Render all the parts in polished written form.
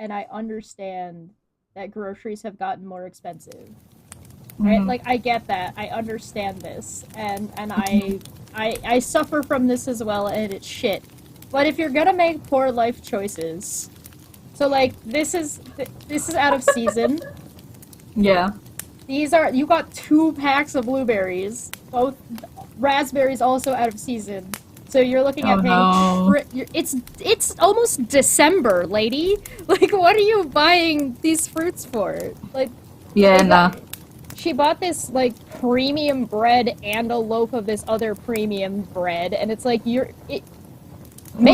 and I understand that groceries have gotten more expensive. Right? Like I get that. I understand this. And I suffer from this as well, and it's shit. But if you're gonna make poor life choices, so like this is out of season. Yeah. These are, you got 2 packs of blueberries, both raspberries also out of season. So you're looking at paying. It's almost December, lady. Like, what are you buying these fruits for? Like, Yeah, nah. she bought this like premium bread and a loaf of this other premium bread, and it's like make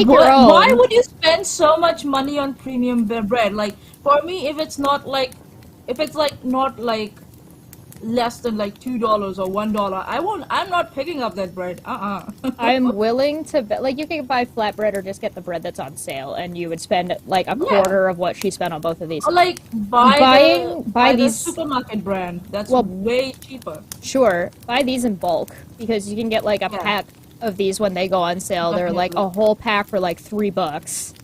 your own. Why would you spend so much money on premium bread? Like, for me, if it's not like less than like $2 or $1, I'm not picking up that bread. I'm willing to bet, like, you can buy flatbread or just get the bread that's on sale, and you would spend like a quarter of what she spent on both of these. Or like buy these supermarket brand. That's way cheaper. Sure, buy these in bulk because you can get like a pack of these when they go on sale. They're like a whole pack for like $3.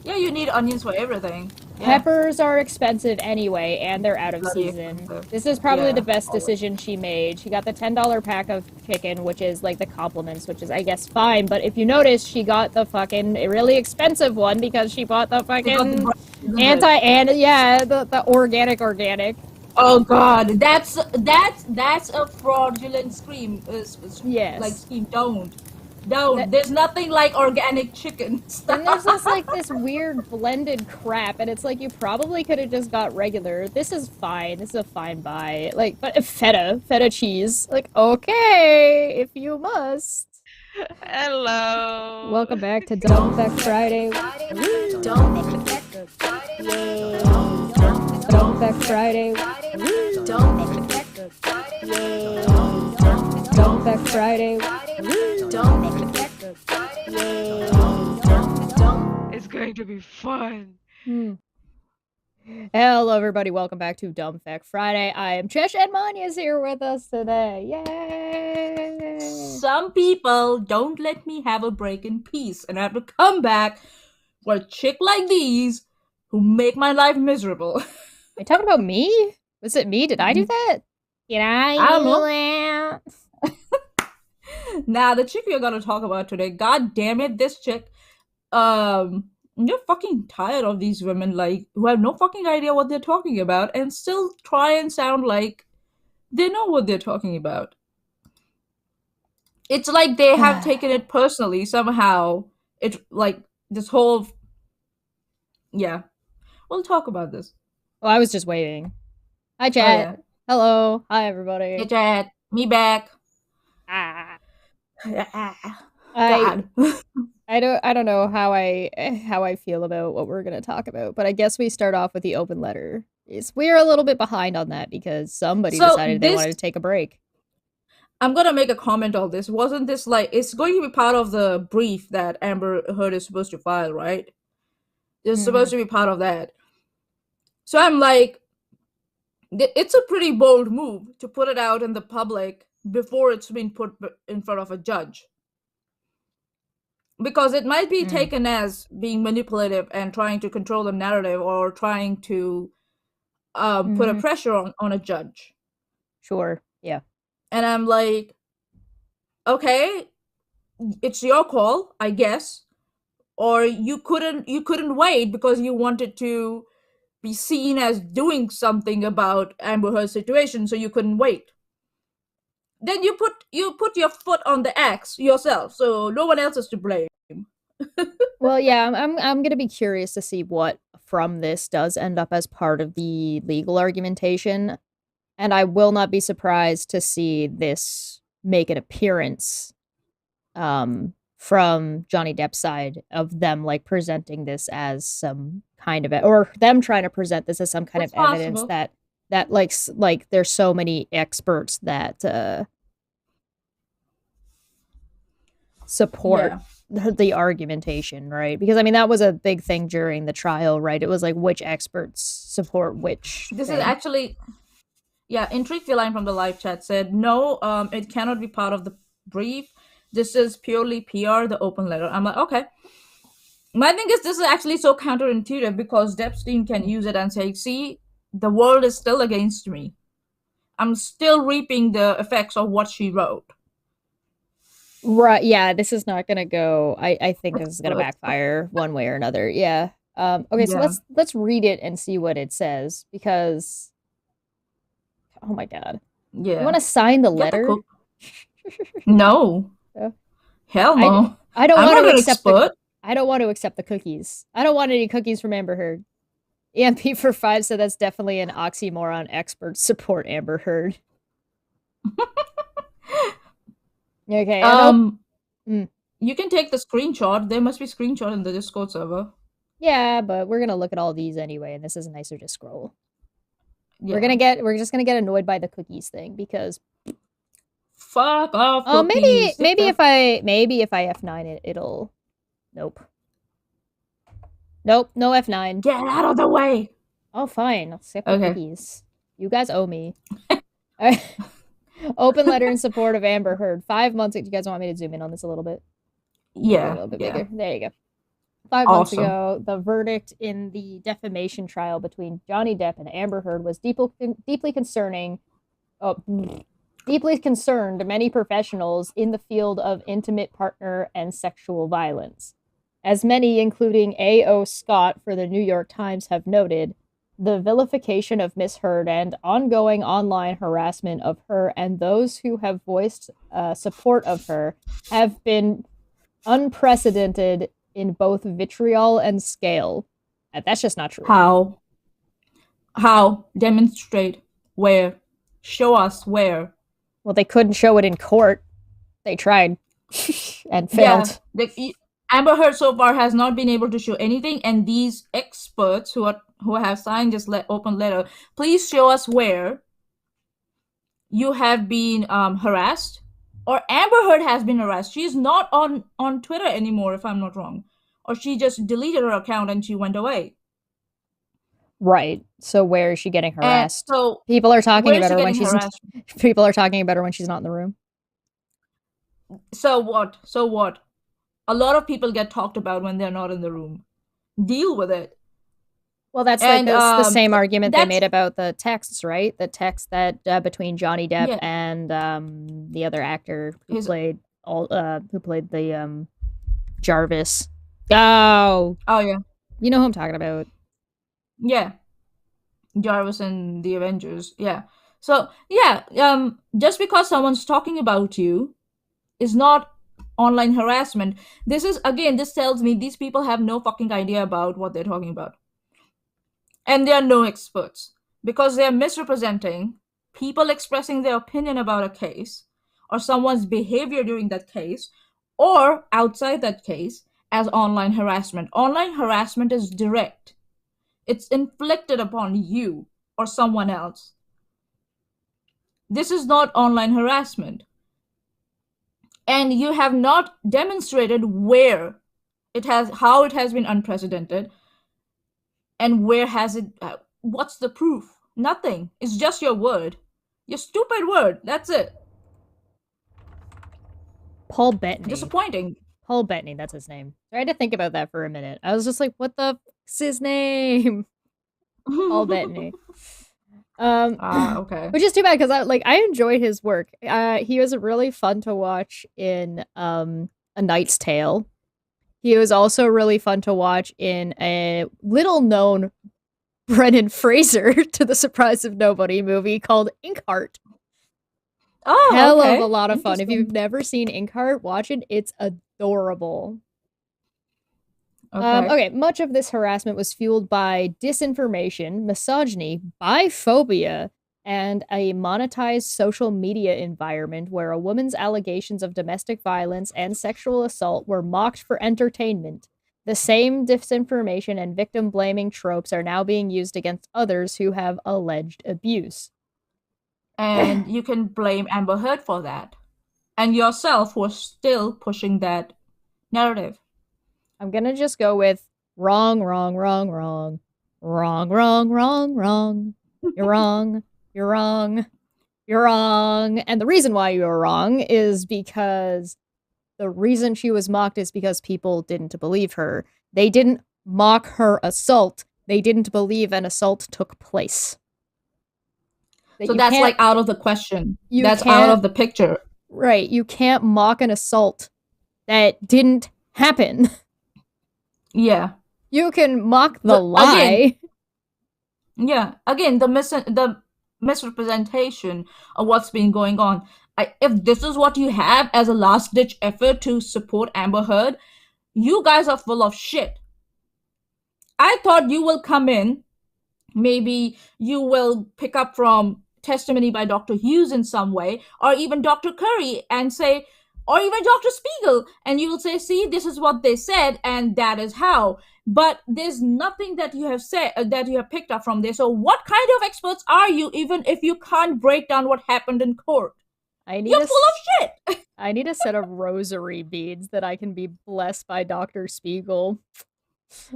Yeah, you need onions for everything. Peppers are expensive anyway, and they're out of season. This is probably the best decision she made. She got the $10 pack of chicken, which is like the compliments, which is, I guess, fine. But if you notice, she got the fucking really expensive one because she bought the fucking the organic. Oh god, that's a fraudulent scheme. Yes. Like scheme. Don't. There's nothing like organic chicken. And there's just like this weird blended crap, and it's like you probably could have just got regular. This is fine. This is a fine buy. Like, but feta cheese. Like, okay, if you must. Hello. Welcome back to Dumb Fekk Friday. Dumb Fekk Friday. Dumb Fekk Friday. It's going to be fun. Hello, everybody. Welcome back to Dumb Fekk Friday. I am Chesh, and Manya's here with us today. Yay! Some people don't let me have a break in peace, and I have to come back for a chick like these who make my life miserable. Are you talking about me? Was it me? Did I do that? Did I don't do know. that? Now, the chick we're gonna talk about today, god damn it, this chick, you're fucking tired of these women, like, who have no fucking idea what they're talking about and still try and sound like they know what they're talking about. It's like they have taken it personally somehow. It's like this whole... Yeah. We'll talk about this. Well, I was just waiting. Hi, chat. Oh, yeah. Hello. Hi, everybody. Hey, chat. Me back. God. I don't know how I feel about what we're gonna talk about, but I guess we start off with the open letter. We're a little bit behind on that because somebody decided they wanted to take a break. I'm gonna make a comment on this. Wasn't this like, it's going to be part of the brief that Amber Heard is supposed to file, right? It's supposed to be part of that. So I'm like, it's a pretty bold move to put it out in the public before it's been put in front of a judge. Because it might be taken as being manipulative and trying to control the narrative or trying to put a pressure on a judge. Sure, yeah. And I'm like, okay, it's your call, I guess. Or you couldn't wait because you wanted to be seen as doing something about Amber Heard's situation, so you couldn't wait. Then you put your foot on the axe yourself, so no one else is to blame. Well, yeah, I'm gonna be curious to see what from this does end up as part of the legal argumentation, and I will not be surprised to see this make an appearance from Johnny Depp's side of them like presenting this as some kind of or them trying to present this as some kind of evidence that like there's so many experts that support the argumentation, right? Because I mean that was a big thing during the trial, right? It was like which experts support which. This is actually, Intrigue Line from the live chat said no, it cannot be part of the brief. This is purely PR, the open letter. I'm like, okay. My thing is, this is actually so counterintuitive because Epstein can use it and say, see, the world is still against me. I'm still reaping the effects of what she wrote. Right, yeah, this is not gonna go. I think this is gonna But backfire one way or another. Yeah. Okay, so yeah, let's read it and see what it says because oh my god. You yeah. want to sign the Get the letter? cook. No. Uh, Hell I no. I don't I'm want not to an accept the expert. I don't want to accept the cookies. I don't want any cookies from Amber Heard. EMP for 5 said that's definitely an oxymoron. Experts support Amber Heard. Okay, and Um, mm, you can take the screenshot. There must be screenshot in the Discord server. yeah, but we're gonna look at all these anyway, and this is nicer to scroll. Yeah. We're just gonna get annoyed by the cookies thing because Fuck off, maybe cookies. Take the maybe if I F9 it, it'll nope. Nope, no F9. get out of the way. Oh fine, I'll skip the Okay. cookies. You guys owe me. Alright. Open letter in support of Amber Heard. 5 months. Do you guys want me to zoom in on this a little bit? Make it a Yeah. little bit Yeah. bigger. There you go. 5 months Awesome. ago, the verdict in the defamation trial between Johnny Depp and Amber Heard was deeply concerning. Oh, deeply concerned many professionals in the field of intimate partner and sexual violence. As many, including A.O. Scott for the New York Times, have noted, the vilification of Miss Heard and ongoing online harassment of her and those who have voiced support of her have been unprecedented in both vitriol and scale. That's just not true. How? How? Demonstrate. Where? Show us where. Well, they couldn't show it in court. They tried and failed. Yeah. Amber Heard so far has not been able to show anything, and these experts who have signed this open letter, please show us where you have been harassed, or Amber Heard has been harassed. She's not on Twitter anymore, if I'm not wrong, or she just deleted her account and she went away. Right. So where is she getting And harassed? so People are talking where is about she her when getting she's harassed? people are talking about her when she's not in the room. So what? So what? A lot of people get talked about when they're not in the room. Deal with it. Well, that's And like the same argument they that's made about the texts, right? The text that between Johnny Depp yeah. and the other actor who His played the Jarvis. Oh, oh yeah. you know who I'm talking about. Yeah. Jarvis and the Avengers. Yeah. So yeah, just because someone's talking about you is not online harassment. This is again, this tells me these people have no fucking idea about what they're talking about. And they are no experts because they are misrepresenting people expressing their opinion about a case or someone's behavior during that case or outside that case as online harassment. Online harassment is direct. It's inflicted upon you or someone else. This is not online harassment. And you have not demonstrated where how it has been unprecedented, and where has it, what's the proof? Nothing. It's just your word. Your stupid word. That's it. Paul Bettany. Disappointing. Paul Bettany, that's his name. I had to think about that for a minute. I was just like, what the fuck's his name? Paul Bettany. Okay. Which is too bad because I enjoyed his work. He was really fun to watch in A Knight's Tale. He was also really fun to watch in a little known Brendan Fraser, to the surprise of nobody, movie called Inkheart. Oh, Hell okay. of a lot of fun. If you've never seen Inkheart, watch it. It's adorable. Okay, much of this harassment was fueled by disinformation, misogyny, biphobia, and a monetized social media environment where a woman's allegations of domestic violence and sexual assault were mocked for entertainment. The same disinformation and victim blaming tropes are now being used against others who have alleged abuse. And you can blame Amber Heard for that. And yourself was still pushing that narrative. I'm gonna just go with wrong, wrong, wrong, wrong. Wrong, wrong, wrong, wrong. You're wrong. You're wrong. You're wrong. And the reason why you're wrong is because the reason she was mocked is because people didn't believe her. They didn't mock her assault. They didn't believe an assault took place. So that's like out of the question. That's out of the picture. Right. You can't mock an assault that didn't happen. Yeah. You can mock the lie. Again, the misrepresentation of what's been going on. If this is what you have as a last-ditch effort to support Amber Heard, you guys are full of shit. I thought you will come in, maybe you will pick up from testimony by Dr. Hughes in some way, or even Dr. Curry, and say, or even Dr. Spiegel, and you will say, see, this is what they said, and that is how. But there's nothing that you have said that you have picked up from this. So what kind of experts are you, even if you can't break down what happened in court? You're full of shit. I need a set of rosary beads that I can be blessed by Dr. Spiegel.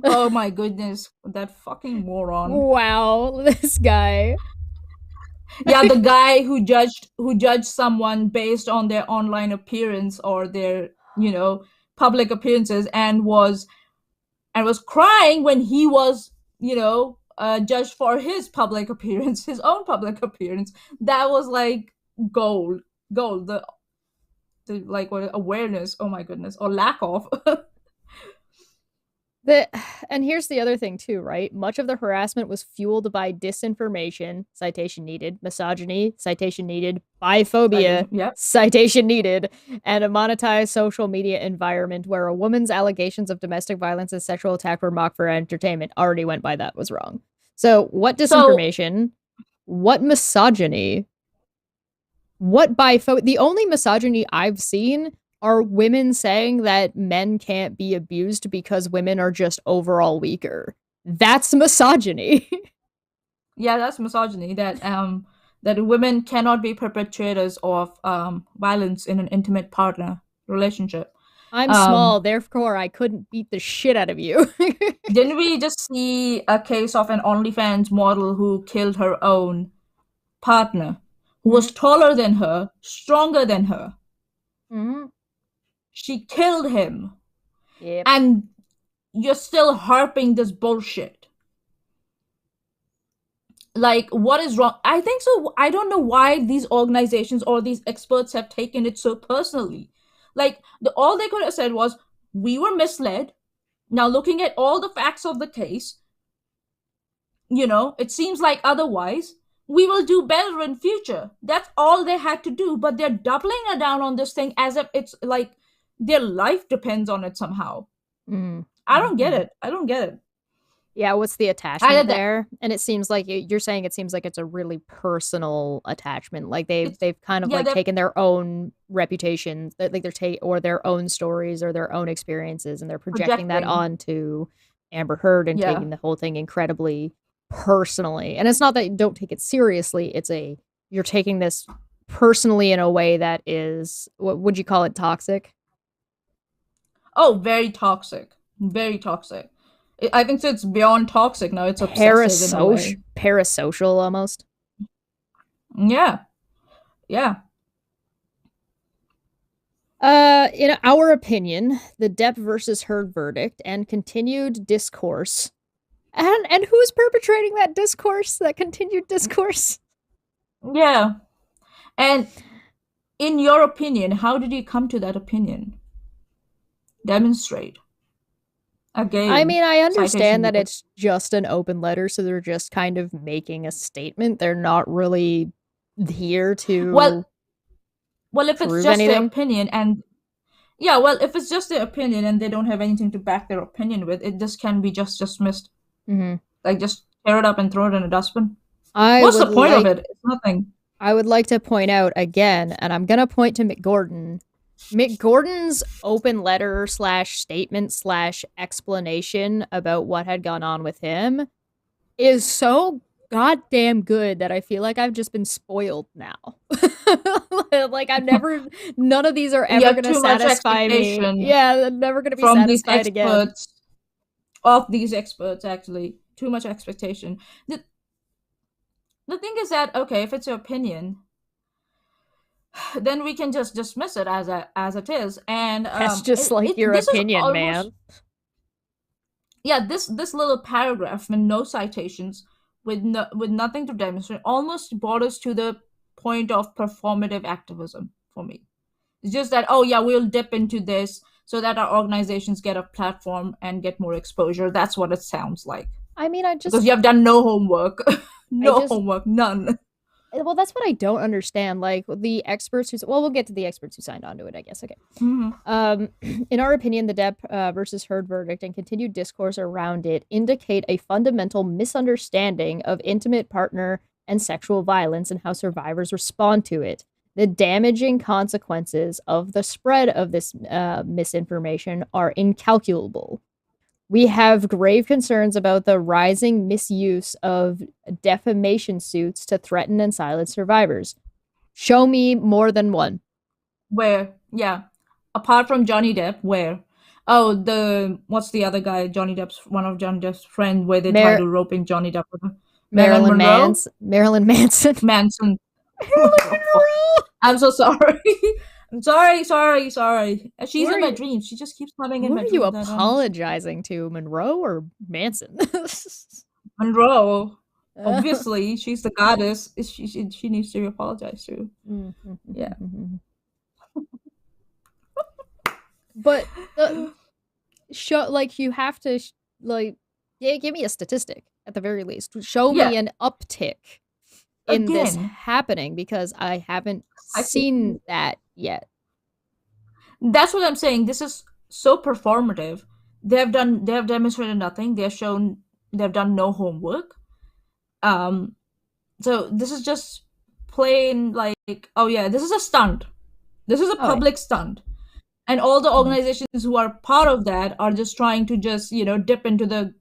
Oh my goodness, that fucking moron. Wow, this guy. Yeah, the guy who judged someone based on their online appearance or their, public appearances, and was crying when he was, judged for his public appearance, his own public appearance. That was like gold. The like what awareness, oh my goodness, or lack of. And here's the other thing too, right? Much of the harassment was fueled by disinformation, citation needed, misogyny, citation needed, biphobia, citation needed, and a monetized social media environment where a woman's allegations of domestic violence and sexual attack were mocked for entertainment. Already went by that was wrong. So what disinformation? What misogyny? What biphobia? The only misogyny I've seen are women saying that men can't be abused because women are just overall weaker. That's misogyny. Yeah, that's misogyny. That women cannot be perpetrators of violence in an intimate partner relationship. I'm small, therefore I couldn't beat the shit out of you. Didn't we just see a case of an OnlyFans model who killed her own partner, who was taller than her, stronger than her? Mm-hmm. She killed him. Yep. And you're still harping this bullshit. Like, what is wrong? I think so. I don't know why these organizations or these experts have taken it so personally. Like, all they could have said was, we were misled. Now, looking at all the facts of the case, it seems like otherwise. We will do better in future. That's all they had to do. But they're doubling down on this thing as if it's like their life depends on it somehow. I don't get it. Yeah, what's the attachment there? And it seems like you're saying it seems like it's a really personal attachment. Like they've kind of taken their own reputations, like or their own stories or their own experiences, and they're projecting that onto Amber Heard and taking the whole thing incredibly personally. And it's not that you don't take it seriously, it's you're taking this personally in a way that is, what would you call it, toxic? Oh, very toxic. Very toxic. I think so. It's beyond toxic now. It's obsessive in a way. Parasocial almost. Yeah. In our opinion, the Depp versus Heard verdict and continued discourse, and who's perpetrating that discourse, that continued discourse? Yeah. And in your opinion, how did you come to that opinion? Demonstrate. Again, I mean, I understand that it's just an open letter, so they're just kind of making a statement. They're not really here to well, if it's just their opinion, and if it's just their opinion and they don't have anything to back their opinion with, it just can be just dismissed. Like, just tear it up and throw it in a dustbin. What's the point of it? It's nothing. I would like to point out again, and I'm gonna point to Mick Gordon. Mick Gordon's open letter / statement / explanation about what had gone on with him is so goddamn good that I feel like I've just been spoiled now. Like none of these are ever going to satisfy me. Yeah, they're never going to be satisfied again. Of these experts, actually. Too much expectation. The thing is that, okay, if it's your opinion, then we can just dismiss it as it is, and that's just your opinion, man. yeah, this little paragraph with no citations, with nothing to demonstrate, almost borders to the point of performative activism for me. It's just that, oh yeah, we'll dip into this so that our organizations get a platform and get more exposure. That's what it sounds like. I mean, Because you have done no homework. I No just, homework, none. well, that's what I don't understand. Like the experts who, well, we'll get to the experts who signed on to it, I guess. Okay. In our opinion, the Depp versus Heard verdict and continued discourse around it indicate a fundamental misunderstanding of intimate partner and sexual violence and how survivors respond to it. The damaging consequences of the spread of this misinformation are incalculable. We have grave concerns about the rising misuse of defamation suits to threaten and silence survivors. Show me more than one. Where? Yeah. Apart from Johnny Depp, where? Oh, the what's the other guy? Johnny Depp's one of Johnny Depp's friend, where they try Mar- to rope in Johnny Depp with him. Marilyn Marilyn Monroe, Manson. Marilyn Manson. Manson. Marilyn Monroe. I'm so sorry. I'm sorry. She's Who are in my you? dreams. She just keeps coming in Who my are you dreams. apologizing to, Monroe or Manson? Monroe. Obviously, she's the goddess. She needs to apologize to. Yeah. But show, like, you have to like, yeah, give me a statistic at the very least. Show me an uptick in this happening, because I haven't seen that yet. That's what I'm saying. This is so performative. They have demonstrated nothing. They've done no homework. So this is just plain like, oh yeah, this is a stunt. This is a public stunt. And all the organizations who are part of that are just trying to just, dip into the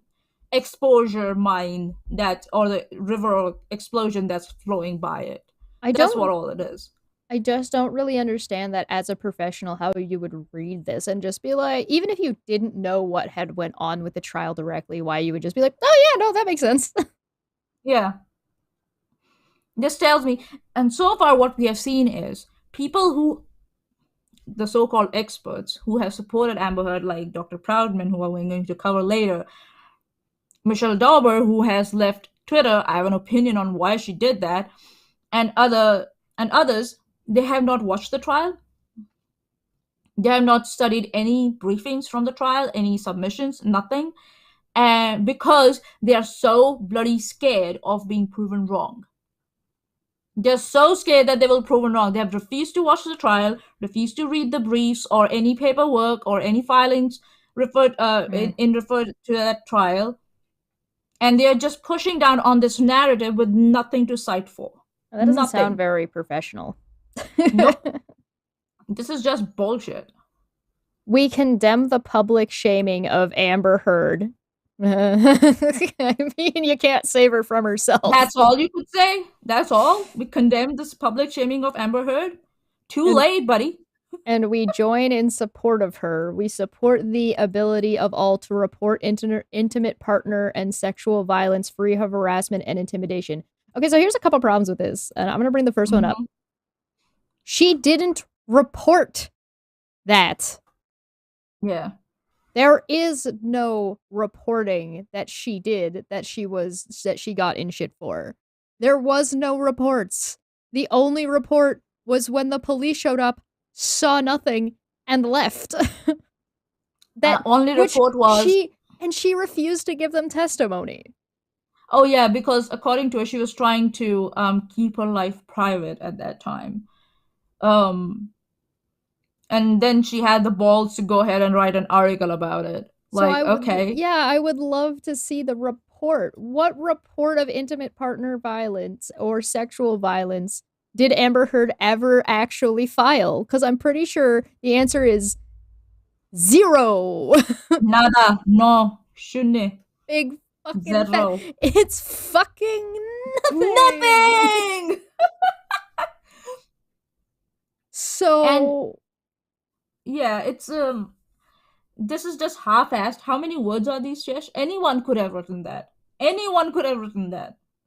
exposure mine or the river or explosion that's flowing by it. That's what all it is. I just don't really understand that as a professional, how you would read this and just be like, even if you didn't know what had went on with the trial directly, why you would just be like, oh yeah, no, that makes sense. Yeah. This tells me, and so far what we have seen is the so-called experts who have supported Amber Heard, like Dr. Proudman, who we're going to cover later, Michelle Dauber, who has left Twitter. I have an opinion on why she did that, and others. They have not watched the trial. They have not studied any briefings from the trial, any submissions, nothing, and because they are so bloody scared of being proven wrong. They're so scared that they will be proven wrong. They have refused to watch the trial, refused to read the briefs or any paperwork or any filings referred to that trial, and they are just pushing down on this narrative with nothing to cite for. That doesn't sound very professional. Nope. This is just bullshit. We condemn the public shaming of Amber Heard. I mean, you can't save her from herself. That's all you could say? That's all? We condemn this public shaming of Amber Heard? Too late, buddy. And we join in support of her. We support the ability of all to report intimate partner and sexual violence free of harassment and intimidation. Okay, so here's a couple problems with this, and I'm going to bring the first one up. She didn't report that. Yeah. There is no reporting that she did that she got in shit for. There was no reports. The only report was when the police showed up, saw nothing, and left. That only report was she refused to give them testimony. Oh yeah, because according to her, she was trying to keep her life private at that time. And then she had the balls to go ahead and write an article about it. I would love to see the report. What report of intimate partner violence or sexual violence did Amber Heard ever actually file? Because I'm pretty sure the answer is 0. Nada. No. Shouldn't. Big fucking zero. It's fucking nothing. So yeah, it's this is just half-assed. How many words are these, Chesh? Anyone could have written that.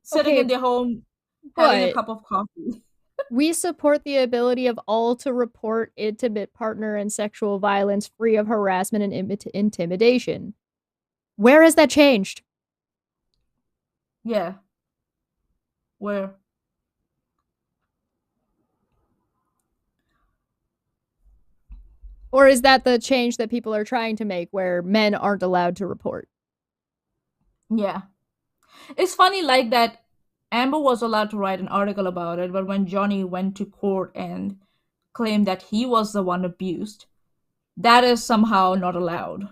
Sitting in their home, having a cup of coffee. We support the ability of all to report intimate partner and sexual violence free of harassment and intimidation. Where has that changed? Yeah. Where? Or is that the change that people are trying to make where men aren't allowed to report? Yeah. It's funny like that Amber was allowed to write an article about it, but when Johnny went to court and claimed that he was the one abused, that is somehow not allowed.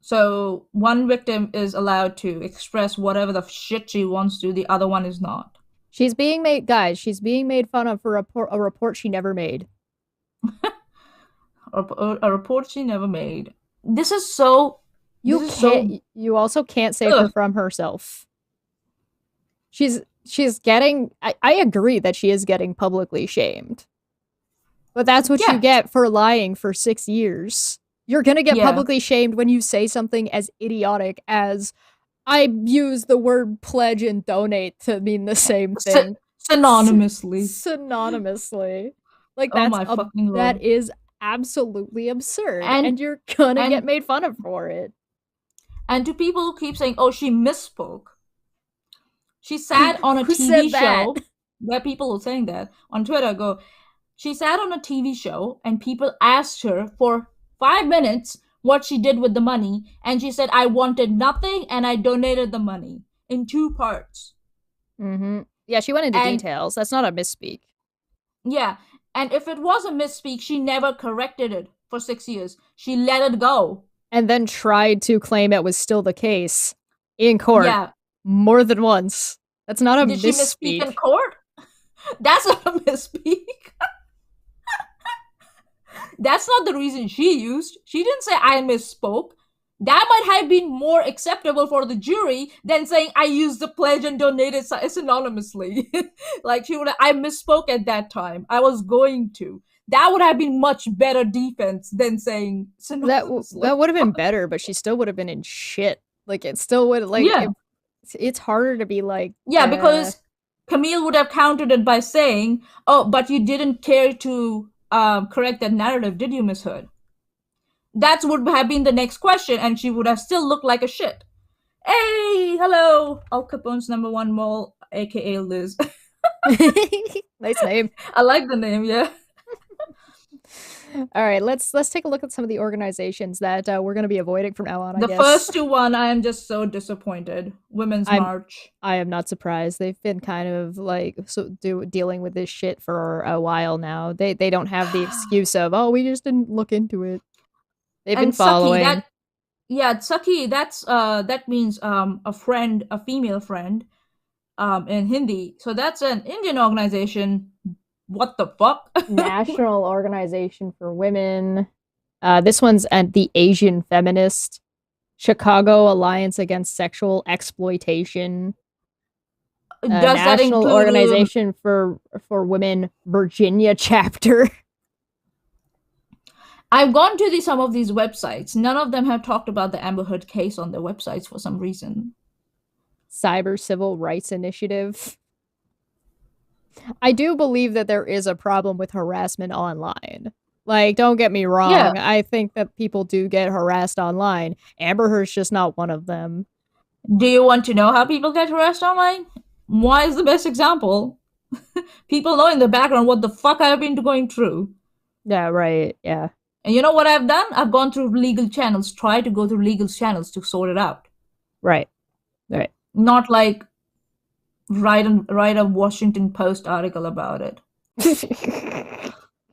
So one victim is allowed to express whatever the shit she wants to, the other one is not. She's being made fun of for a report she never made. A report she never made. This is so. You also can't save her from herself. She's getting. I agree that she is getting publicly shamed, but that's what you get for lying for 6 years. You're gonna get publicly shamed when you say something as idiotic as, I use the word pledge and donate to mean the same thing. Synonymously. Synonymously. Like, fucking Lord. That is absolutely absurd. And you're gonna get made fun of for it. And to people who keep saying, oh, she misspoke. She sat on a TV show. Where people are saying that on Twitter she sat on a TV show and people asked her for 5 minutes what she did with the money, and she said, I wanted nothing and I donated the money in 2 parts. Mm-hmm. Yeah, she went into details. That's not a misspeak. Yeah, and if it was a misspeak, she never corrected it for 6 years. She let it go. And then tried to claim it was still the case in court. Yeah. More than once. That's not a misspeak. Did she misspeak in court? That's not a misspeak. That's not the reason she used. She didn't say I misspoke. That might have been more acceptable for the jury than saying I used the pledge and donated synonymously. Like I misspoke at that time. I was going to. That would have been much better defense than saying synonymously. That would have been better, but she still would have been in shit. Like, it still would, like, it's harder to be like... Yeah, because Camille would have countered it by saying, oh, but you didn't care to correct that narrative, did you, Miss Hood? That would have been the next question, and she would have still looked like a shit. Hey, hello, Al Capone's #1 mole, aka Liz. Nice name. I like the name, yeah. All right, let's take a look at some of the organizations that we're going to be avoiding from now on, I guess. The first 2 I am just so disappointed. Women's March. I am not surprised. They've been kind of like dealing with this shit for a while now. They don't have the excuse of, oh, we just didn't look into it. They've been following. Saki, that means a friend, a female friend, in Hindi. So that's an Indian organization. What the fuck? National Organization for Women. This one's at the Asian Feminist. Chicago Alliance Against Sexual Exploitation. National Organization for Women, Virginia chapter. I've gone to some of these websites. None of them have talked about the Amber Heard case on their websites for some reason. Cyber Civil Rights Initiative. I do believe that there is a problem with harassment online. Like, don't get me wrong. Yeah. I think that people do get harassed online. Amber Heard's just not one of them. Do you want to know how people get harassed online? Why is the best example? People know in the background what the fuck I've been going through. Yeah, right. Yeah. And you know what I've done? I've gone through legal channels, tried to go through legal channels to sort it out. Right. Right. Not like write a Washington Post article about it.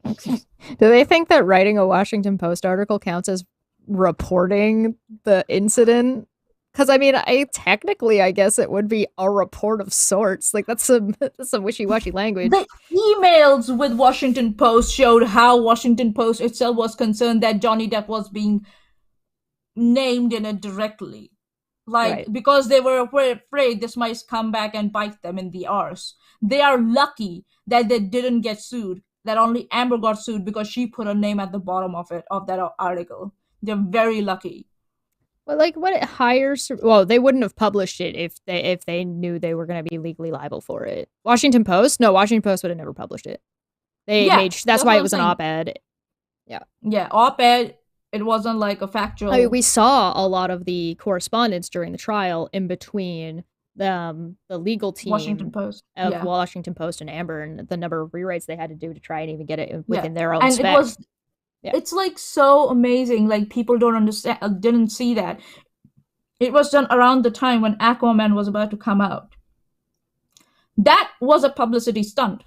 Do they think that writing a Washington Post article counts as reporting the incident? Because I mean, technically, I guess it would be a report of sorts. Like, that's some wishy-washy language. The emails with Washington Post showed how Washington Post itself was concerned that Johnny Depp was being named in it directly. Like, right. Because they were afraid this might come back and bite them in the arse. They are lucky that they didn't get sued, that only Amber got sued because she put her name at the bottom of that article. They're very lucky. Well, like, what it hires... Well, they wouldn't have published it if they knew they were going to be legally liable for it. Washington Post? No, Washington Post would have never published it. That's why it was an op-ed. Yeah. Yeah, op-ed. It wasn't like a factual. I mean, we saw a lot of the correspondence during the trial in between the legal team Washington Post. of Yeah. Washington Post and Amber, and the number of rewrites they had to do to try and even get it within Yeah. their own And spec. it was, it's like so amazing. Like people don't understand, didn't see that. It was done around the time when Aquaman was about to come out. That was a publicity stunt.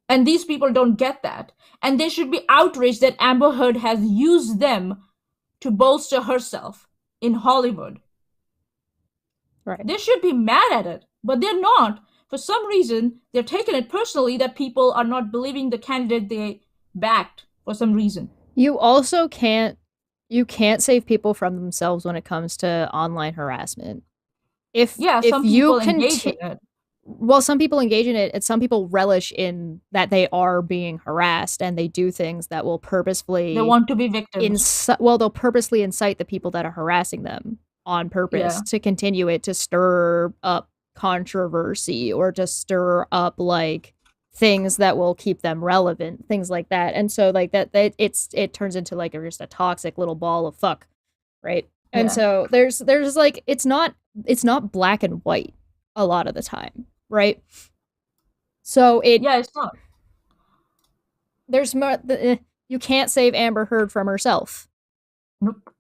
And these people don't get that. And they should be outraged that Amber Heard has used them to bolster herself in Hollywood. Right. They should be mad at it, but they're not. For some reason, they're taking it personally that people are not believing the candidate they backed for some reason. You also can't save people from themselves when it comes to online harassment. If some you people engage in it. Well, some people engage in it, and some people relish in that they are being harassed, and they do things that will purposefully. They want to be victims. They'll purposely incite the people that are harassing them on purpose to continue it, to stir up controversy or to stir up like things that will keep them relevant, things like that. And so like that it turns into like just a toxic little ball of fuck, right? And so there's like it's not black and white a lot of the time, right? So it's not. There's more. You can't save Amber Heard from herself. Nope.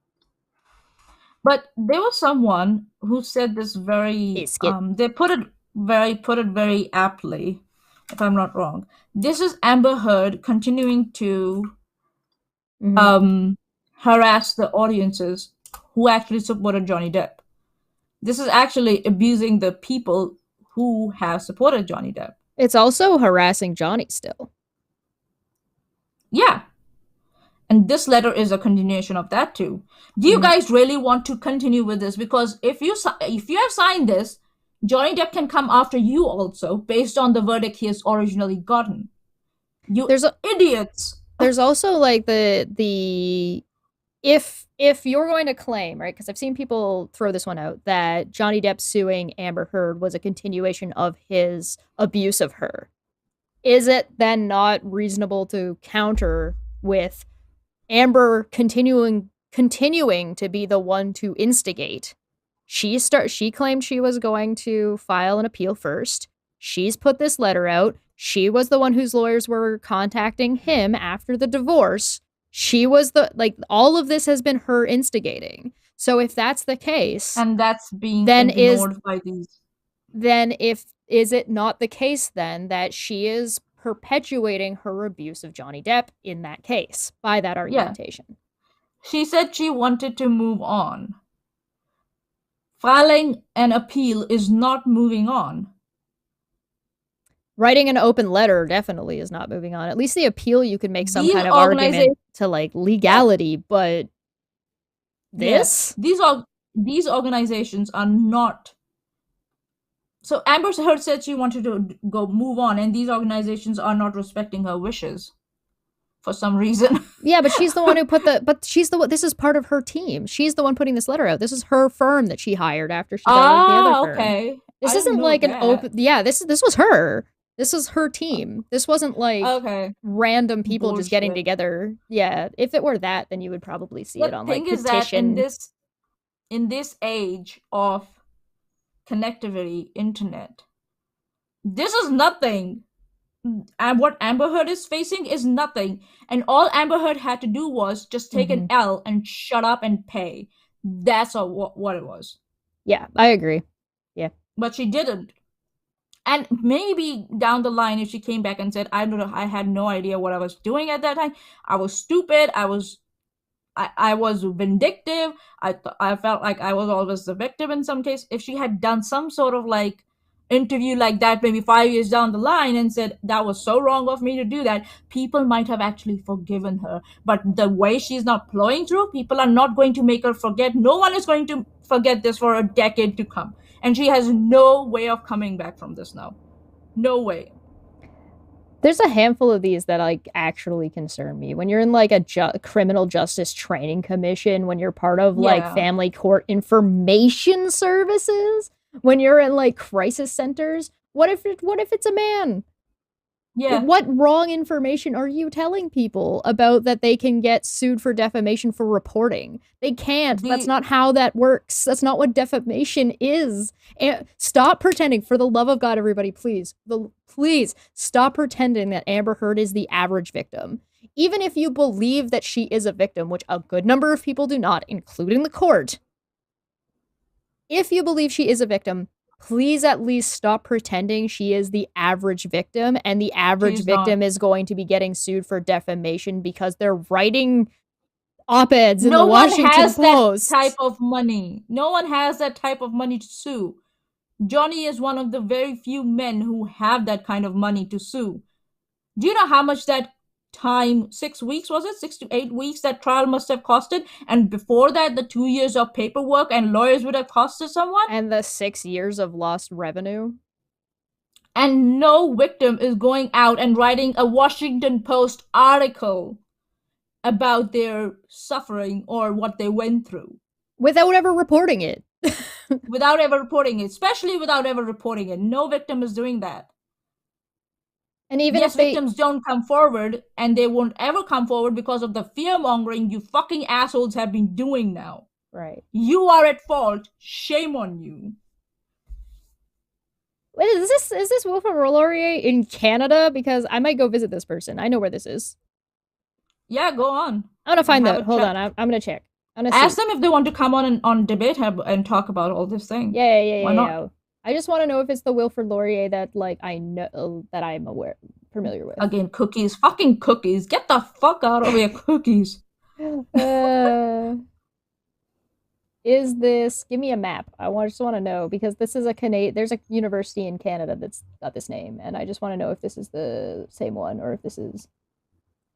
But there was someone who said this very. They put it very aptly, if I'm not wrong. This is Amber Heard continuing to harass the audiences who actually supported Johnny Depp. This is actually abusing the people who have supported Johnny Depp. It's also harassing Johnny still. Yeah. And this letter is a continuation of that too. Do you guys really want to continue with this? Because if you have signed this, Johnny Depp can come after you also, based on the verdict he has originally gotten. Idiots. There's also like the if you're going to claim, right, because I've seen people throw this one out, that Johnny Depp suing Amber Heard was a continuation of his abuse of her, is it then not reasonable to counter with Amber continuing to be the one to instigate? She claimed she was going to file an appeal first. She's put this letter out. She was the one whose lawyers were contacting him after the divorce. She was all of this has been her instigating. So if that's the case, and that's being ignored by these, then is it not the case then that she is perpetuating her abuse of Johnny Depp in that case by that argumentation? Yeah. She said she wanted to move on. Filing an appeal is not moving on. Writing an open letter definitely is not moving on. At least the appeal, you could make some kind of argument to like legality, but this? Yeah. These organizations are not. So Amber Heard said she wanted to move on, and these organizations are not respecting her wishes for some reason. Yeah, but she's the one who this is part of her team. She's the one putting this letter out. This is her firm that she hired after she got the other firm. Okay. This isn't like an open. Yeah, this was her. This is her team. This wasn't like random people just getting together. Yeah, if it were that, then you would probably see it on like petition. The thing is that in this age of connectivity, internet, this is nothing. And what Amber Heard is facing is nothing. And all Amber Heard had to do was just take an L and shut up and pay. That's what it was. Yeah, I agree. Yeah. But she didn't. And maybe down the line, if she came back and said, I don't know, I had no idea what I was doing at that time. I was stupid. I was vindictive. I felt like I was always the victim in some case. If she had done some sort of like interview like that, maybe 5 years down the line, and said, that was so wrong of me to do that, people might have actually forgiven her. But the way she's not plowing through, people are not going to make her forget. No one is going to forget this for a decade to come. And she has no way of coming back from this now. No way. There's a handful of these that like actually concern me. When you're in like a criminal justice training commission, when you're part of like family court information services, when you're in like crisis centers, what if it's a man? Yeah. What wrong information are you telling people about that they can get sued for defamation for reporting? They can't. That's The not how that works. That's not what defamation is. And stop pretending, for the love of God, everybody, please. Please stop pretending that Amber Heard is the average victim. Even if you believe that she is a victim, which a good number of people do not, including the court, if you believe she is a victim, please at least stop pretending she is the average victim, and the average she's victim not. is going to be getting sued for defamation because they're writing op-eds in the No one Washington has that Post. type of money. No one has that type of money to sue. Johnny is one of the very few men who have that kind of money to sue. Do you know how much that time, 6 weeks, was it? 6 to 8 weeks, that trial must have costed? And before that, the 2 years of paperwork and lawyers would have costed someone? And the 6 years of lost revenue. And no victim is going out and writing a Washington Post article about their suffering or what they went through. Without ever reporting it. Without ever reporting it. Especially without ever reporting it. No victim is doing that. And even yes, if they... victims don't come forward, and they won't ever come forward because of the fear-mongering you fucking assholes have been doing now. Right. You are at fault. Shame on you. Wait, is this Wilfrid Laurier in Canada? Because I might go visit this person. I know where this is. Yeah, go on. I'm gonna find that. Hold on, I'm gonna check. I'm gonna ask them if they want to come on Debate Hub and talk about all this thing. Yeah. Why not? I just want to know if it's the Wilfrid Laurier that like I know that I'm familiar with. Again, cookies, fucking cookies. Get the fuck out of here, cookies. Is this? Give me a map. Just want to know because this is there's a university in Canada that's got this name, and I just want to know if this is the same one or if this is.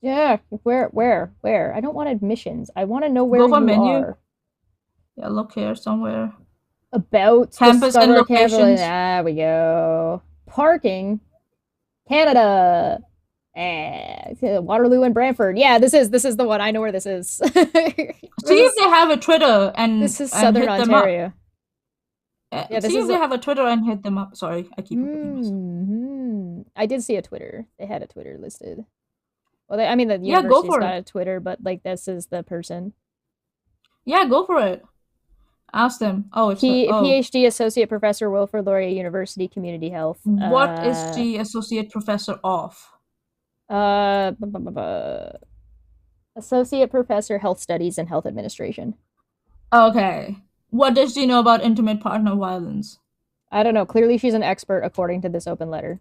Yeah, where? I don't want admissions. I want to know where you are. Yeah, look here somewhere. About campus and locations. There we go. Parking, Canada. Waterloo and Brantford. Yeah, this is the one. I know where this is. See if they have a Twitter and this is Southern Ontario. Yeah, see if they have a Twitter and hit them up. Sorry, I keep repeating this. I did see a Twitter. They had a Twitter listed. Well, the university's got a Twitter, but like this is the person. Yeah, go for it. Ask them. PhD Associate Professor Wilfrid Laurier, University Community Health. What is she Associate Professor of? Associate Professor Health Studies and Health Administration. Okay. What does she know about intimate partner violence? I don't know. Clearly she's an expert according to this open letter.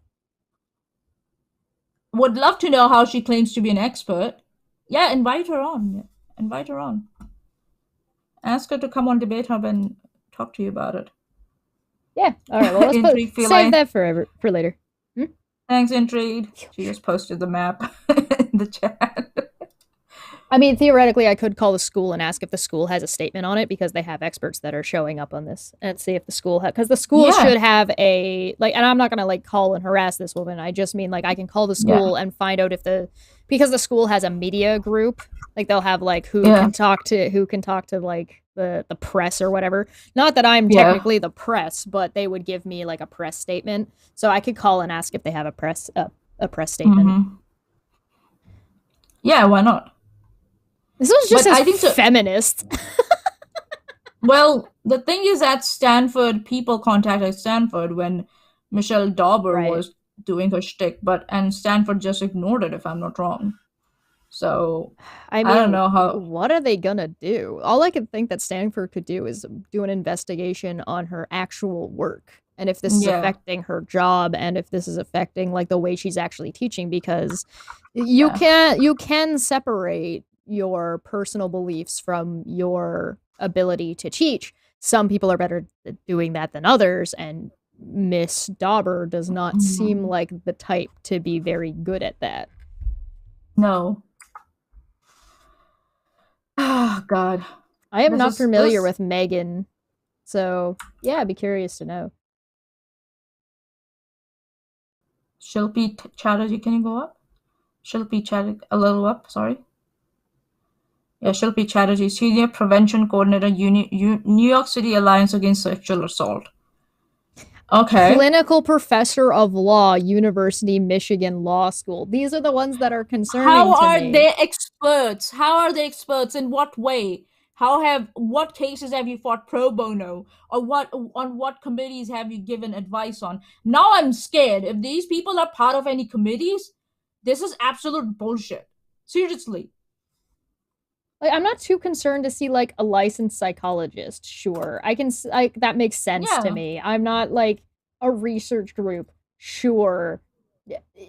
Would love to know how she claims to be an expert. Yeah, invite her on. Ask her to come on Debate Hub and talk to you about it. Yeah. All right. Well, let's save that for later. Thanks, Intrigue. She just posted the map in the chat. I mean, theoretically, I could call the school and ask if the school has a statement on it because they have experts that are showing up on this, and see if the school because the school should have a and I'm not gonna call and harass this woman. I just mean I can call the school and find out if because the school has a media group, they'll have who can talk to the press or whatever. Not that I'm technically the press, but they would give me a press statement, so I could call and ask if they have a press statement. Mm-hmm. Yeah, why not? This was just as feminist. Well, the thing is at Stanford, people contacted Stanford when Michelle Dauber was doing her shtick, and Stanford just ignored it, if I'm not wrong. So, I don't know how... What are they gonna do? All I could think that Stanford could do is do an investigation on her actual work, and if this is affecting her job, and if this is affecting, the way she's actually teaching, because you can separate your personal beliefs from your ability to teach. Some people are better at doing that than others, and Miss Dauber does not seem like the type to be very good at that. No. Oh, God. I am not familiar with Megan, so yeah, I'd be curious to know. Shilpi Chatterjee, can you go up? Shilpi Chatterjee, a little up, sorry. Yeah, Shilpi Chatterjee, Senior Prevention Coordinator, New York City Alliance Against Sexual Assault. Okay. Clinical professor of law, University Michigan Law School. These are the ones that are concerning How to are me. they experts? How are they experts? In what way? What cases have you fought pro bono? Or what committees have you given advice on? Now I'm scared. If these people are part of any committees, this is absolute bullshit. Seriously. Like, I'm not too concerned to see like a licensed psychologist. Sure, I can. Like that makes sense to Yeah. me. I'm not like a research group. Sure,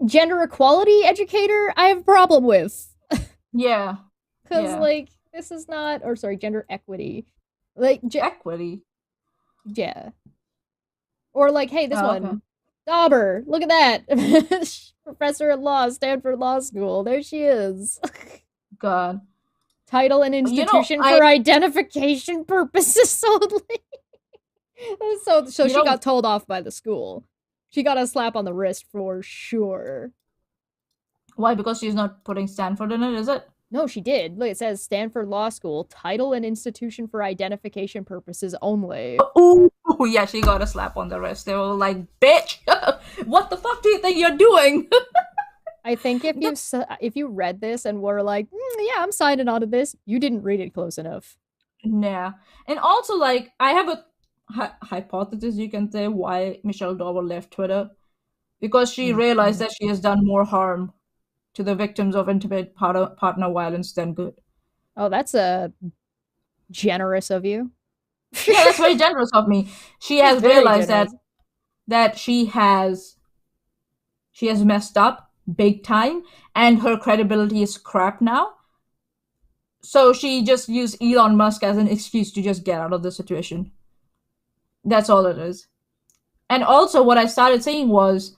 gender equality educator. I have a problem with Yeah. because Yeah. like this is not. Or sorry, gender equity. Like Equity. yeah, or like hey, this Oh, okay. one, Dauber. Look at that, professor at law, Stanford Law School. There she is. God. Title and institution I for identification purposes only. So you she know got told off by the school. She got a slap on the wrist for sure. why? Because she's not putting Stanford in it, is it? No, she did. Look, it says Stanford Law School, title and institution for identification purposes only. Oh, yeah, she got a slap on the wrist. They were like, "Bitch, what the fuck do you think you're doing?" I think if you read this and were like, yeah, I'm signing on to this, you didn't read it close enough. Yeah, and also like I have a hypothesis, you can say, why Michelle Dover left Twitter, because she realized that she has done more harm to the victims of intimate partner violence than good. Oh, that's generous of you. Yeah, that's very generous of me. She That's has very realized that generous. she has messed up big time, and her credibility is crap now. So she just used Elon Musk as an excuse to just get out of the situation. That's all it is. And also, what I started saying was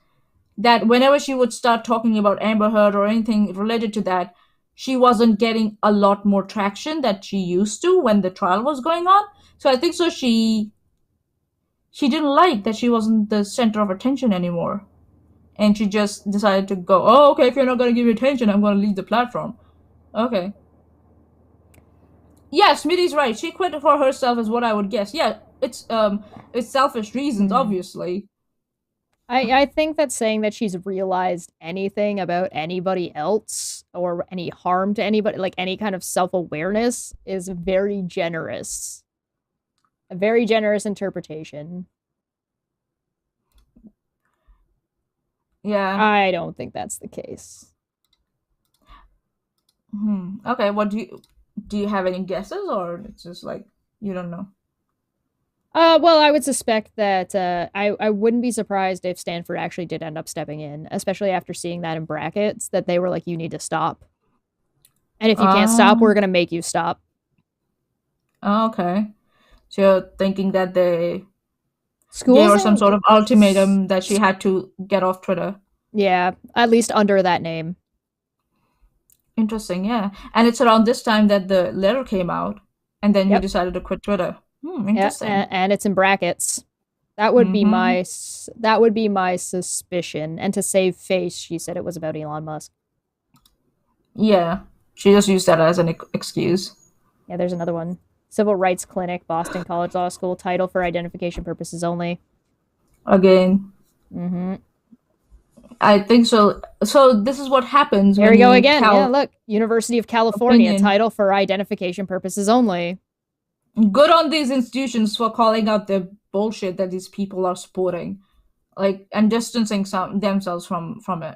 that whenever she would start talking about Amber Heard or anything related to that, she wasn't getting a lot more traction that she used to when the trial was going on. So I think so she didn't like that she wasn't the center of attention anymore. And she just decided to go, oh, okay, if you're not going to give me attention, I'm going to leave the platform. Okay. Yeah, Smitty's right. She quit for herself is what I would guess. Yeah, it's selfish reasons, obviously. I think that saying that she's realized anything about anybody else or any harm to anybody, like any kind of self awareness, is very generous. A very generous interpretation. Yeah. I don't think that's the case. Okay, what do you have any guesses, or it's just like you don't know? Well, I would suspect that I wouldn't be surprised if Stanford actually did end up stepping in, especially after seeing that in brackets, that they were like, you need to stop. And if you can't stop, we're Um. gonna make you stop. Okay. So you're thinking that they gave Schools her some sort and of ultimatum that she had to get off Twitter. yeah, at least under that name. Interesting, yeah. And it's around this time that the letter came out, and then you Yep. decided to quit Twitter. Yeah, Interesting. and it's in brackets. Mm-hmm. That would be my suspicion. And to save face, she said it was about Elon Musk. Yeah. She just used that as an excuse. Yeah, there's another one. Civil Rights Clinic, Boston College Law School, title for identification purposes only. Again. Mm-hmm. I think so. So this is what happens Here when we go you again. Yeah, look, University of California, opinion. title for identification purposes only. Good on these institutions for calling out the bullshit that these people are sporting, like, and distancing themselves from it.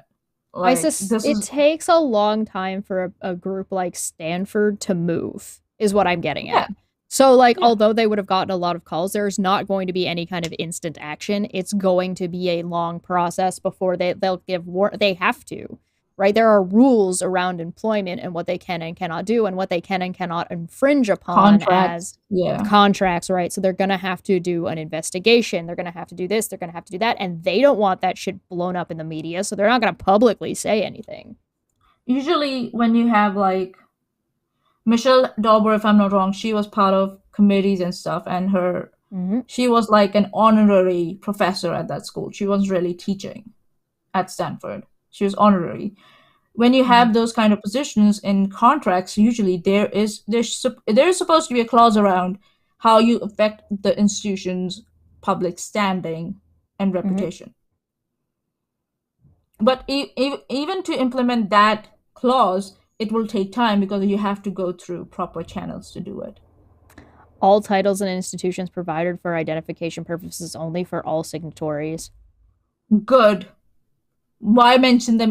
Like this It is takes a long time for a group like Stanford to move, is what I'm getting yeah, at. So, like, yeah. although they would have gotten a lot of calls, there's not going to be any kind of instant action. It's going to be a long process before they'll give they have to, right? There are rules around employment and what they can and cannot do, and what they can and cannot infringe upon as Contracts. Yeah. contracts, right? So they're gonna have to do an investigation. They're gonna have to do this. They're gonna have to do that, and they don't want that shit blown up in the media, so they're not gonna publicly say anything. Usually, when you have like Michelle Dauber, if I'm not wrong, she was part of committees and stuff, and Mm-hmm. she was like an honorary professor at that school. She wasn't really teaching at Stanford. She was honorary. When you have those kind of positions in contracts, usually there's supposed to be a clause around how you affect the institution's public standing and reputation. But even to implement that clause, it will take time because you have to go through proper channels to do it. All titles and institutions provided for identification purposes only for all signatories. Good. Why mention them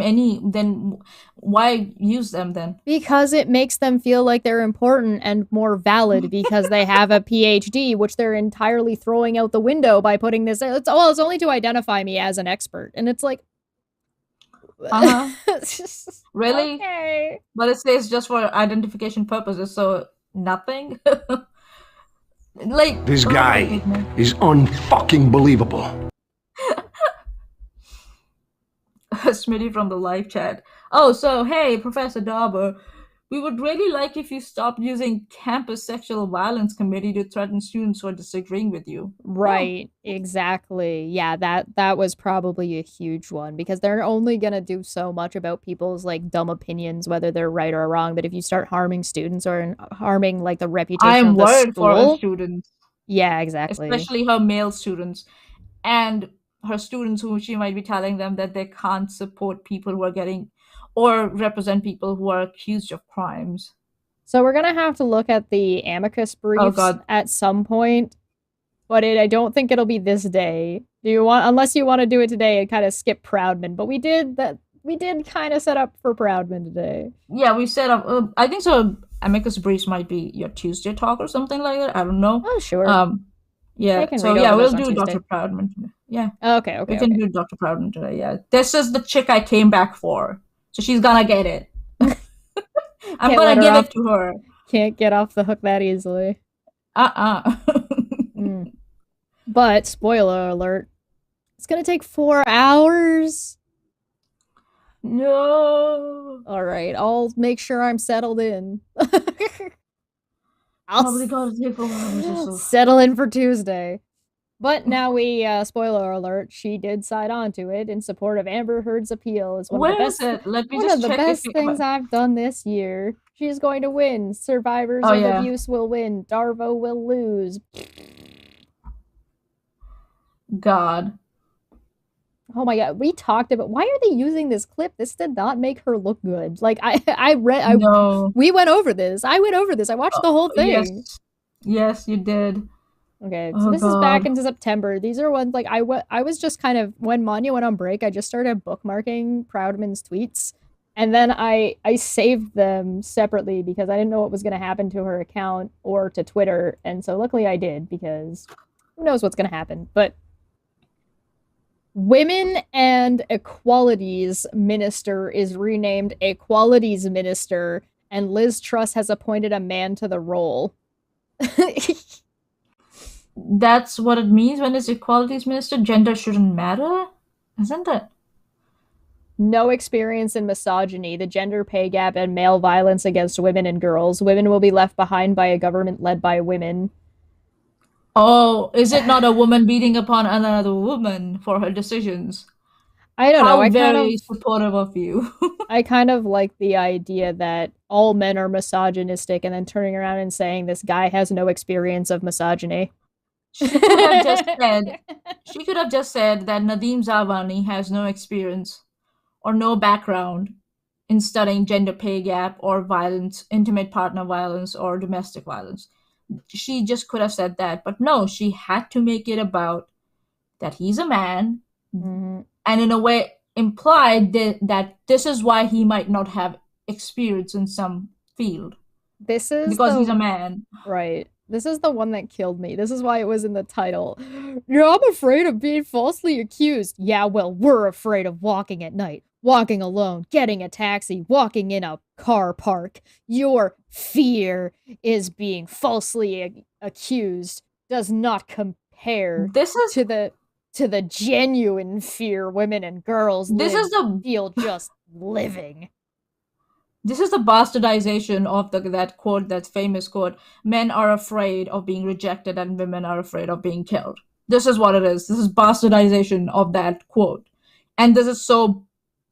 then why use them then? Because it makes them feel like they're important and more valid because they have a PhD, which they're entirely throwing out the window by putting this. It's only to identify me as an expert. And it's like, really? Okay. But it says just for identification purposes, so nothing. Like, this guy is unfucking believable. Smitty from the live chat. Oh, so hey, Professor Dauber, we would really like if you stopped using campus sexual violence committee to threaten students who are disagreeing with you. Right, exactly. Yeah, that was probably a huge one because they're only gonna do so much about people's like dumb opinions, whether they're right or wrong. But if you start harming students or harming like the reputation of the school, I'm worried for her students. Yeah, exactly. Especially her male students. And her students who she might be telling them that they can't support people who are getting or represent people who are accused of crimes. So we're gonna have to look at the amicus briefs at some point, but I don't think it'll be this day. Unless you want to do it today and kind of skip Proudman? But we did kind of set up for Proudman today. Yeah, we set up. I think so. Amicus briefs might be your Tuesday talk or something like that. I don't know. Oh, sure. Yeah. So yeah, we'll do Dr. Proudman today. Yeah. Okay. We can do Dr. Proudman today. Yeah. This is the chick I came back for, so she's gonna get it. I'm gonna give it to her. Can't get off the hook that easily. But spoiler alert, it's gonna take 4 hours. No. All right, I'll make sure I'm settled in. Probably gotta take 4 hours or so. Settle in for Tuesday. But now spoiler alert, she did side on to it in support of Amber Heard's appeal. It's one of the best things I've done this year. She's going to win. Survivors of abuse will win. Darvo will lose. God. Oh my god, we talked about why are they using this clip? This did not make her look good. Like we went over this. I went over this. I watched the whole thing. Yes, you did. Okay, so this is back into September. These are ones like I was just kind of when Manya went on break, I just started bookmarking Proudman's tweets. And then I saved them separately because I didn't know what was going to happen to her account or to Twitter. And so luckily I did because who knows what's going to happen. But Women and Equalities Minister is renamed Equalities Minister, and Liz Truss has appointed a man to the role. That's what it means when it's Equalities Minister? Gender shouldn't matter? Isn't it? No experience in misogyny, the gender pay gap, and male violence against women and girls. Women will be left behind by a government led by women. Oh, is it not a woman beating upon another woman for her decisions? I don't know. I'm very supportive of you. I kind of like the idea that all men are misogynistic and then turning around and saying this guy has no experience of misogyny. She could have just said that Nadeem Zavani has no experience or no background in studying gender pay gap or violence, intimate partner violence, or domestic violence. She just could have said that, but no, she had to make it about that he's a man, and in a way implied that this is why he might not have experience in some field. This is because he's a man, right? This is the one that killed me. This is why it was in the title. Yeah, I'm afraid of being falsely accused. Yeah, well, we're afraid of walking at night, walking alone, getting a taxi, walking in a car park. Your fear is being falsely accused does not compare to the genuine fear women and girls feel just living. This is the bastardization of that quote, that famous quote, men are afraid of being rejected and women are afraid of being killed. This is what it is. This is bastardization of that quote. And this is so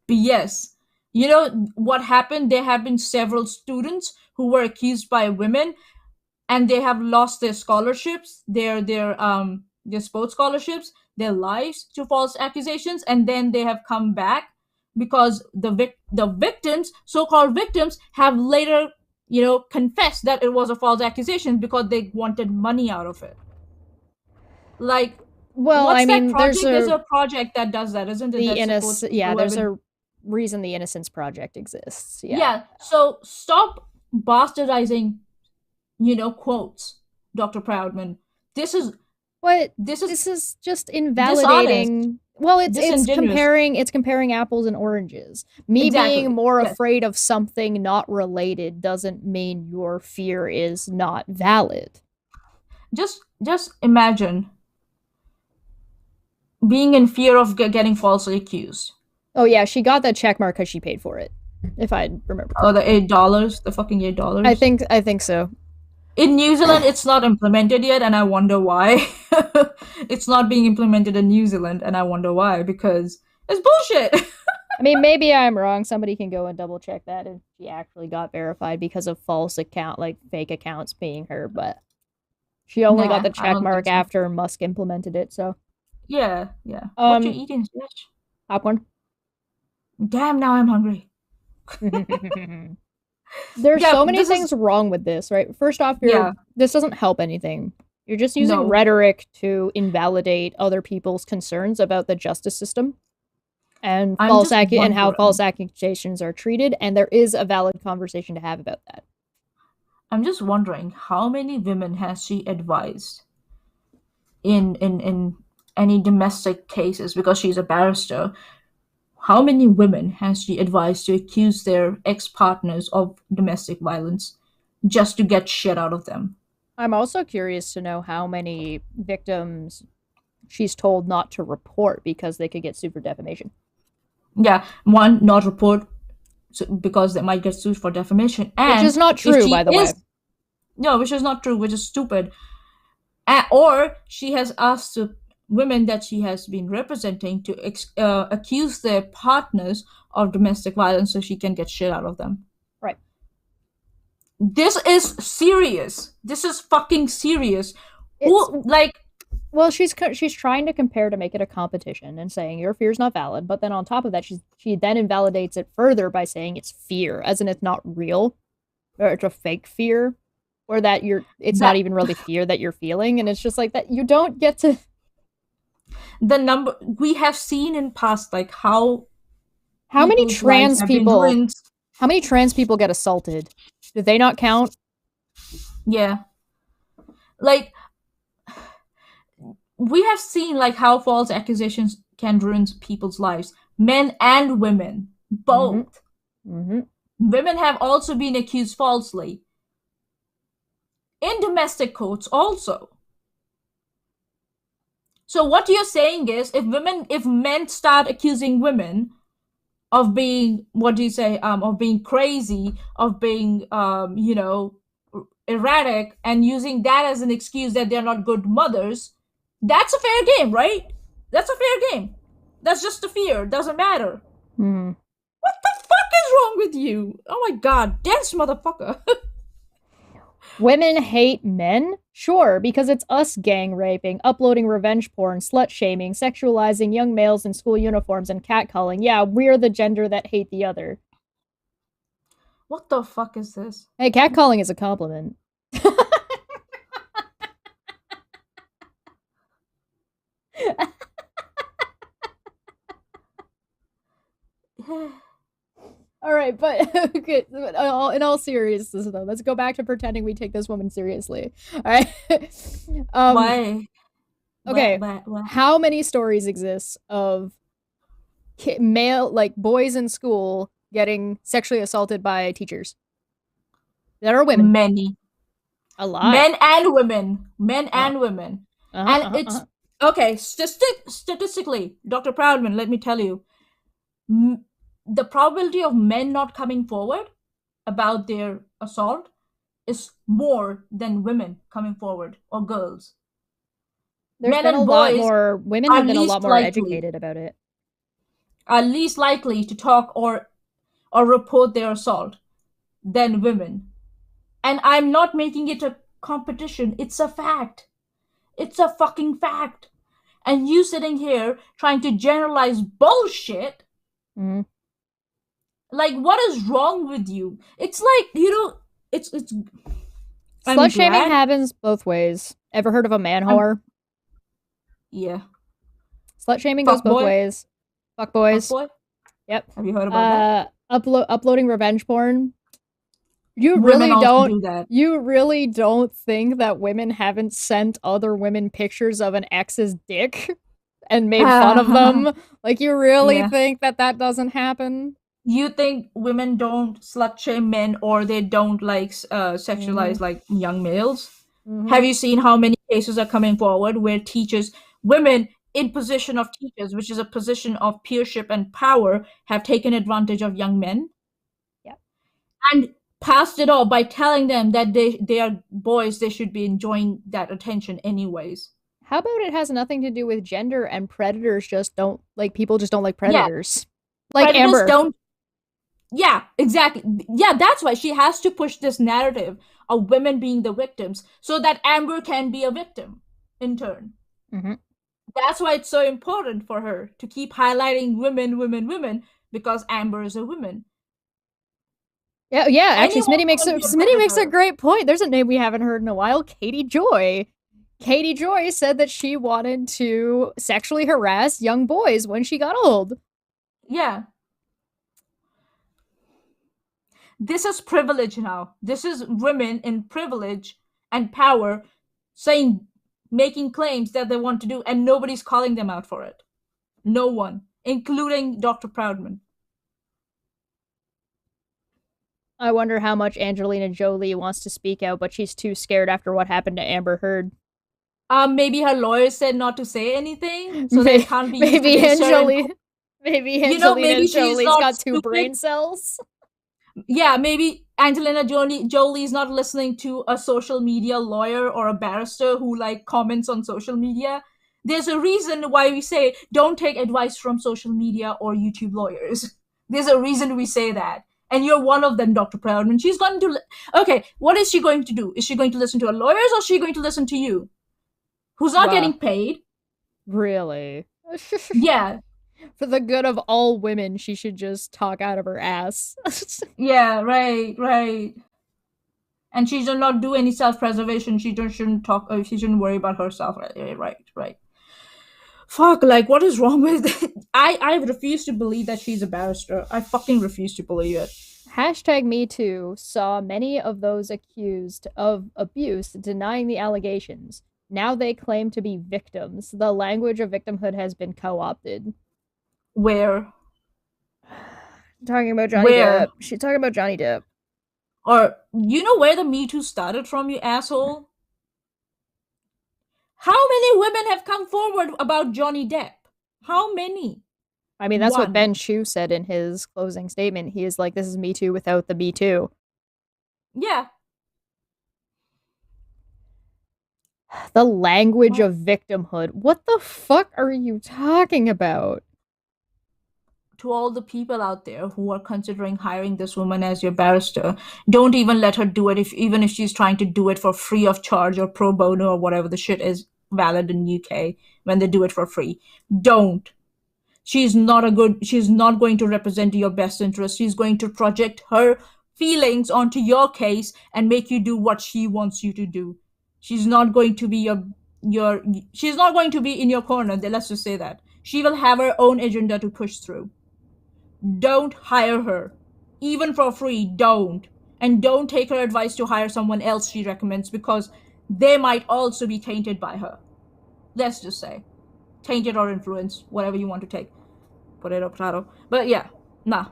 BS. You know what happened? There have been several students who were accused by women and they have lost their scholarships, their their sports scholarships, their lives to false accusations, and then they have come back because the victims, so-called victims, have later, confessed that it was a false accusation because they wanted money out of it. Like, well, what's I mean, that project? there's a project that does that, isn't it? There's a reason the Innocence Project exists. Yeah. So stop bastardizing, quotes, Dr. Proudman. This is just invalidating. Dishonest. Well, it's comparing apples and oranges. Me being more afraid of something not related doesn't mean your fear is not valid. Just imagine being in fear of getting falsely accused. Oh yeah, she got that check mark because she paid for it, if I remember correctly. Oh, the $8, the fucking $8. I think so. In New Zealand, it's not implemented yet, and I wonder why. It's not being implemented in New Zealand, and I wonder why, because it's bullshit. I mean, maybe I'm wrong. Somebody can go and double check that if she actually got verified because of fake accounts being her, but she only got the check mark after Musk implemented it, so. Yeah. What you eating, Chesh? Popcorn. Damn, now I'm hungry. There's so many things wrong with this, right? First off, this doesn't help anything. You're just using rhetoric to invalidate other people's concerns about the justice system and how false accusations are treated, and there is a valid conversation to have about that. I'm just wondering, how many women has she advised in any domestic cases, because she's a barrister? How many women has she advised to accuse their ex-partners of domestic violence just to get shit out of them? I'm also curious to know how many victims she's told not to report because they could get sued for defamation. Yeah, one, not report because they might get sued for defamation. And which is not true, by the way. No, which is not true, which is stupid. Or she has asked women that she has been representing to accuse their partners of domestic violence so she can get shit out of them. Right. This is serious. This is fucking serious. Well, she's trying to compare to make it a competition and saying your fear is not valid, but then on top of that, she then invalidates it further by saying it's fear, as in it's not real, or it's a fake fear, or that it's not even really fear that you're feeling, and it's just like that. You don't get to. The number we have seen in past, like how many trans people get assaulted? Do they not count? Yeah, like we have seen like how false accusations can ruin people's lives, men and women, both. Mm-hmm. Women have also been accused falsely in domestic courts also. So what you're saying is, if men start accusing women of being, of being crazy, of being, erratic, and using that as an excuse that they're not good mothers, that's a fair game, right? That's a fair game. That's just a fear. Doesn't matter. Mm. What the fuck is wrong with you? Oh my god, dense motherfucker. Women hate men? Sure, because it's us gang raping, uploading revenge porn, slut-shaming, sexualizing young males in school uniforms, and catcalling. Yeah, we're the gender that hate the other. What the fuck is this? Hey, catcalling is a compliment. All right, but okay, in all seriousness, though, let's go back to pretending we take this woman seriously. All right. Why? Okay. Why? How many stories exist of boys in school getting sexually assaulted by teachers that are women? Many. A lot. Men and women. It's okay. Statistically, Dr. Proudman, let me tell you. The probability of men not coming forward about their assault is more than women coming forward, or girls. Women have been a lot more educated about it. Are least likely to talk or report their assault than women. And I'm not making it a competition. It's a fact. It's a fucking fact. And you sitting here trying to generalize bullshit. Mm-hmm. Like, what is wrong with you? It's like, it's slut shaming happens both ways. Ever heard of a man whore? Yeah. Slut shaming goes both ways. Fuck boys. Fuck boy? Yep. Have you heard about that? Uploading revenge porn. You Women really also do that. You really don't think that women haven't sent other women pictures of an ex's dick and made fun of them? Like, you really think that doesn't happen? You think women don't slut shame men, or they don't like sexualize like young males? Have you seen how many cases are coming forward where women in position of teachers, which is a position of peership and power, have taken advantage of young men? Yeah. And passed it off by telling them that they are boys, they should be enjoying that attention anyways. How about it has nothing to do with gender, and predators just don't like, people just don't like predators. Yeah. Like predators Amber. Don't. Yeah, exactly. Yeah, that's why she has to push this narrative of women being the victims so that Amber can be a victim in turn. Mm-hmm. That's why it's so important for her to keep highlighting women, because Amber is a woman. Yeah. Actually, Smitty makes a great point. There's a name we haven't heard in a while: Katie Joy. Katie Joy said that she wanted to sexually harass young boys when she got old. Yeah. This is privilege now. This is women in privilege and power making claims that they want to do, and nobody's calling them out for it. No one, including Dr. Proudman. I wonder how much Angelina Jolie wants to speak out, but she's too scared after what happened to Amber Heard. Maybe her lawyer said not to say anything, so they can't be. Maybe Angelina Jolie's got two brain cells. Yeah, maybe Angelina Jolie is not listening to a social media lawyer or a barrister who like comments on social media. There's a reason why we say don't take advice from social media or YouTube lawyers. There's a reason we say that. And you're one of them, Dr. Proudman. She's going to... Okay, what is she going to do? Is she going to listen to her lawyers, or is she going to listen to you? Who's not getting paid? Really? Yeah. For the good of all women, she should just talk out of her ass. Yeah, right. And she should not do any self-preservation. She shouldn't talk... she shouldn't worry about herself. Right. Fuck, like, what is wrong with it? I refuse to believe that she's a barrister. I fucking refuse to believe it. #MeToo saw many of those accused of abuse denying the allegations. Now they claim to be victims. The language of victimhood has been co-opted. Where? Talking about Johnny Depp. She's talking about Johnny Depp. Or, you know where the Me Too started from, you asshole? How many women have come forward about Johnny Depp? How many? I mean, that's what Ben Chu said in his closing statement. He is like, this is Me Too without the Me Too. Yeah. The language of victimhood. What the fuck are you talking about? To all the people out there who are considering hiring this woman as your barrister, don't even let her do it, even if she's trying to do it for free of charge or pro bono or whatever the shit is valid in UK when they do it for free. Don't. She's not going to represent your best interest. She's going to project her feelings onto your case and make you do what she wants you to do. She's not going to be she's not going to be in your corner. Let's just say that. She will have her own agenda to push through. Don't hire her. Even for free, don't. And don't take her advice to hire someone else she recommends, because they might also be tainted by her. Let's just say. Tainted or influenced, whatever you want to take. Potato. But yeah, nah.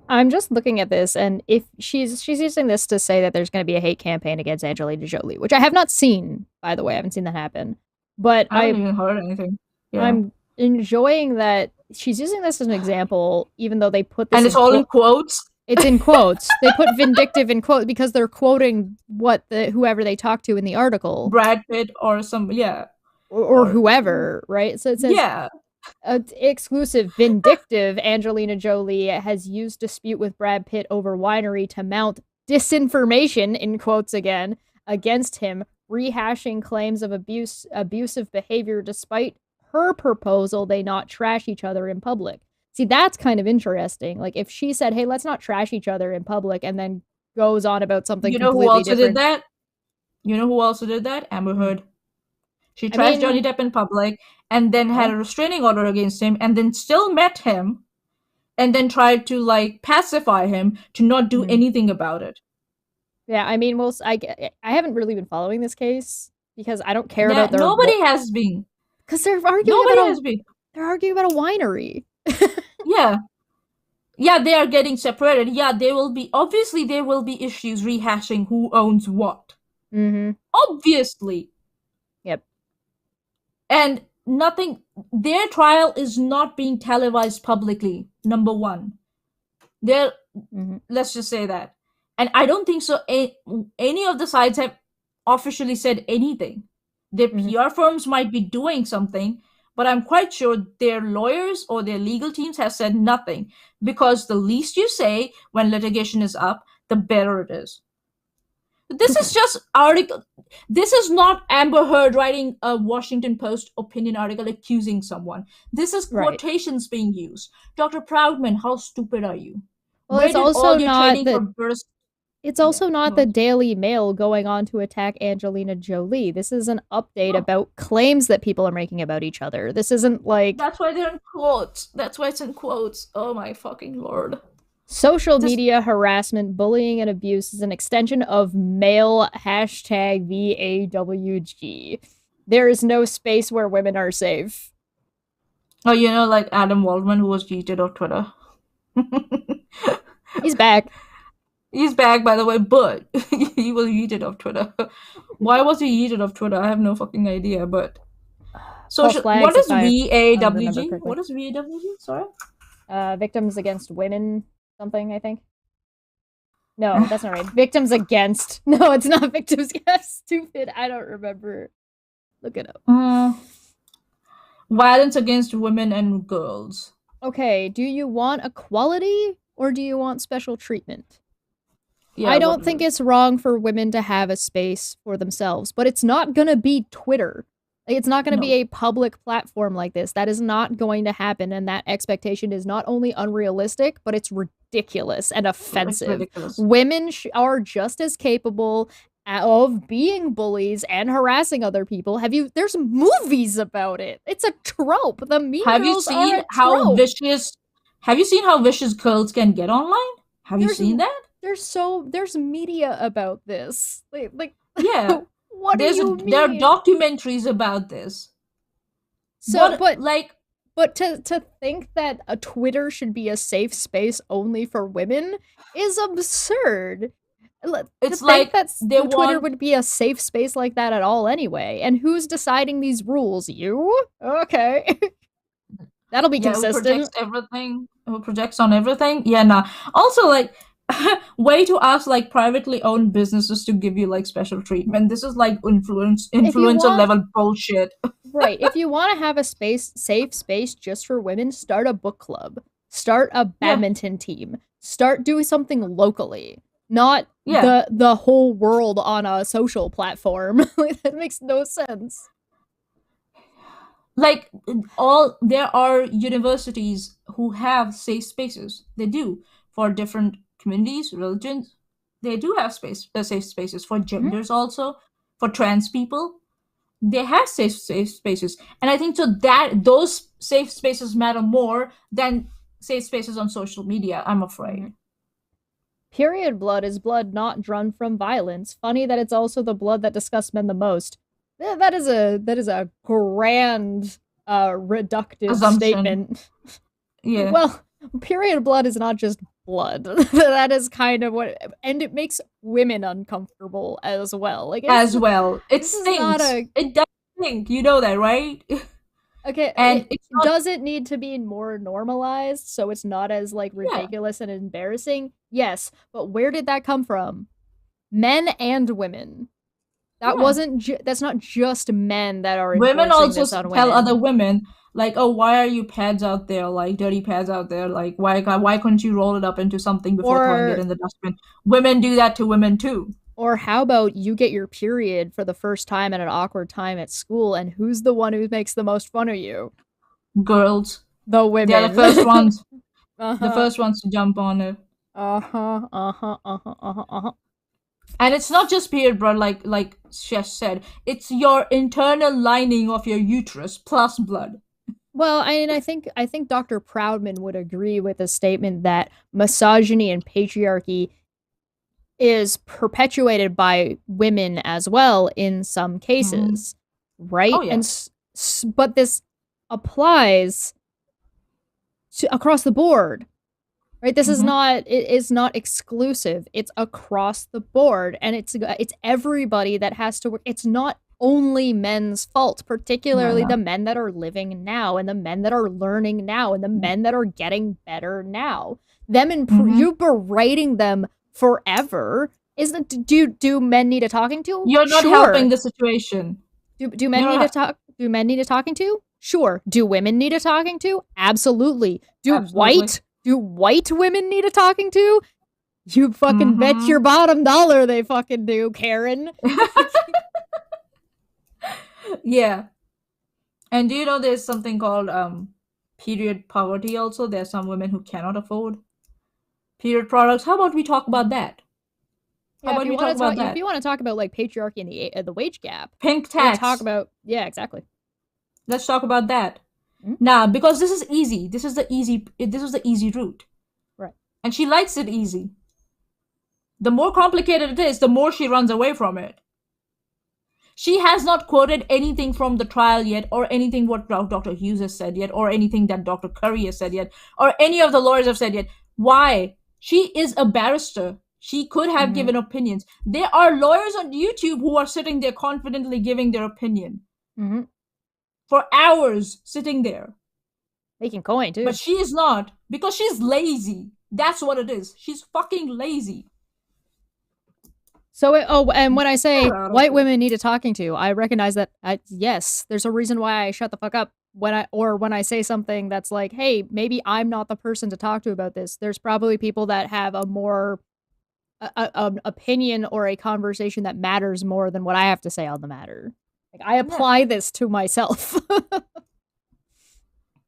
I'm just looking at this, and if she's using this to say that there's going to be a hate campaign against Angelina Jolie, which I have not seen, by the way. I haven't seen that happen. But I haven't even heard anything. Yeah. I'm enjoying that she's using this as an example, even though they put this and it's all in quotes. It's in quotes. They put vindictive in quotes because they're quoting whoever they talked to in the article. Brad Pitt or or whoever, right? So it says, exclusive vindictive Angelina Jolie has used dispute with Brad Pitt over winery to mount disinformation, in quotes again, against him, rehashing claims of abusive behavior despite her proposal they not trash each other in public. See, that's kind of interesting. Like, if she said, hey, let's not trash each other in public, and then goes on about something completely who also different. did that? You know who also did that? Amber Heard. She trashed Johnny Depp in public and then had a restraining order against him and then still met him and then tried to, like, pacify him to not do anything about it. Yeah, I mean, I haven't really been following this case because I don't care about their... Nobody has been. Because they're arguing They're arguing about a winery. Yeah, they are getting separated. Yeah, there will be issues rehashing who owns what. Obviously. Yep. And their trial is not being televised publicly, number one. Let's just say that. And I don't think so any of the sides have officially said anything. Their PR firms might be doing something, but I'm quite sure their lawyers or their legal teams have said nothing, because the least you say when litigation is up, the better it is. This is just article. This is not Amber Heard writing a Washington Post opinion article accusing someone. This is quotations being used. Dr. Proudman, how stupid are you? Well, it's also not the Daily Mail going on to attack Angelina Jolie. This is an update about claims that people are making about each other. This isn't like... That's why they're in quotes. That's why it's in quotes. Oh my fucking lord. Social media harassment, bullying, and abuse is an extension of male #VAWG. There is no space where women are safe. Oh, like Adam Waldman, who was yeeted off Twitter. He's back. He's back, by the way, but he was yeeted off Twitter. Why was he yeeted off Twitter? I have no fucking idea, but... What is VAWG? What is VAWG? Sorry? Victims Against Women... something, I think. No, that's not right. Victims Against. No, it's not Victims Against. Stupid. I don't remember. Look it up. Violence against women and girls. Okay, do you want equality or do you want special treatment? Yeah, I don't think it's wrong for women to have a space for themselves, but it's not gonna be Twitter. It's not going to be a public platform like this. That is not going to happen, and that expectation is not only unrealistic, but it's ridiculous and offensive. Women are just as capable of being bullies and harassing other people. There's movies about it. It's a trope. The Mean Girls are a trope. Have you seen how vicious girls can get online? Have you seen that? There's media about this. Yeah. What do you mean? There are documentaries about this. But to think that a Twitter should be a safe space only for women is absurd. It's like Twitter would be a safe space like that at all anyway. And who's deciding these rules? You? Okay. That'll be consistent. Who projects on everything? Yeah, nah. Also, way to ask privately owned businesses to give you special treatment. This is influencer level bullshit. Right. If you want to have a safe space just for women, start a book club. Start a badminton team. Start doing something locally. Not the whole world on a social platform. That makes no sense. There are universities who have safe spaces. They do for different communities, religions. They do have safe spaces for genders also, for trans people. They have safe spaces, and I think that those safe spaces matter more than safe spaces on social media. I'm afraid. Period blood is blood not drawn from violence. Funny that it's also the blood that disgusts men the most. That is a grand reductive statement. Yeah. Well, period blood is not just blood. That is kind of what, and it makes women uncomfortable as well. It stinks. It does stink. You know that, right? Okay, and does it need to be more normalized so it's not as ridiculous and embarrassing? Yes, but where did that come from? Men and women. That's not just men that are women also this on tell women. Other women why are you pads out there, dirty pads out there, why couldn't you roll it up into something before throwing it in the dustbin? Women do that to women too. Or how about you get your period for the first time at an awkward time at school, and who's the one who makes the most fun of you? Girls. The women. They're the first ones. Uh-huh. The first ones to jump on it. And it's not just period blood, like Chesh said. It's your internal lining of your uterus plus blood. Well, I think Dr. Proudman would agree with the statement that misogyny and patriarchy is perpetuated by women as well in some cases, right? Oh, yeah. And but this applies to across the board, right? This is not, it is not exclusive. It's across the board, and it's everybody that has to work. It's not only men's fault, particularly the men that are living now, and the men that are learning now, and the men that are getting better now. Them you berating them forever. Isn't do men need a talking to? You're not helping the situation. Do men need a talk? Do men need a talking to? Sure. Do women need a talking to? Absolutely. Do white women need a talking to? You fucking bet your bottom dollar they fucking do, Karen. Yeah. And do you know there's something called period poverty also? There's some women who cannot afford period products. How about we talk about that? How about we talk about that? If you want to talk about like patriarchy and the wage gap, pink tax. Talk about exactly. Let's talk about that. Now, because this is easy. This is the easy route. Right. And she likes it easy. The more complicated it is, the more she runs away from it. She has not quoted anything from the trial yet, or anything what Dr. Hughes has said yet, or anything that Dr. Curry has said yet, or any of the lawyers have said yet. Why? She is a barrister. She could have given opinions. There are lawyers on YouTube who are sitting there confidently giving their opinion. For hours sitting there. Making coin, too. But she is not, because she's lazy. That's what it is. She's fucking lazy. So, and when I say white women need a talking to, I recognize that, yes, there's a reason why I shut the fuck up when I say something that's like, hey, maybe I'm not the person to talk to about this. There's probably people that have a more an opinion or a conversation that matters more than what I have to say on the matter. Like, I apply this to myself.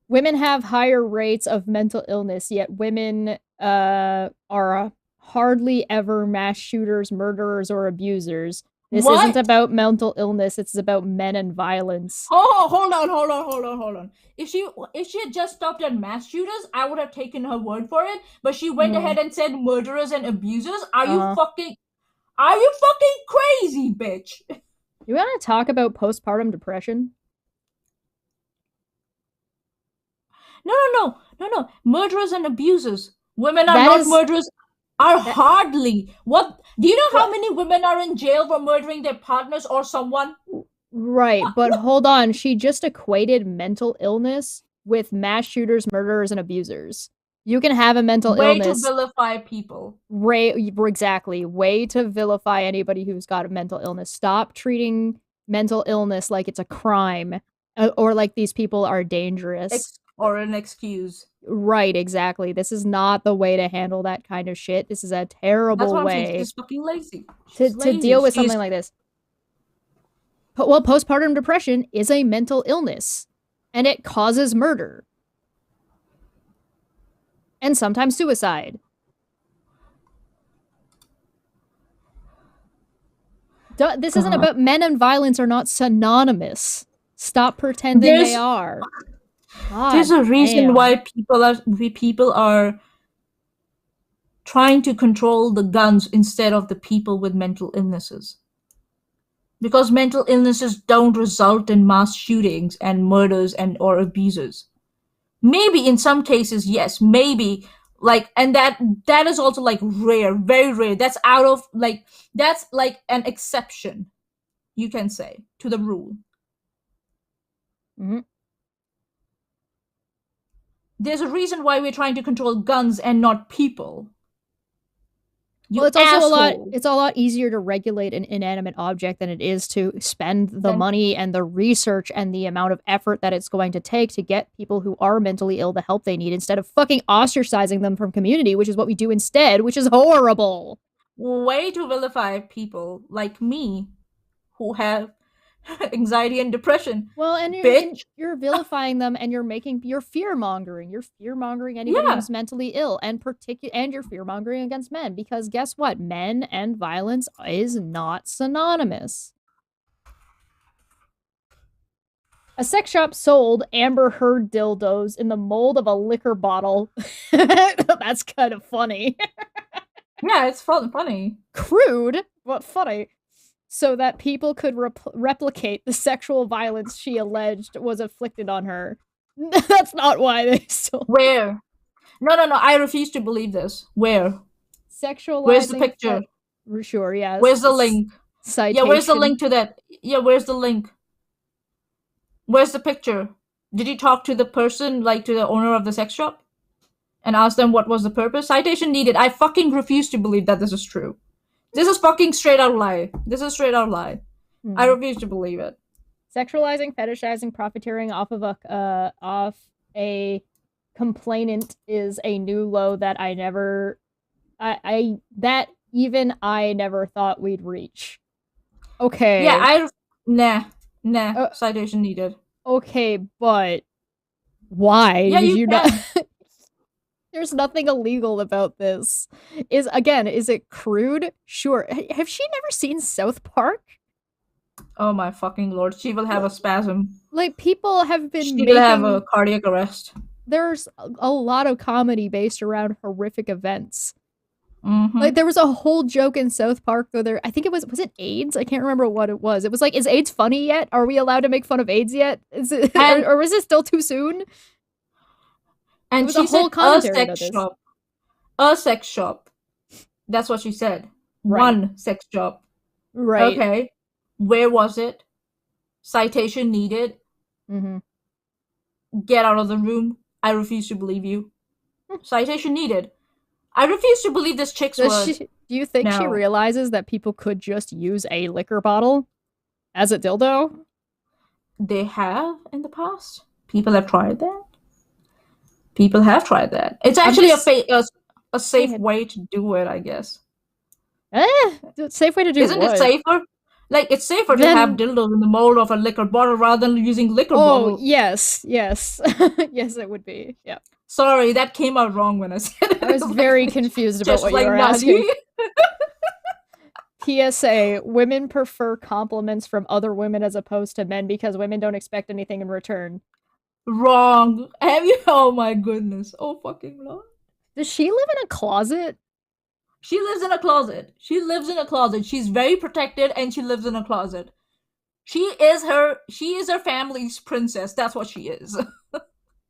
Women have higher rates of mental illness, yet women are hardly ever mass shooters, murderers, or abusers. This isn't about mental illness, it's about men and violence. Oh, hold on. If she had just stopped at mass shooters, I would have taken her word for it. But she went ahead and said murderers and abusers. Are you fucking crazy, bitch? You want to talk about postpartum depression? No. Murderers and abusers. Women are not murderers. Hardly. What? Do you know how many women are in jail for murdering their partners or someone? Right, but hold on. She just equated mental illness with mass shooters, murderers, and abusers. You can have a mental illness. Way to vilify people. Exactly. Way to vilify anybody who's got a mental illness. Stop treating mental illness like it's a crime or like these people are dangerous. Or an excuse. Right, exactly. This is not the way to handle that kind of shit. This is a terrible way. She's fucking lazy. To deal with something like this. Well, postpartum depression is a mental illness, and it causes murder. And sometimes suicide. This isn't about men and violence are not synonymous. Stop pretending they are. God, there's a reason why people are trying to control the guns instead of the people with mental illnesses. Because mental illnesses don't result in mass shootings and murders or abuses. Maybe in some cases, yes, maybe and that is also rare, very rare. That's that's an exception, you can say, to the rule. There's a reason why we're trying to control guns and not people. Well, it's also it's a lot easier to regulate an inanimate object than it is to spend the money and the research and the amount of effort that it's going to take to get people who are mentally ill the help they need instead of fucking ostracizing them from community, which is what we do instead, which is horrible. way to vilify people like me who have anxiety and depression. Well, and Bitch. you're vilifying them, and you're fear mongering. You're fear mongering anybody Yeah. who's mentally ill, and you're fear mongering against men, because guess what? Men and violence is not synonymous. A sex shop sold Amber Heard dildos in the mold of a liquor bottle. That's kind of funny. Yeah, it's funny. Crude, but funny. So that people could replicate the sexual violence she alleged was inflicted on her. That's not why they sold. Where? No, I refuse to believe this. Where? Sexualizing. Where's the picture? Sure, yes. Where's the link? Citation. Yeah, where's the link to that? Yeah, where's the link? Where's the picture? Did you talk to the person, like to the owner of the sex shop? And ask them what was the purpose? Citation needed. I fucking refuse to believe that this is true. This is fucking straight out lie. This is straight out lie. I refuse to believe it. Sexualizing, fetishizing, profiteering off a complainant is a new low that I never thought we'd reach. Okay. Yeah, nah. Citation needed. Okay, but why did you not? There's nothing illegal about this. Is it crude? Sure. Have she never seen South Park? Oh my fucking lord, she will have a spasm. Like, people have been She will have a cardiac arrest. There's a lot of comedy based around horrific events. Mm-hmm. Like, there was a whole joke in South Park, though. I think was it AIDS? I can't remember what it was. It was like, is AIDS funny yet? Are we allowed to make fun of AIDS yet? Is it, or was it still too soon? And she said a sex shop. That's what she said. Right. One sex shop. Right. Okay. Where was it? Citation needed. Mm-hmm. Get out of the room. I refuse to believe you. Citation needed. I refuse to believe this chick's word. Do you think she realizes that people could just use a liquor bottle as a dildo? They have in the past. People have tried that. It's actually a safe way to do it, I guess. Safe way to do Isn't it safer? Like, it's safer to have dildos in the mold of a liquor bottle rather than using liquor bottle. Oh, yes. Yes, it would be. Yeah. Sorry, that came out wrong when I said it. I was very confused about what you were asking. PSA, women prefer compliments from other women as opposed to men because women don't expect anything in return. Wrong. Have you? Oh my goodness. Oh fucking lord. Does she live in a closet? She lives in a closet. She's very protected and she lives in a closet. She is her family's princess. That's what she is.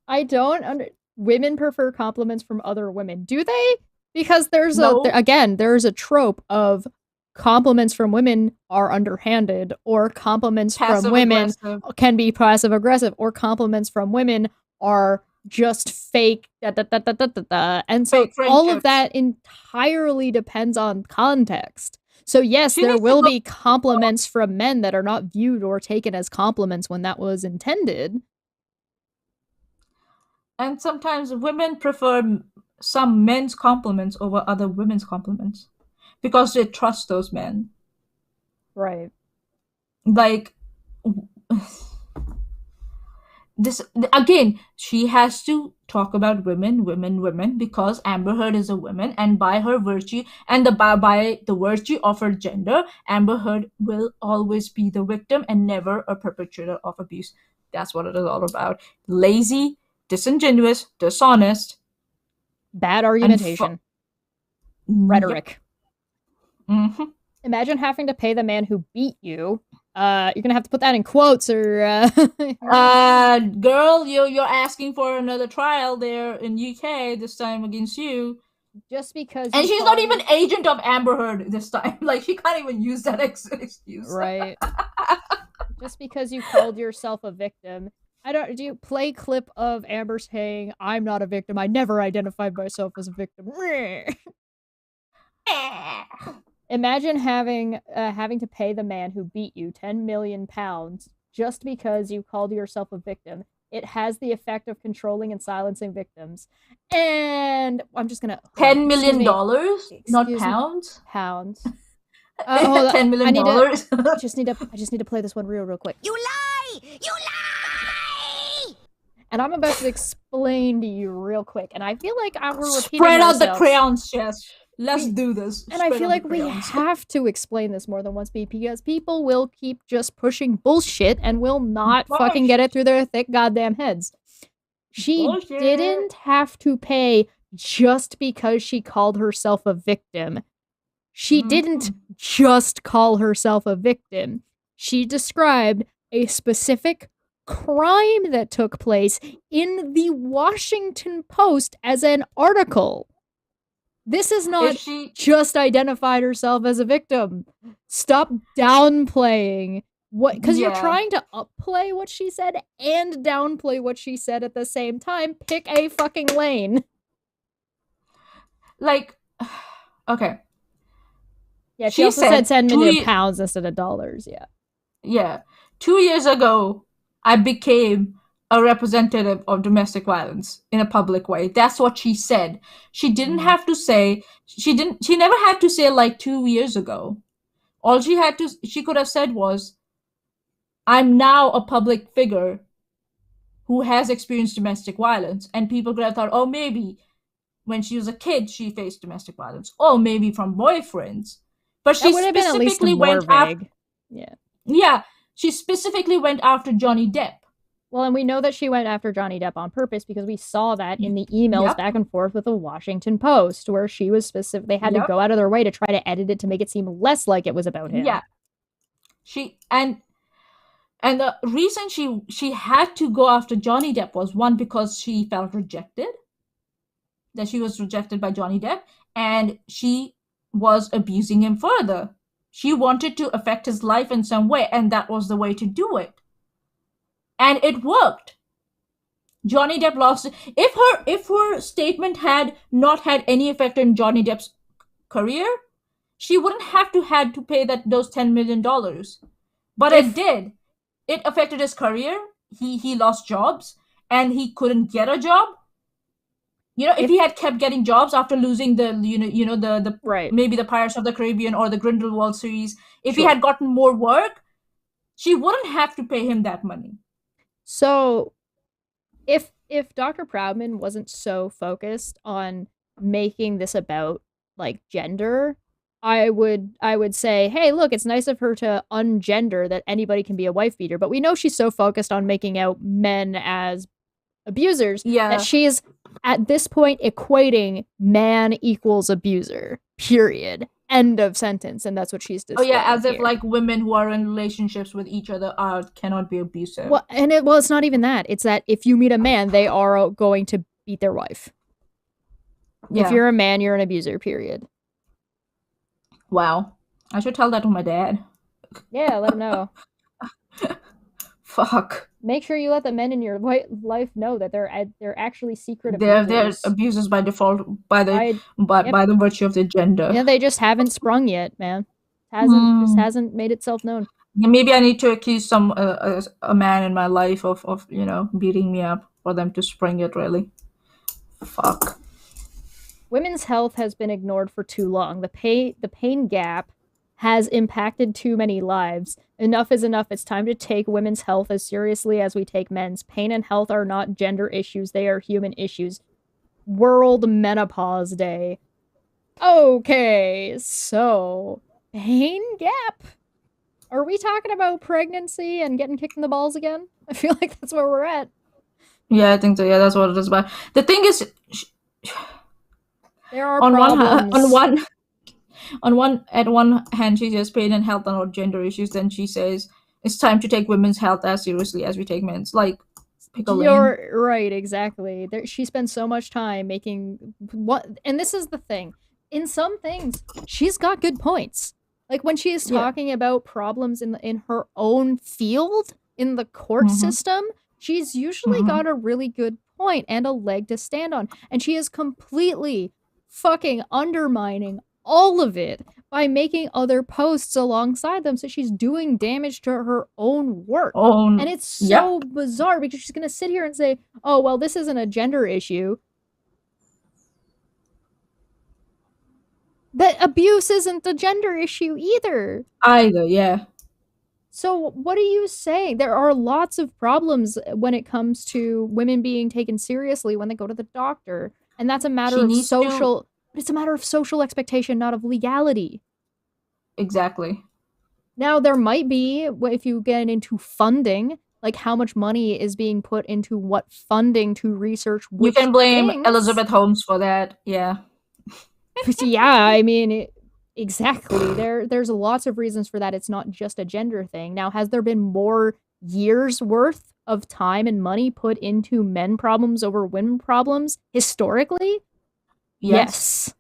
I don't women prefer compliments from other women. Do they? Because there's a trope of compliments from women are underhanded, or compliments from women can be passive aggressive, or compliments from women are just fake. And so all of that entirely depends on context. So yes, there will be compliments from men that are not viewed or taken as compliments when that was intended. And sometimes women prefer some men's compliments over other women's compliments because they trust those men. Right. Like, this again, she has to talk about women because Amber Heard is a woman, and by her virtue and by the virtue of her gender, Amber Heard will always be the victim and never a perpetrator of abuse. That's what it is all about. Lazy, disingenuous, dishonest, bad argumentation, rhetoric. Mm-hmm. Imagine having to pay the man who beat you. You're gonna have to put that in quotes, or girl, you're asking for another trial there in UK this time against you. Just because. And she's not even agent of Amber Heard this time. Like, she can't even use that excuse. Right. Just because you called yourself a victim. Do you play clip of Amber saying, "I'm not a victim. I never identified myself as a victim." Imagine having to pay the man who beat you £10 million just because you called yourself a victim. It has the effect of controlling and silencing victims. And I'm just gonna $10 million, not pounds. Pounds. Hold on. $10 million. I just need to play this one real quick. You lie! You lie! And I'm about to explain to you real quick. And I feel like we're repeating Spread out ourselves. the crayons, Chesh. Let's do this. And I feel like we have to explain this more than once because people will keep just pushing bullshit and will not fucking get it through their thick goddamn heads. She didn't have to pay just because she called herself a victim. She didn't just call herself a victim. She described a specific crime that took place in the Washington Post as an article. This is not just identified herself as a victim. Stop downplaying what, because you're trying to upplay what she said and downplay what she said at the same time. Pick a fucking lane. Like, okay. Yeah, she also said 10 million pounds instead of dollars, yeah. Yeah. 2 years ago, I became a representative of domestic violence in a public way. That's what she said. She didn't have to say, she never had to say like 2 years ago. All she could have said was, I'm now a public figure who has experienced domestic violence. And people could have thought, oh, maybe when she was a kid, she faced domestic violence. Oh, maybe from boyfriends. But she specifically went after, she specifically went after Johnny Depp. Well, and we know that she went after Johnny Depp on purpose because we saw that in the emails back and forth with the Washington Post, where she was specific. They had to go out of their way to try to edit it to make it seem less like it was about him. Yeah, and the reason she had to go after Johnny Depp was, one, because she felt rejected, that she was rejected by Johnny Depp, and she was abusing him further. She wanted to affect his life in some way, and that was the way to do it. And it worked. Johnny Depp lost. If her statement had not had any effect on Johnny Depp's career, she wouldn't have to pay those $10 million. But it did. It affected his career. He lost jobs, and he couldn't get a job. You know, if he had kept getting jobs after losing the maybe the Pirates of the Caribbean or the Grindelwald series, if he had gotten more work, she wouldn't have to pay him that money. So, if Dr. Proudman wasn't so focused on making this about like gender, I would say, hey, look, it's nice of her to ungender that anybody can be a wife beater, but we know she's so focused on making out men as abusers that she's at this point equating man equals abuser, period, end of sentence. And that's what she's displaying as if like women who are in relationships with each other cannot be abusive. Well, it's not even that. It's that if you meet a man, they are going to beat their wife. If you're a man, you're an abuser, period. Wow, I should tell that to my dad. Yeah, let him know. Fuck. Make sure you let the men in your life know that they're actually secret abusers. They're abusers by default, by the virtue of their gender. Yeah, they just haven't sprung yet, man. Just hasn't made itself known. Yeah, maybe I need to accuse a man in my life of beating me up for them to spring it. Really, fuck. Women's health has been ignored for too long. The pain gap has impacted too many lives. Enough is enough. It's time to take women's health as seriously as we take men's. Pain and health are not gender issues. They are human issues. World Menopause Day. Okay, so pain gap. Are we talking about pregnancy and getting kicked in the balls again? I feel like that's where we're at. Yeah, I think so. Yeah, that's what it is about. The thing is, there are problems. At one hand, she says pain and health are not gender issues. Then she says it's time to take women's health as seriously as we take men's. Like, pick a lane. You're right, exactly. She spends so much time making and this is the thing. In some things, she's got good points. Like when she is talking about problems in her own field, in the court system, she's usually got a really good point and a leg to stand on. And she is completely fucking undermining all of it by making other posts alongside them, so she's doing damage to her own work. Oh, And it's so bizarre because she's going to sit here and say, oh, well, this isn't a gender issue. That abuse isn't a gender issue either. Either, yeah. So what are you saying? There are lots of problems when it comes to women being taken seriously when they go to the doctor. And that's a matter of social... It's a matter of social expectation, not of legality. Exactly. Now, there might be, if you get into funding, like how much money is being put into what funding to research which You can blame things. Elizabeth Holmes for that, yeah. Yeah, I mean, exactly. There's lots of reasons for that. It's not just a gender thing. Now, has there been more years worth of time and money put into men problems over women problems historically? Yes.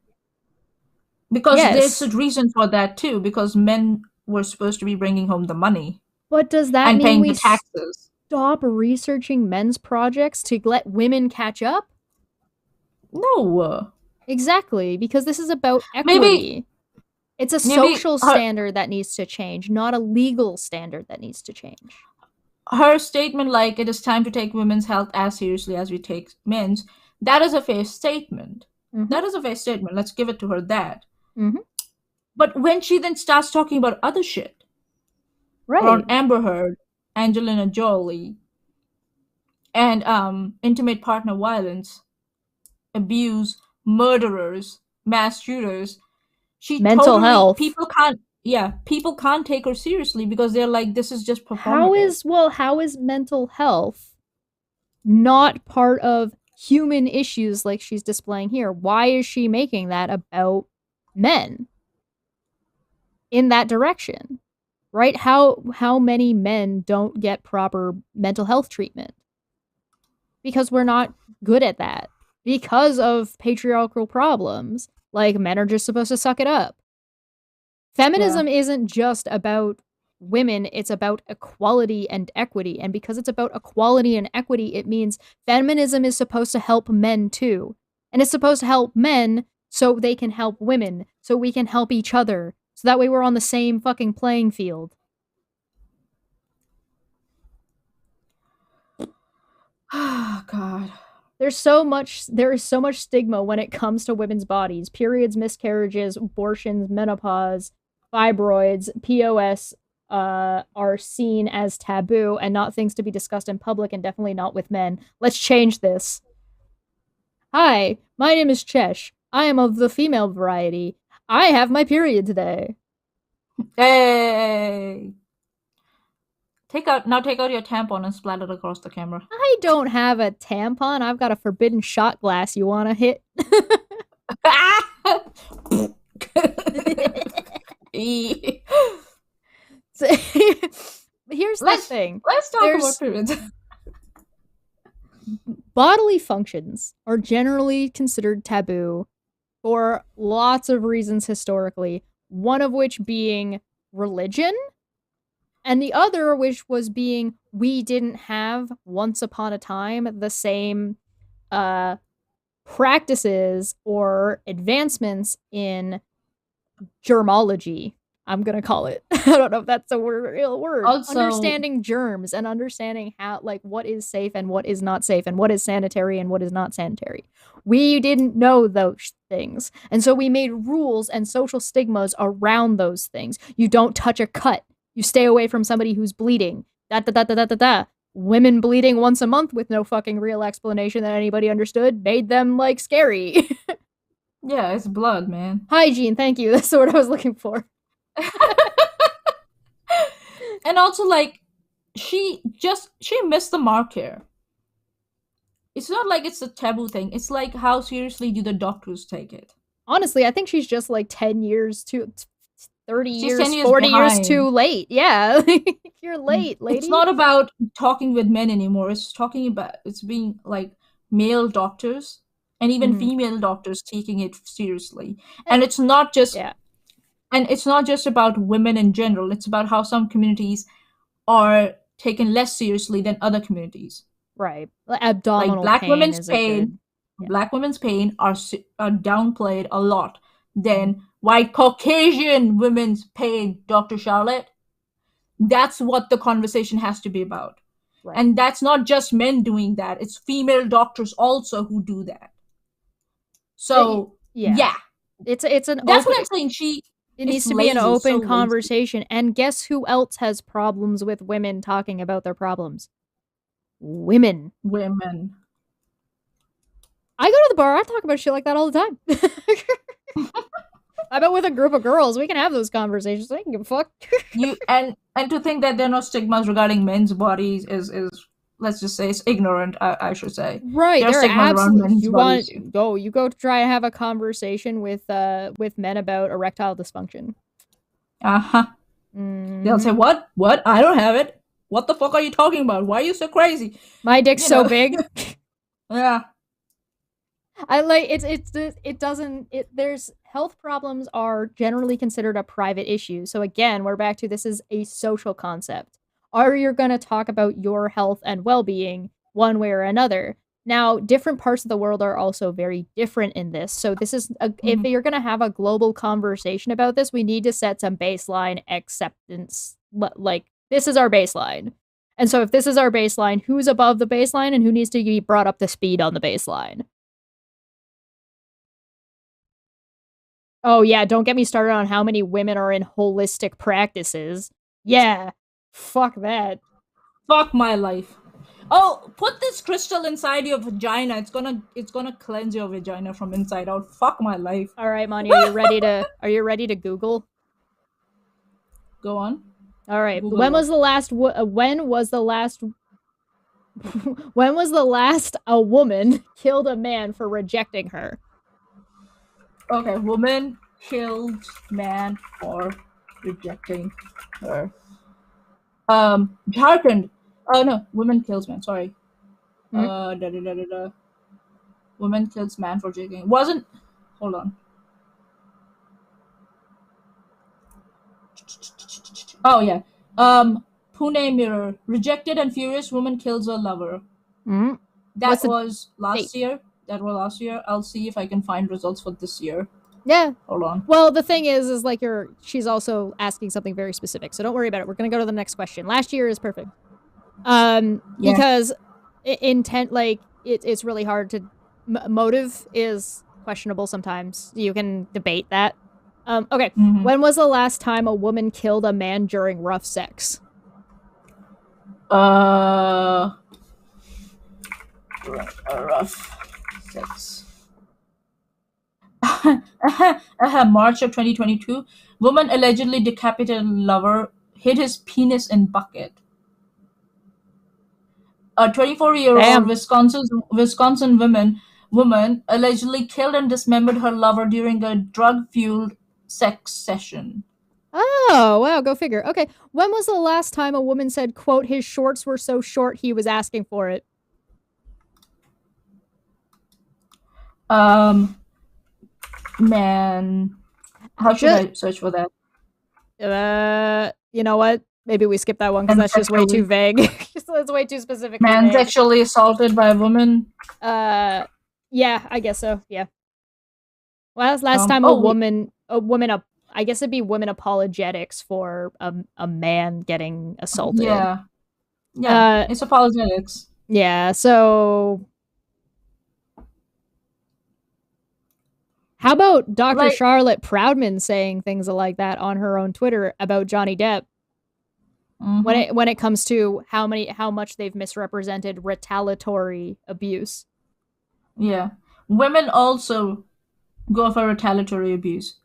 Because there's a reason for that too, because men were supposed to be bringing home the money. But does that and mean paying we the taxes. Stop researching men's projects to let women catch up? No. Exactly, because this is about equity. It's a social standard that needs to change, not a legal standard that needs to change. Her statement, like, it is time to take women's health as seriously as we take men's, that is a fair statement. Mm-hmm. That is a fair statement. Let's give it to her that. Mm-hmm. But when she then starts talking about other shit, right, on Amber Heard, Angelina Jolie, and intimate partner violence, abuse, murderers, mass shooters, mental health, people can't take her seriously because they're like, this is just performative. How is mental health not part of human issues like she's displaying here? Why is she making that about men in that direction? Right? How many men don't get proper mental health treatment? Because we're not good at that. Because of patriarchal problems. Like, men are just supposed to suck it up. Feminism isn't just about women, it's about equality and equity. And because it's about equality and equity, it means feminism is supposed to help men too. And it's supposed to help men so they can help women, so we can help each other. So that way we're on the same fucking playing field. Oh, God. There is so much stigma when it comes to women's bodies. Periods, miscarriages, abortions, menopause, fibroids, POS are seen as taboo and not things to be discussed in public, and definitely not with men. Let's change this. Hi, my name is Chesh. I am of the female variety. I have my period today. Hey! Take out your tampon and splat it across the camera. I don't have a tampon. I've got a forbidden shot glass you want to hit. So, here's the thing. Let's talk about periods. Bodily functions are generally considered taboo for lots of reasons historically, one of which being religion, and the other which was being we didn't have once upon a time the same practices or advancements in germology. I'm gonna call it. I don't know if that's a real word. Also, understanding germs and understanding how, like, what is safe and what is not safe and what is sanitary and what is not sanitary. We didn't know those things. And so we made rules and social stigmas around those things. You don't touch a cut. You stay away from somebody who's bleeding. Women bleeding once a month with no fucking real explanation that anybody understood made them, like, scary. Yeah, it's blood, man. Hygiene, thank you. That's the word I was looking for. And also, like, she missed the mark here. It's not like it's a taboo thing. It's like, how seriously do the doctors take it? Honestly, I think she's just like 10 years too 30 she's years, 10 years 40 behind. years too late. Yeah. You're late, lady. It's not about talking with men anymore. It's being like male doctors and even female doctors taking it seriously. And it's not just and it's not just about women in general. It's about how some communities are taken less seriously than other communities. Right. Abdominal like black pain women's is pain. Black women's pain are downplayed a lot than white Caucasian women's pain, Dr. Charlotte. That's what the conversation has to be about. Right. And that's not just men doing that. It's female doctors also who do that. So, yeah. It's an That's open, what I'm saying. it needs to be an open conversation. And guess who else has problems with women talking about their problems? Women. I go to the bar, I talk about shit like that all the time. I bet with a group of girls, we can have those conversations. I can give a fuck. And to think that there are no stigmas regarding men's bodies is let's just say it's ignorant. I should say. Right, there are stigmas around men's bodies. You go to try and have a conversation with men about erectile dysfunction. They'll say, "What? I don't have it. What the fuck are you talking about? Why are you so crazy? My dick's so big." Yeah. I like there's health problems are generally considered a private issue. So again, we're back to this is a social concept. Are you going to talk about your health and well-being one way or another? Now, different parts of the world are also very different in this. So this is if you're going to have a global conversation about this, we need to set some baseline acceptance. Like this is our baseline. And so if this is our baseline, who's above the baseline and who needs to be brought up to speed on the baseline? Oh, yeah, don't get me started on how many women are in holistic practices. Yeah, fuck that. Fuck my life. Oh, put this crystal inside your vagina. It's gonna cleanse your vagina from inside out. Fuck my life. All right, Moni, are you ready to Google? Go on. All right. Google when was the last a woman killed a man for rejecting her? Okay, woman killed man for rejecting her. Jharkhand. Oh no, woman kills man. Sorry. Woman kills man for rejecting. Wasn't. Hold on. Oh yeah. Pune Mirror. Rejected and furious woman kills her lover. That was last year. I'll see if I can find results for this year. Yeah. Hold on. Well, the thing is like she's also asking something very specific, so don't worry about it. We're gonna go to the next question. Last year is perfect. Because intent, like it's really hard to motive is questionable sometimes. You can debate that. Okay. When was the last time a woman killed a man during rough sex? Rough sex. March of 2022. Woman allegedly decapitated lover, hid his penis in bucket. A 24-year-old Wisconsin woman allegedly killed and dismembered her lover during a drug-fueled sex session. Oh, wow, go figure. Okay, when was the last time a woman said, quote, his shorts were so short he was asking for it? Man, how should I search for that? You know what? Maybe we skip that one because that's just way too vague. It's way too specific. Man sexually assaulted by a woman? Yeah, I guess so, yeah. Well, last time a woman, I guess it'd be women apologetics for a man getting assaulted. Yeah, it's apologetics. Yeah, so... How about Dr. Charlotte Proudman saying things like that on her own Twitter about Johnny Depp? When it comes to how much they've misrepresented retaliatory abuse. Yeah. Women also go for retaliatory abuse.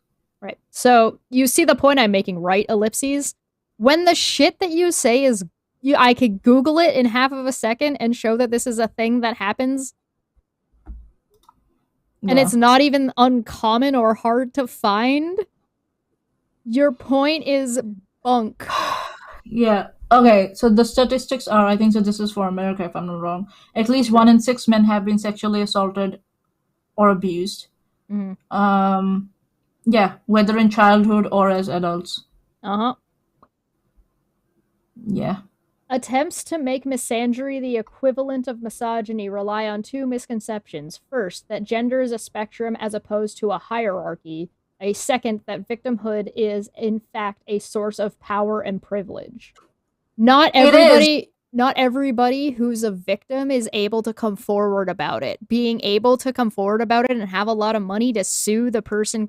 Right. So you see the point I'm making, right, ellipses? When the shit that you say is I could Google it in half of a second and show that this is a thing that happens. And it's not even uncommon or hard to find. Your point is bunk. Yeah. Okay, so the statistics are, I think, so this is for America, if I'm not wrong. At least 1 in 6 men have been sexually assaulted or abused. Yeah, whether in childhood or as adults. Yeah. Attempts to make misandry the equivalent of misogyny rely on two misconceptions. First, that gender is a spectrum as opposed to a hierarchy. A second, that victimhood is, in fact, a source of power and privilege. Not everybody who's a victim is able to come forward about it. Being able to come forward about it and have a lot of money to sue the person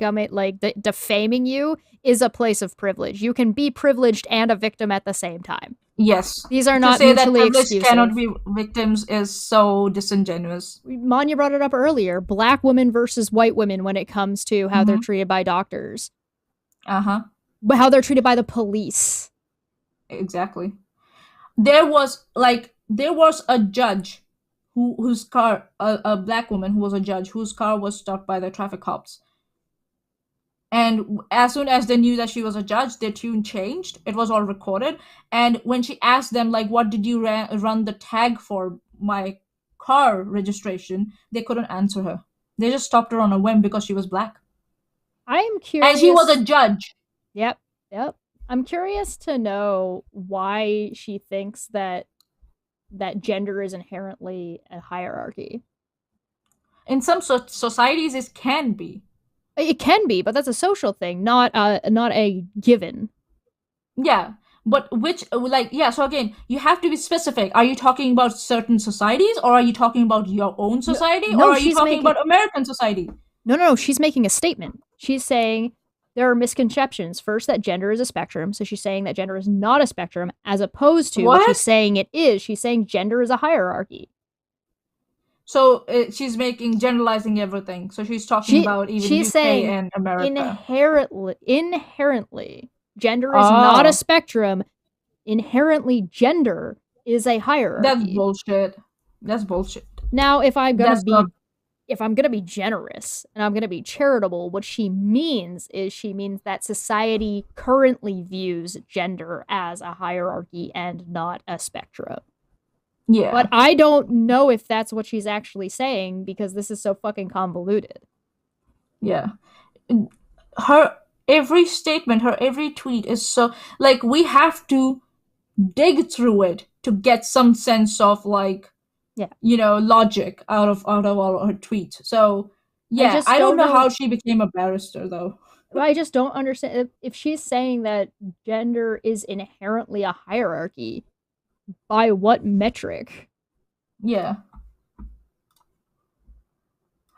defaming you is a place of privilege. You can be privileged and a victim at the same time. Yes. These are not mutually exclusive. To say that privilege cannot be victims is so disingenuous. Manya brought it up earlier. Black women versus white women when it comes to how they're treated by doctors. But how they're treated by the police. Exactly. There was a judge whose car, a black woman who was a judge, whose car was stopped by the traffic cops. And as soon as they knew that she was a judge, their tune changed. It was all recorded. And when she asked them, like, what did you run the tag for my car registration, they couldn't answer her. They just stopped her on a whim because she was black. I'm curious. And she was a judge. Yep. I'm curious to know why she thinks that gender is inherently a hierarchy. In some societies, it can be. It can be, but that's a social thing, not a given. Yeah, but so again, you have to be specific. Are you talking about certain societies, or are you talking about your own society, or are you talking about American society? No, she's making a statement. She's saying there are misconceptions. First, that gender is a spectrum, so she's saying that gender is not a spectrum, as opposed to what she's saying it is. She's saying gender is a hierarchy. So she's generalizing everything. So she's talking about even UK and America. Inherently, gender is not a spectrum. Inherently, gender is a hierarchy. That's bullshit. Now, if I'm gonna be generous and I'm gonna be charitable, what she means that society currently views gender as a hierarchy and not a spectrum. Yeah. But I don't know if that's what she's actually saying because this is so fucking convoluted. Yeah. Her every statement, her every tweet is so, like, we have to dig through it to get some sense of, like, logic out of all her tweets. So, yeah, I don't know how she became a barrister, though. I just don't understand. If she's saying that gender is inherently a hierarchy, by what metric? Yeah.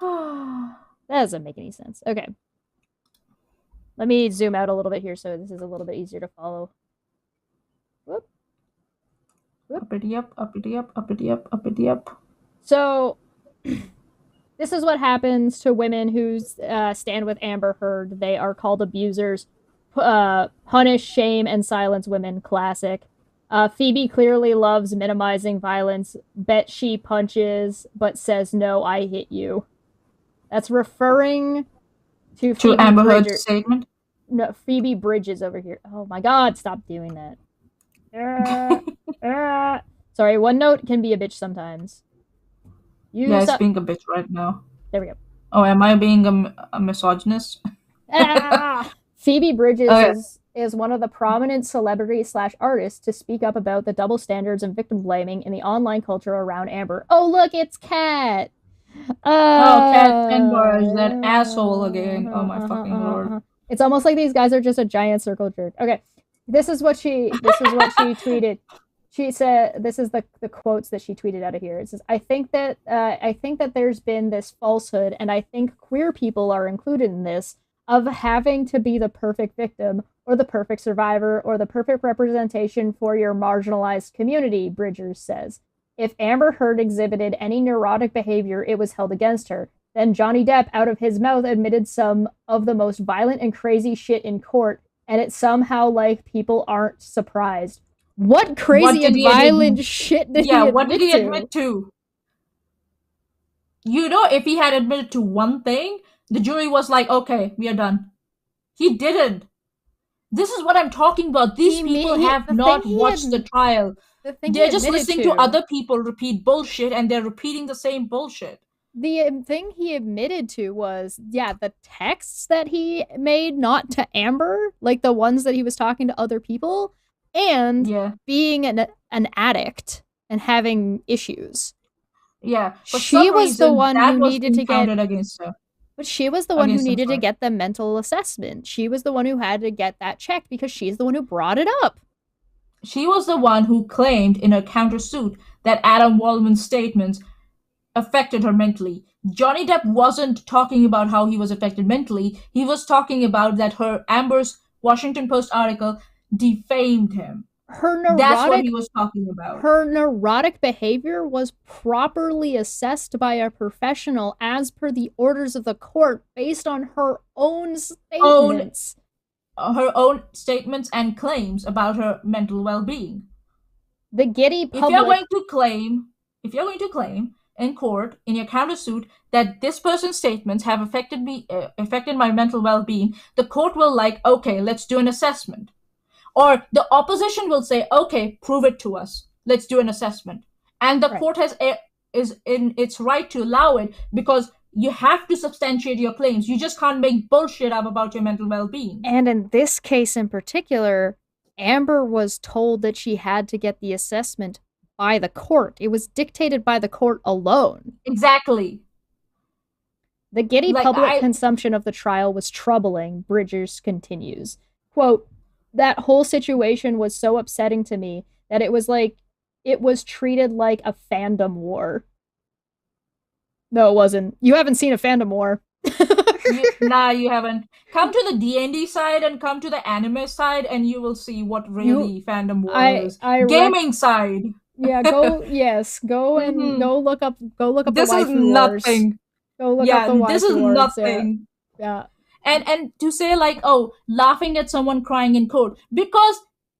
That doesn't make any sense. Okay. Let me zoom out a little bit here so this is a little bit easier to follow. Whoop. Uppity up, uppity up, uppity up, uppity up. So, this is what happens to women who stand with Amber Heard. They are called abusers. Punish, shame, and silence women. Classic. Phoebe clearly loves minimizing violence. Bet she punches, but says, no, I hit you. That's referring to Amber Heard's statement? No, Phoebe Bridges over here. Oh my god, stop doing that. Sorry, OneNote can be a bitch sometimes. It's being a bitch right now. There we go. Oh, am I being a misogynist? Phoebe Bridges is one of the prominent celebrities/artists to speak up about the double standards and victim blaming in the online culture around Amber. Oh, look, it's Kat! Kat Tenbar, that asshole again. Oh my fucking lord. It's almost like these guys are just a giant circle jerk. Okay, this is what she tweeted. She said, this is the quotes that she tweeted out of here. It says, I think that there's been this falsehood, and I think queer people are included in this, of having to be the perfect victim or the perfect survivor or the perfect representation for your marginalized community, Bridgers says. If Amber Heard exhibited any neurotic behavior, it was held against her. Then Johnny Depp, out of his mouth, admitted some of the most violent and crazy shit in court, and it's somehow like people aren't surprised. What crazy and violent shit did he admit to? Yeah, what did he admit to? You know, if he had admitted to one thing, the jury was like, okay, we are done. He didn't. This is what I'm talking about. These people have not watched the trial. They're just listening to other people repeat bullshit, and they're repeating the same bullshit. The thing he admitted to was, the texts that he made, not to Amber, like the ones that he was talking to other people, and being an addict and having issues. Yeah. She was the one who needed to get... against her. But she was the one who Against needed to himself. get the mental assessment. She was the one who had to get that checked because she's the one who brought it up. She was the one who claimed in her countersuit that Adam Waldman's statements affected her mentally. Johnny Depp wasn't talking about how he was affected mentally. He was talking about that her Amber's Washington Post article defamed him. That's what he was talking about. Her neurotic behavior was properly assessed by a professional as per the orders of the court based on her own statements. Her own statements and claims about her mental well-being. The giddy public... If you're going to claim in court, in your countersuit, that this person's statements have affected my mental well-being, the court will okay, let's do an assessment. Or the opposition will say, okay, prove it to us. Let's do an assessment. And the court is in its right to allow it because you have to substantiate your claims. You just can't make bullshit up about your mental well-being. And in this case in particular, Amber was told that she had to get the assessment by the court. It was dictated by the court alone. Exactly. The giddy public consumption of the trial was troubling, Bridgers continues. Quote, that whole situation was so upsetting to me that it was treated like a fandom war. No, it wasn't. You haven't seen a fandom war. Nah, you haven't. Come to the D&D side and come to the anime side and you will see what really fandom war is. Gaming side. Yeah, go and go look up this the waifu is nothing. wars. Go look up the waifu this is wars. nothing. Yeah. And to say laughing at someone crying in court, because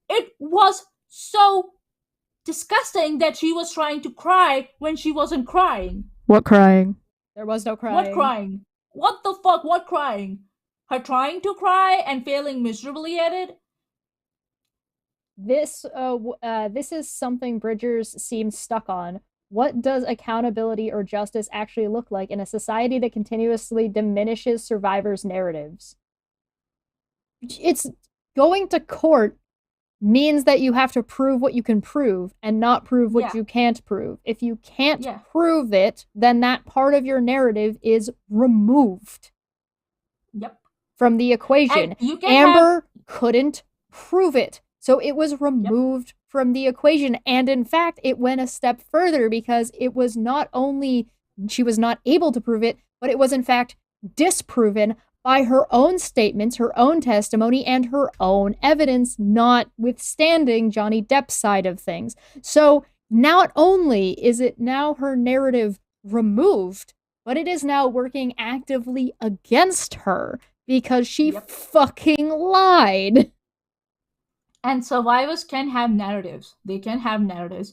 it was so disgusting that she was trying to cry when she wasn't crying. What crying? There was no crying. What crying? What the fuck? What crying? Her trying to cry and failing miserably at it? This is something Bridgers seems stuck on. What does accountability or justice actually look like in a society that continuously diminishes survivors' narratives? It's going to court means that you have to prove what you can prove and not prove what you can't prove. If you can't prove it, then that part of your narrative is removed. Yep. From the equation. Amber couldn't prove it. So it was removed from the equation. And in fact, it went a step further because it was not only she was not able to prove it, but it was in fact disproven by her own statements, her own testimony, and her own evidence, notwithstanding Johnny Depp's side of things. So not only is it now her narrative removed, but it is now working actively against her because she fucking lied. And survivors can have narratives. They can have narratives.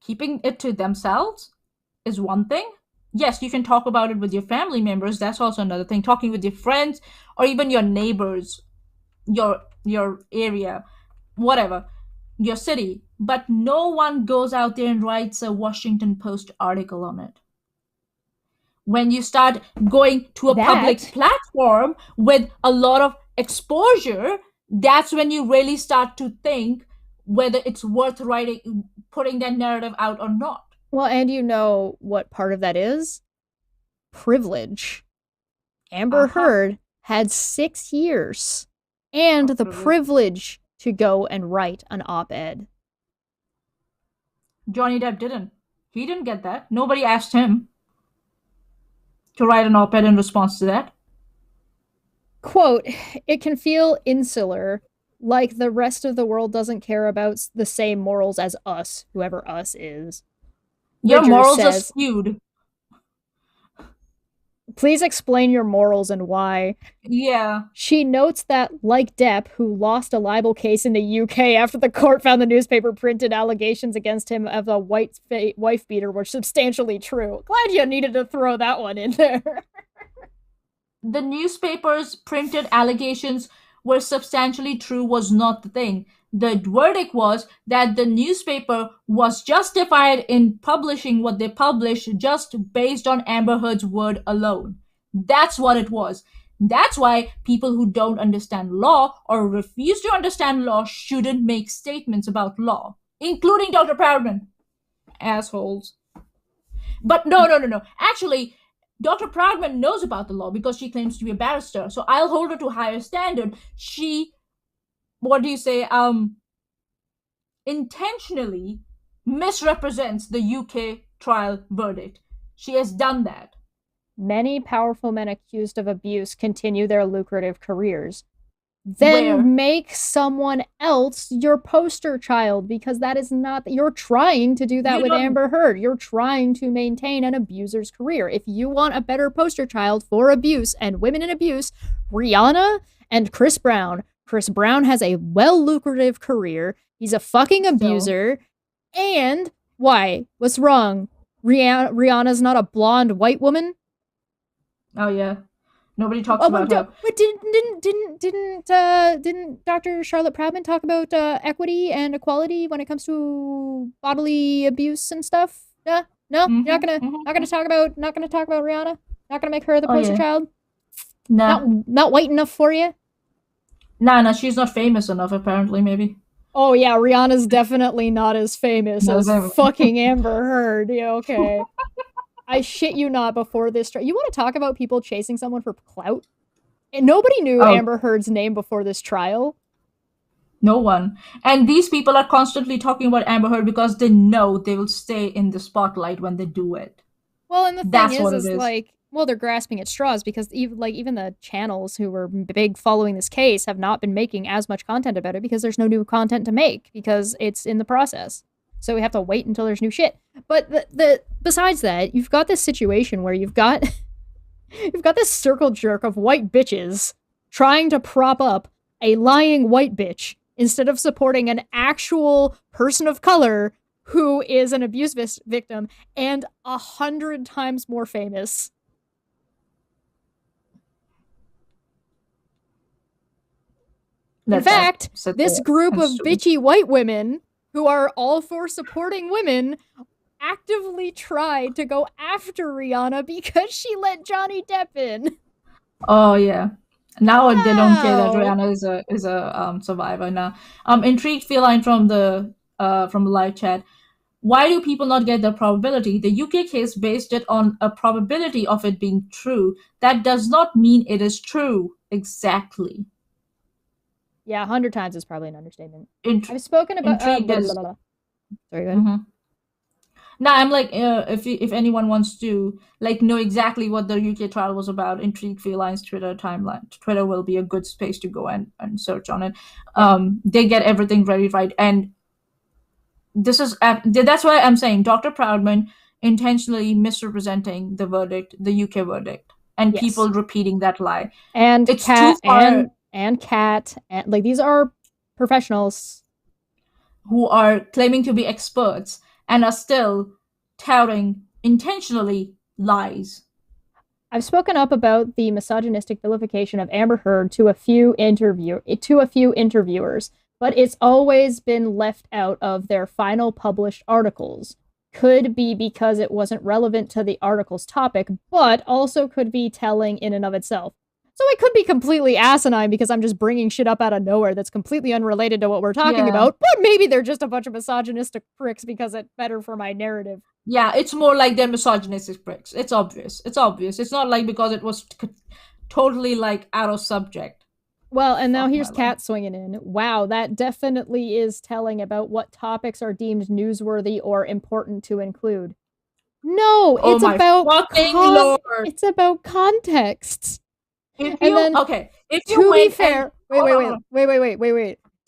Keeping it to themselves is one thing. Yes, you can talk about it with your family members. That's also another thing. Talking with your friends or even your neighbors, your area, whatever, your city. But no one goes out there and writes a Washington Post article on it. When you start going to a public platform with a lot of exposure, that's when you really start to think whether it's worth putting that narrative out or not. Well, and you know what part of that is? Privilege. Amber Heard had 6 years and the privilege to go and write an op-ed. Johnny Depp didn't. He didn't get that. Nobody asked him to write an op-ed in response to that. Quote, it can feel insular, like the rest of the world doesn't care about the same morals as us, whoever us is. Your morals are skewed. Please explain your morals and why. Yeah. She notes that, like Depp, who lost a libel case in the UK after the court found the newspaper printed allegations against him of a wife beater were substantially true. Glad you needed to throw that one in there. The newspaper's printed allegations were substantially true was not the thing. The verdict was that the newspaper was justified in publishing what they published just based on Amber Heard's word alone. That's what it was. That's why people who don't understand law or refuse to understand law shouldn't make statements about law, including Dr. Proudman. Assholes. But no. Actually, Dr. Proudman knows about the law because she claims to be a barrister. So I'll hold her to a higher standard. She, intentionally misrepresents the UK trial verdict. She has done that. Many powerful men accused of abuse continue their lucrative careers. Then make someone else your poster child, because that is not, you're trying to do that with Amber Heard. You're trying to maintain an abuser's career. If you want a better poster child for abuse and women in abuse, Rihanna and Chris Brown. Chris Brown has a well-lucrative career. He's a fucking abuser. And why? What's wrong? Rihanna's not a blonde white woman? Oh yeah. Nobody talks about her. But didn't Dr. Charlotte Proudman talk about equity and equality when it comes to bodily abuse and stuff? No, you're not gonna talk about Rihanna. Not gonna make her the poster child. No, not white enough for you. No, she's not famous enough. Apparently, maybe. Oh yeah, Rihanna's definitely not as famous as fucking Amber Heard. Yeah, okay. I shit you not, before this trial. You want to talk about people chasing someone for clout? And nobody knew Amber Heard's name before this trial. No one. And these people are constantly talking about Amber Heard because they know they will stay in the spotlight when they do it. Well, and the thing is like, well, they're grasping at straws because even the channels who were big following this case have not been making as much content about it because there's no new content to make because it's in the process. So we have to wait until there's new shit. But besides that, you've got this situation where you've got this circle jerk of white bitches trying to prop up a lying white bitch instead of supporting an actual person of color who is an abuse victim and 100 times more famous. In fact, this group of bitchy white women who are all for supporting women actively tried to go after Rihanna because she let Johnny Depp in. Oh yeah. Now they don't care that Rihanna is a survivor now. Intrigued feline from the live chat. Why do people not get the probability? The UK case based it on a probability of it being true. That does not mean it is true. Exactly. Yeah, 100 times is probably an understatement. I've spoken about... Sorry, go ahead. No, I'm like, if anyone wants to know exactly what the UK trial was about, Intrigue Feline's Twitter timeline. Twitter will be a good space to go and search on it. They get everything very right. And this is that's why I'm saying Dr. Proudman intentionally misrepresenting the verdict, the UK verdict, and people repeating that lie. And it's too far... And Kat, and these are professionals who are claiming to be experts and are still touting intentionally lies. I've spoken up about the misogynistic vilification of Amber Heard to a few interviewers, but it's always been left out of their final published articles. Could be because it wasn't relevant to the article's topic, but also could be telling in and of itself. So it could be completely asinine because I'm just bringing shit up out of nowhere that's completely unrelated to what we're talking about, but maybe they're just a bunch of misogynistic pricks because it's better for my narrative. Yeah, it's more like they're misogynistic pricks. It's obvious. It's not like because it was totally out of subject. Well, and now here's Kat swinging in. Wow, that definitely is telling about what topics are deemed newsworthy or important to include. No, it's about it's about context. If you wait.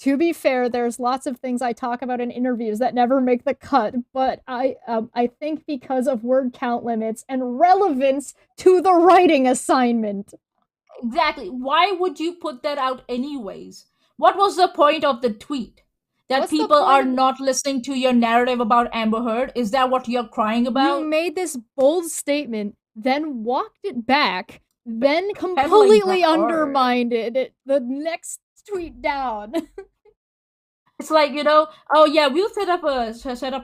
To be fair, there's lots of things I talk about in interviews that never make the cut, but I think because of word count limits and relevance to the writing assignment. Exactly. Why would you put that out anyways? What was the point of the tweet? That people are not listening to your narrative about Amber Heard? Is that what you're crying about? You made this bold statement, then walked it back, then completely undermined it the next tweet down. It's like, oh yeah, we'll set up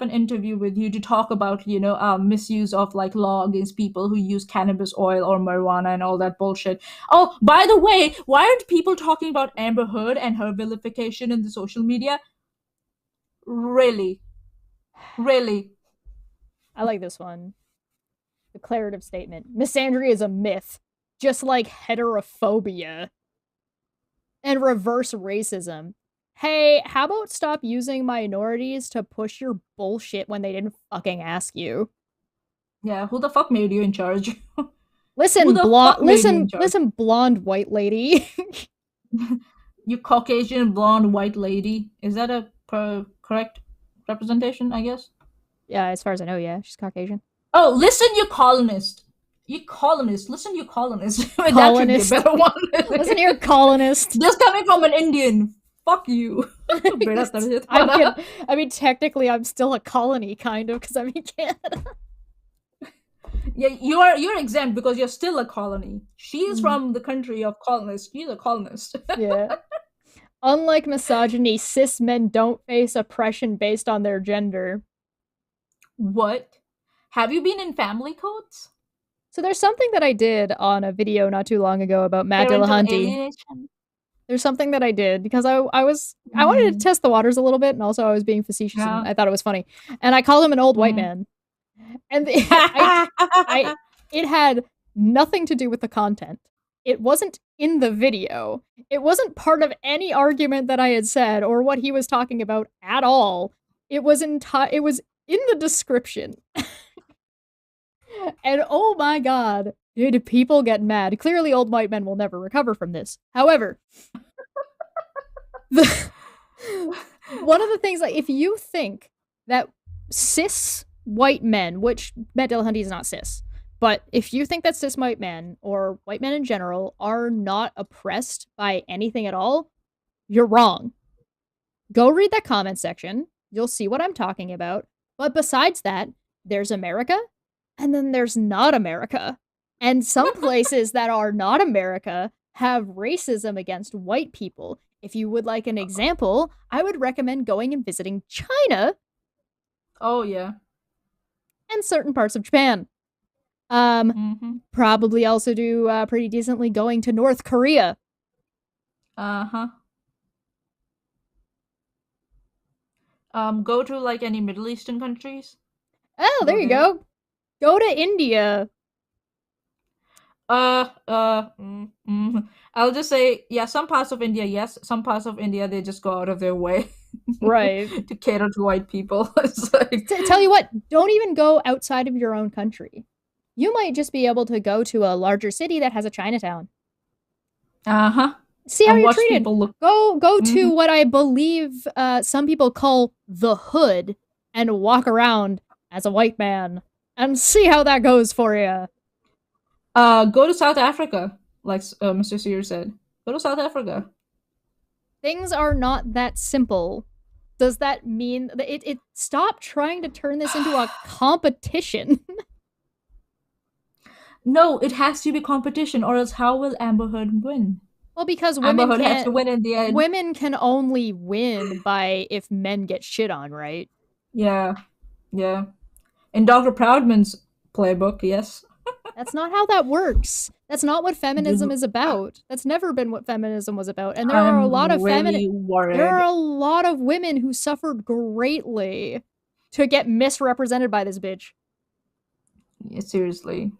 an interview with you to talk about, misuse of law against people who use cannabis oil or marijuana and all that bullshit. Oh, by the way, why aren't people talking about Amber Heard and her vilification in the social media? Really? I like this one. Declarative statement. Misandry is a myth, just like heterophobia. And reverse racism. Hey, how about stop using minorities to push your bullshit when they didn't fucking ask you? Yeah, who the fuck made you in charge? Listen, blonde white lady. You Caucasian blonde white lady. Is that a correct representation, I guess? Yeah, as far as I know, yeah. She's Caucasian. Oh, listen, you colonist. You colonist. Listen, you colonist. Colonist. That should be a better one. Listen here, colonist. This coming from an Indian. Fuck you. I mean, technically, I'm still a colony, kind of, because I'm in Canada. Yeah, you're exempt because you're still a colony. She is from the country of colonists. She's a colonist. Yeah. Unlike misogyny, cis men don't face oppression based on their gender. What? Have you been in family codes? So there's something that I did on a video not too long ago about Matt Dillahunty. There's something that I did because I wanted to test the waters a little bit, and also I was being facetious and I thought it was funny. And I called him an old white man. And it had nothing to do with the content. It wasn't in the video. It wasn't part of any argument that I had said or what he was talking about at all. It was in the description. And oh my god, did people get mad. Clearly old white men will never recover from this. However, one of the things, like, if you think that cis white men, which Matt Dillahunty is not cis, but if you think that cis white men, or white men in general, are not oppressed by anything at all, you're wrong. Go read that comment section. You'll see what I'm talking about. But besides that, there's America, and then there's not America. And some places that are not America have racism against white people. If you would like an example, I would recommend going and visiting China. Oh, yeah. And certain parts of Japan. Probably also do pretty decently going to North Korea. Go to, like, any Middle Eastern countries. Oh, there you go. Go to India. I'll just say, yeah, some parts of India, yes. Some parts of India, they just go out of their way. Right. To cater to white people. It's like... Tell you what, don't even go outside of your own country. You might just be able to go to a larger city that has a Chinatown. See how you're treated. Go to what I believe some people call the hood and walk around as a white man and see how that goes for you. Go to South Africa, like Mr. Sears said. Go to South Africa. Things are not that simple. Does that mean that it stop trying to turn this into a competition? No, it has to be competition, or else how will Amber Heard win? Well, because Amber Heard has to win in the end. Women can only win by if men get shit on, right? Yeah. Yeah. In Dr. Proudman's playbook, yes. That's not how that works. That's not what feminism is about. That's never been what feminism was about. And there are a lot of women who suffered greatly to get misrepresented by this bitch. Yeah, seriously.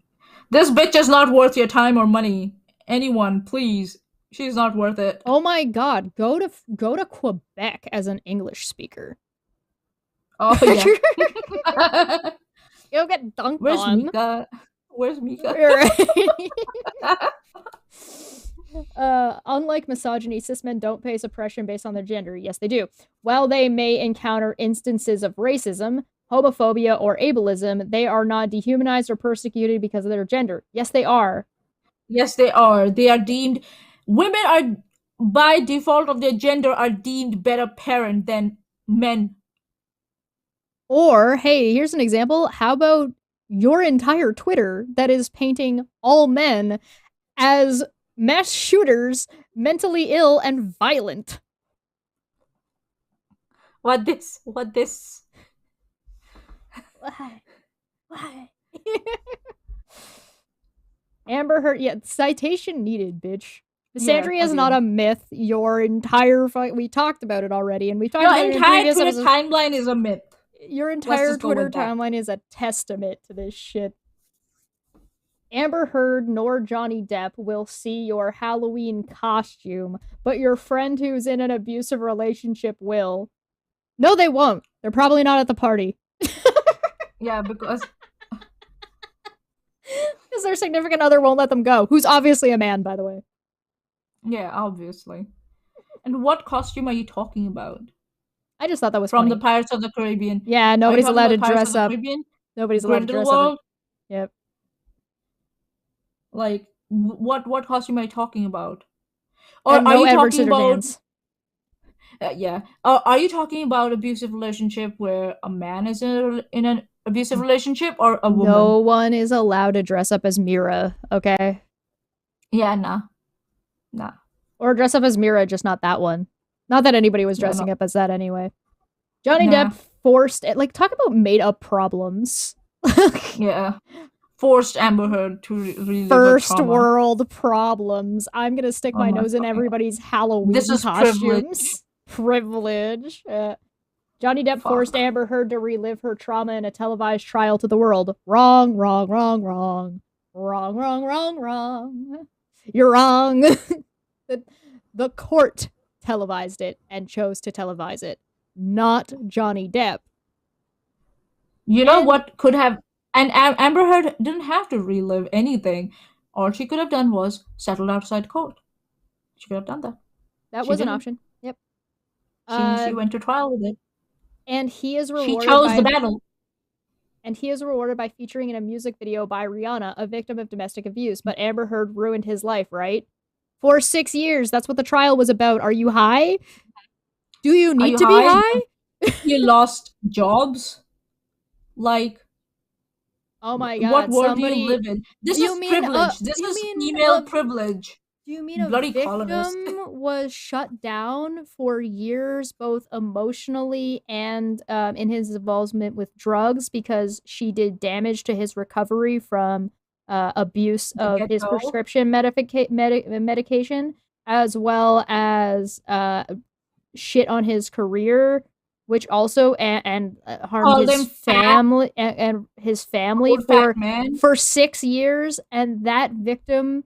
This bitch is not worth your time or money. Anyone, please. She's not worth it. Oh my god, go to Quebec as an English speaker. Oh yeah. You'll get dunked Where's on. Mika? Where's Mika? Unlike misogyny, cis men don't face oppression based on their gender. Yes, they do. While they may encounter instances of racism, homophobia, or ableism, they are not dehumanized or persecuted because of their gender. Yes, they are. Yes, they are. They are deemed... Women are, by default of their gender, are deemed better parent than men. Or, hey, here's an example. How about your entire Twitter that is painting all men as mass shooters, mentally ill, and violent? What this? Why? Amber Heard, yeah, citation needed, bitch. Misandry is not a myth. Your entire fight, we talked about it already, and we talked about it in previous Your entire timeline is a myth. Your entire Twitter timeline is a testament to this shit. Amber Heard nor Johnny Depp will see your Halloween costume, but your friend who's in an abusive relationship will. No, they won't. They're probably not at the party. Yeah, because their significant other won't let them go. Who's obviously a man, by the way. Yeah, obviously. And what costume are you talking about? I just thought that was from funny. the Pirates of the Caribbean. Yeah, nobody's allowed to dress up. Nobody's allowed to dress up. Yep. Like, what costume are you talking about? Or and are no you Edward talking about? Yeah. Are you talking about abusive relationship where a man is in an abusive relationship or a woman? No one is allowed to dress up as Mira. Okay. Yeah, nah. Or dress up as Mira, just not that one. Not that anybody was dressing up as that anyway. Johnny Depp forced it. Like, talk about made up problems. Yeah. Forced Amber Heard to relive first world problems. I'm gonna stick my nose in everybody's Halloween costumes. Privilege. Johnny Depp forced Amber Heard to relive her trauma in a televised trial to the world. Wrong. You're wrong. The court televised it and chose to televise it, not Johnny Depp. You know what could have... And Amber Heard didn't have to relive anything. All she could have done was settled outside court. She could have done that. That was an option. Yep. She went to trial with it. And he is rewarded. She chose the battle. And he is rewarded by featuring in a music video by Rihanna, a victim of domestic abuse. But Amber Heard ruined his life, right? For 6 years. That's what the trial was about. Are you high? Do you need to be high? You lost jobs? Like... Oh my god, what world do you live in? This is privilege. This is female privilege. Do you mean a victim was shut down for years, both emotionally and in his involvement with drugs, because she did damage to his recovery from abuse of his prescription medication, as well as shit on his career, which also harmed his family and his family for 6 years, and that victim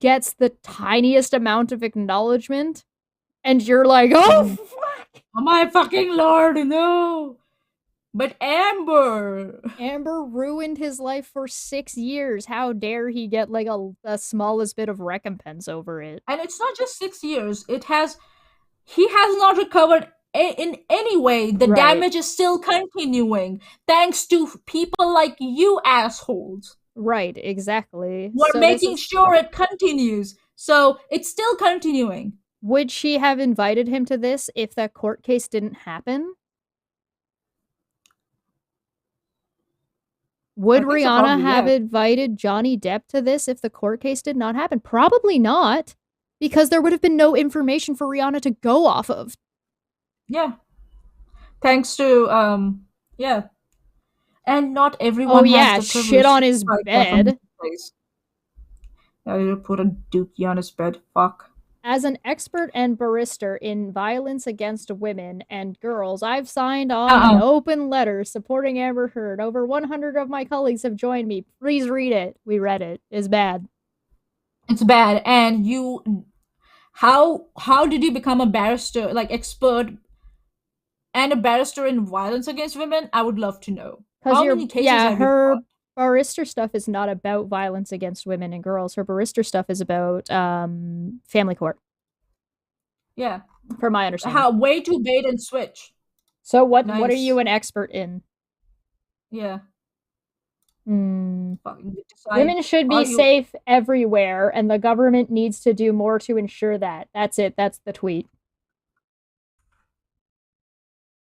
gets the tiniest amount of acknowledgement, and you're like, oh fuck! Oh my fucking lord, no! But Amber ruined his life for 6 years. How dare he get like a smallest bit of recompense over it? And it's not just 6 years. He has not recovered in any way. The damage is still continuing, thanks to people like you assholes. Right, exactly. We're making sure it continues, so it's still continuing. Would she have invited him to this if that court case didn't happen? Would Rihanna have invited Johnny Depp to this if the court case did not happen? Probably not, because there would have been no information for Rihanna to go off of. Yeah. Thanks to, yeah. And not everyone has the privilege shit on his bed. I put a dookie on his bed. Fuck. As an expert and barrister in violence against women and girls, I've signed on an open letter supporting Amber Heard. Over 100 of my colleagues have joined me. Please read it. We read it. It's bad. It's bad. And you... How did you become a barrister, like expert and a barrister in violence against women? I would love to know. How many cases have her barrister stuff is not about violence against women and girls. Her barrister stuff is about family court. Yeah. From my understanding. Way to bait and switch. So what are you an expert in? Yeah. Women should be safe everywhere, and the government needs to do more to ensure that. That's it. That's the tweet.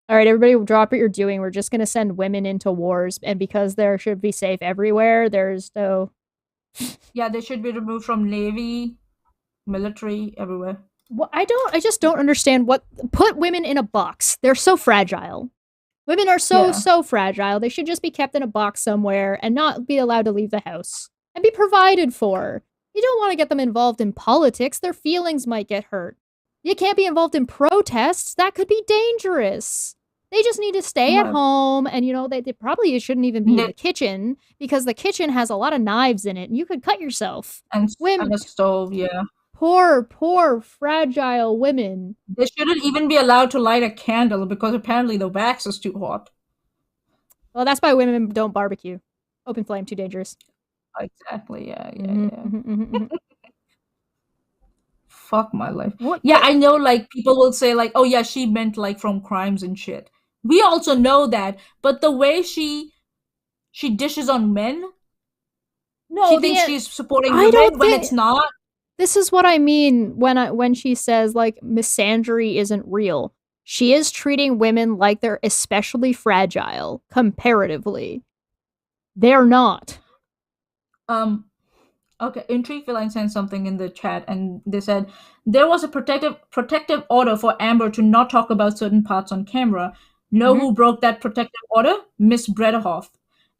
All right, everybody, drop what you're doing. We're just going to send women into wars, and because there should be safe everywhere, there's no... Yeah, they should be removed from Navy, military, everywhere. Well, I just don't understand put women in a box. They're so fragile. Women are so fragile. They should just be kept in a box somewhere and not be allowed to leave the house and be provided for. You don't want to get them involved in politics. Their feelings might get hurt. You can't be involved in protests. That could be dangerous. They just need to stay at home, and they probably shouldn't even be in the kitchen, because the kitchen has a lot of knives in it, and you could cut yourself. And Women, a stove, yeah. poor, fragile women. They shouldn't even be allowed to light a candle because apparently the wax is too hot. Well, that's why women don't barbecue. Open flame, too dangerous. Exactly, yeah. Fuck my life. I know, like, people will say, like, oh yeah, she meant, like, from crimes and shit. We also know that, but the way she dishes on men, she thinks she's supporting women when it's not. This is what I mean when she says, like, misandry isn't real. She is treating women like they're especially fragile, comparatively. They're not. Okay, Intrigue Feline sent something in the chat, and they said there was a protective order for Amber to not talk about certain parts on camera. Know who broke that protective order? Miss Bredehoff,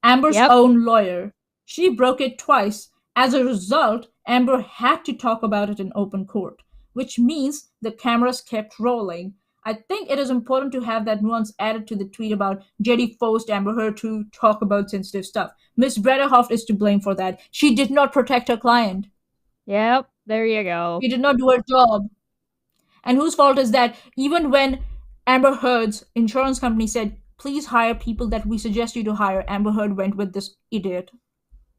Amber's own lawyer. She broke it twice. As a result, Amber had to talk about it in open court, which means the cameras kept rolling. I think it is important to have that nuance added to the tweet about JD forced Amber Heard to talk about sensitive stuff. Miss Bredehoff is to blame for that. She did not protect her client. Yep, there you go. She did not do her job. And whose fault is that? Even when Amber Heard's insurance company said, please hire people that we suggest you to hire, Amber Heard went with this idiot.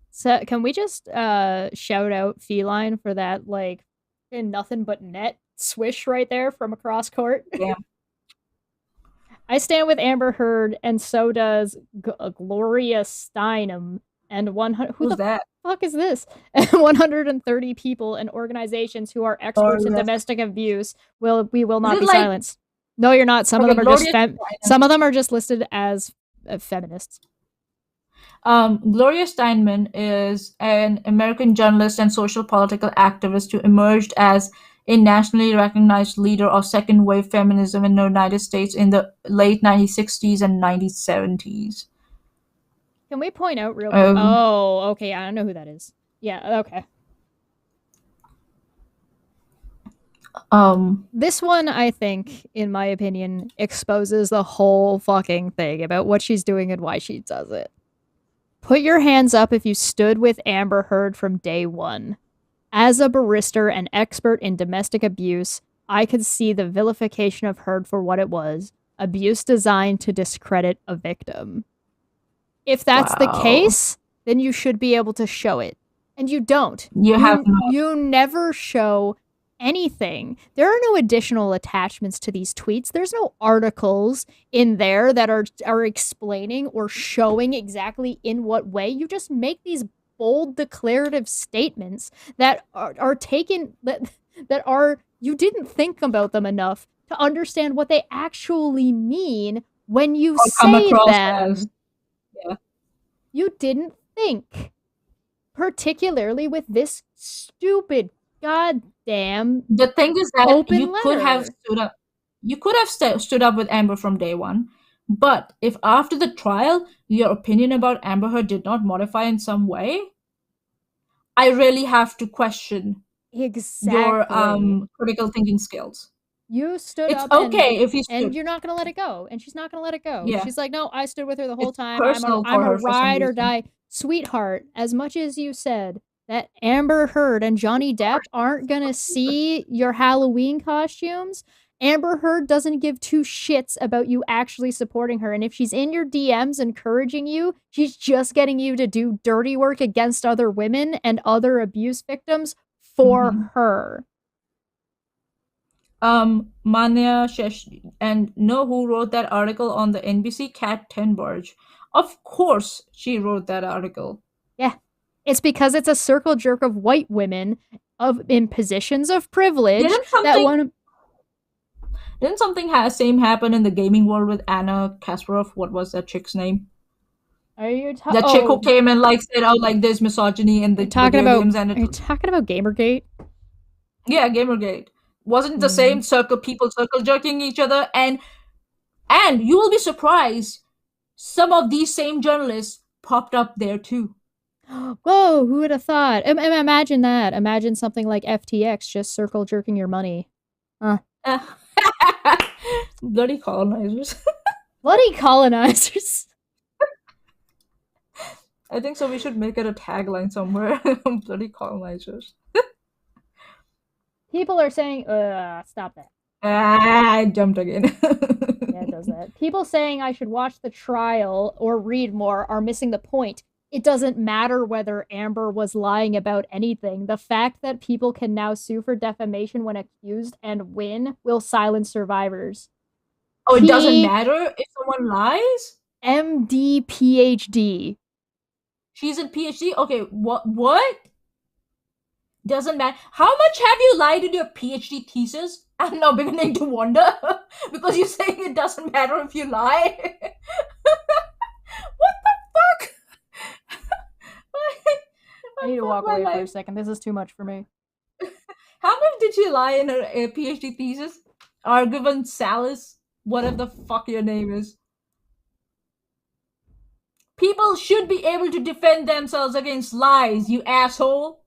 So can we just shout out Feline for that, like, in nothing but net swish right there from across court? Yeah. I stand with Amber Heard, and so does Gloria Steinem, and Who's that? Fuck is this? 130 people and organizations who are experts in domestic abuse. We will not be silenced. No, you're not. Some of them are just listed as feminists. Gloria Steinem is an American journalist and social political activist who emerged as a nationally recognized leader of second-wave feminism in the United States in the late 1960s and 1970s. Can we point out real quick? Oh, okay. I don't know who that is. Yeah, okay. This one, I think, in my opinion, exposes the whole fucking thing about what she's doing and why she does it. Put your hands up if you stood with Amber Heard from day one. As a barrister and expert in domestic abuse, I could see the vilification of Heard for what it was, abuse designed to discredit a victim. If that's the case, then you should be able to show it. And you don't. You never show anything. There are no additional attachments to these tweets. There's no articles in there that are explaining or showing exactly in what way. You just make these bold declarative statements that are taken, that are, you didn't think about them enough to understand what they actually mean when you say them. You didn't think. Particularly with this stupid goddamn The thing is that open you could have letter. stood up. You could have stood up with Amber from day one, but if after the trial your opinion about Amber Heard did not modify in some way, I really have to question your critical thinking skills. You stood It's up okay if you and stood. you're not gonna let it go. And she's not gonna let it go. Yeah. She's like, no, I stood with her the whole It's time. personal I'm for a her for some ride or reason. die. Sweetheart, as much as you said that Amber Heard and Johnny Depp aren't gonna see your Halloween costumes, Amber Heard doesn't give two shits about you actually supporting her. And if she's in your DMs encouraging you, she's just getting you to do dirty work against other women and other abuse victims for her. Manya Chesh, and know who wrote that article on the NBC Cat 10 barge? Of course she wrote that article. Yeah. It's because it's a circle jerk of white women in positions of privilege Didn't something same happen in the gaming world with Anna Kasparov? What was that chick's name? Are you that chick who came and like said, "Oh, like there's misogyny in the video games," and are you talking about Gamergate? Yeah, Gamergate. Wasn't the same people circle jerking each other, and you will be surprised, some of these same journalists popped up there too. Whoa, who would have thought? Imagine that. Imagine something like FTX just circle jerking your money. Bloody colonizers. Bloody colonizers. I think so. We should make it a tagline somewhere. Bloody colonizers. People are saying, stop that. I jumped again. Yeah, it does that. People saying I should watch the trial or read more are missing the point. It doesn't matter whether Amber was lying about anything. The fact that people can now sue for defamation when accused and win will silence survivors. Oh, it doesn't matter if someone lies? MD PhD. She's in PhD? Okay, what? Doesn't matter. How much have you lied in your PhD thesis? I'm now beginning to wonder. Because you're saying it doesn't matter if you lie. What the fuck? I need to walk away for a second. This is too much for me. How much did she lie in her PhD thesis? Argivan Salis? Whatever the fuck your name is. People should be able to defend themselves against lies, you asshole.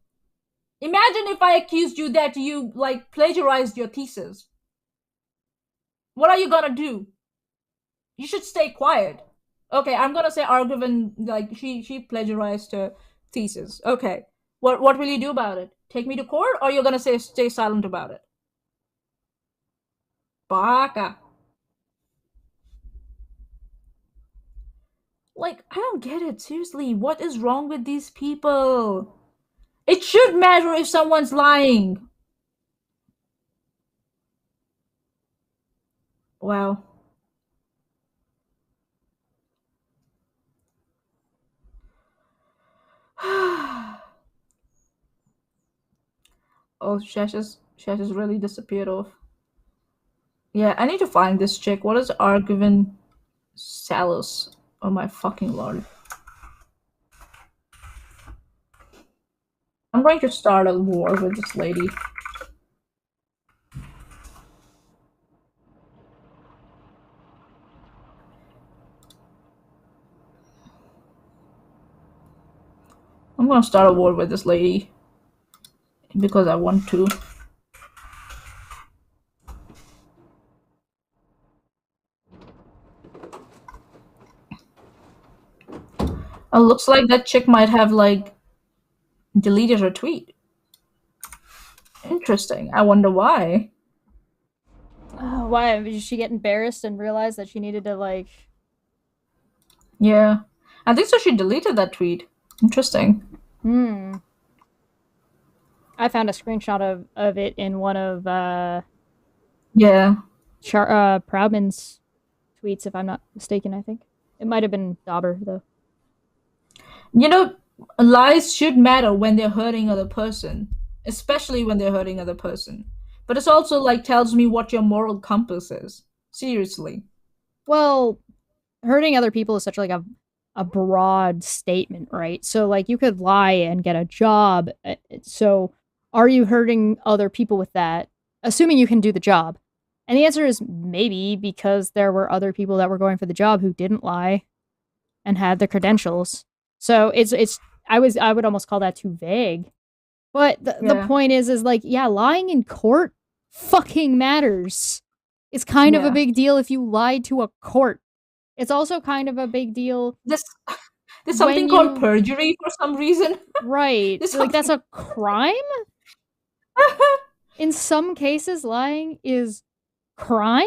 Imagine if I accused you that you, like, plagiarized your thesis. What are you gonna do? You should stay quiet. Okay, I'm gonna say Argivan, like, she plagiarized her thesis. Okay. What will you do about it? Take me to court, or you're gonna say stay silent about it? Baka. Like, I don't get it. Seriously, what is wrong with these people? It should matter if someone's lying. Wow. Oh, Chesh has really disappeared off. Yeah, I need to find this chick. What is Argivan Salos? Oh my fucking lord. I'm going to start a war with this lady. I'm gonna start a war with this lady. Because I want to. It looks like that chick might have, like, deleted her tweet. Interesting. I wonder why. Why? Did she get embarrassed and realize that she needed to, like... Yeah. I think so she deleted that tweet. Interesting. I found a screenshot of it in one of, Yeah. Proudman's tweets, if I'm not mistaken, I think. It might have been Dauber, though. You know, lies should matter when they're hurting other person. Especially when they're hurting other person. But it's also, like, tells me what your moral compass is. Seriously. Well, hurting other people is such, like, a broad statement, right? So, like, you could lie and get a job. So, are you hurting other people with that? Assuming you can do the job. And the answer is maybe, because there were other people that were going for the job who didn't lie and had the credentials. So I would almost call that too vague. But the point is like, yeah, lying in court fucking matters. It's kind of a big deal if you lied to a court. It's also kind of a big deal. There's something called perjury for some reason. Right. Like, that's a crime? In some cases, lying is crime?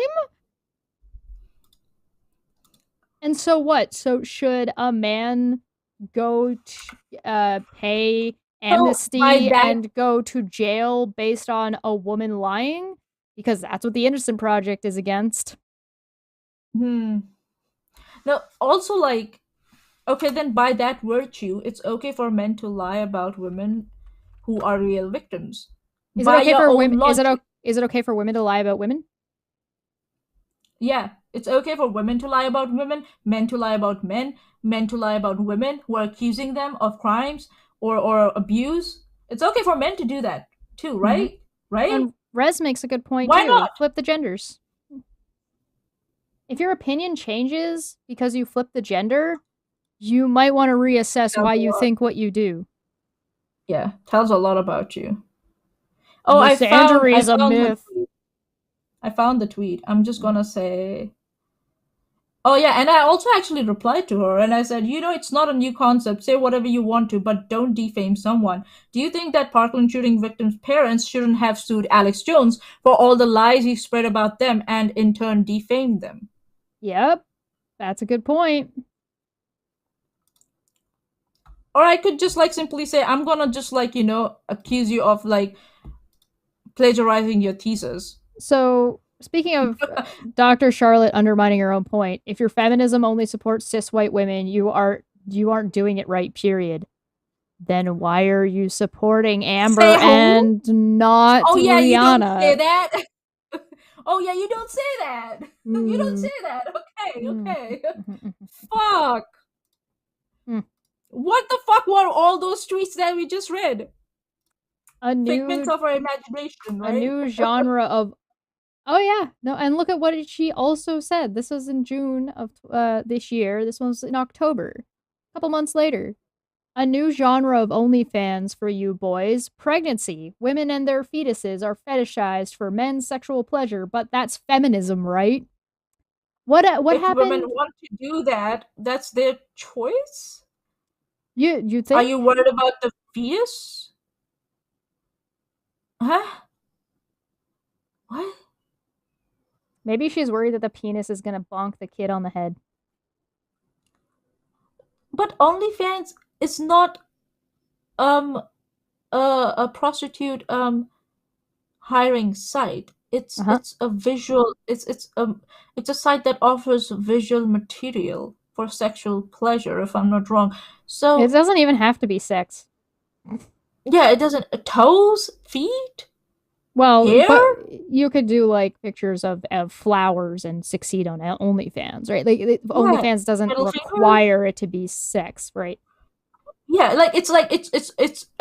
And so what? So should a man go to pay amnesty and go to jail based on a woman lying? Because that's what the Innocent Project is against. No, also, like, okay, then by that virtue, it's okay for men to lie about women who are real victims. Is it okay for women? Is it okay for women to lie about women? Yeah, it's okay for women to lie about women, men to lie about men to lie about women who are accusing them of crimes or abuse. It's okay for men to do that too, right? Mm-hmm. Right? And Rez makes a good point. Why too. not? Flip the genders. If your opinion changes because you flip the gender, you might want to reassess why you think what you do. Yeah, tells a lot about you. Oh, misandry is a myth. I found the tweet. I'm just gonna say Oh yeah, and I also actually replied to her and I said, it's not a new concept. Say whatever you want to, but don't defame someone. Do you think that Parkland shooting victims' parents shouldn't have sued Alex Jones for all the lies he spread about them and in turn defamed them? Yep, that's a good point. Or I could just simply say, I'm gonna just accuse you of plagiarizing your thesis. So, speaking of Dr. Charlotte undermining her own point, if your feminism only supports cis white women, you aren't doing it right, period. Then why are you supporting Amber and not Liana? You don't say that. Oh yeah, you don't say that. You don't say that. Okay. Fuck. What the fuck were all those tweets that we just read? Figments of our imagination, right? A new genre of. Oh yeah, no, and look at what she also said. This was in June of this year. This one was in October. A couple months later. A new genre of OnlyFans for you boys. Pregnancy. Women and their fetuses are fetishized for men's sexual pleasure, but that's feminism, right? What happened? If women want to do that, that's their choice? You think? Are you worried about the fetus? Huh? What? Maybe she's worried that the penis is gonna bonk the kid on the head. But OnlyFans is not a prostitute hiring site. It's a visual it's a site that offers visual material for sexual pleasure, if I'm not wrong. So it doesn't even have to be sex. Yeah, it doesn't. Toes, feet. Well, hair? But you could do pictures of flowers and succeed on OnlyFans, right? OnlyFans doesn't require it to be sex, right? Yeah, it's a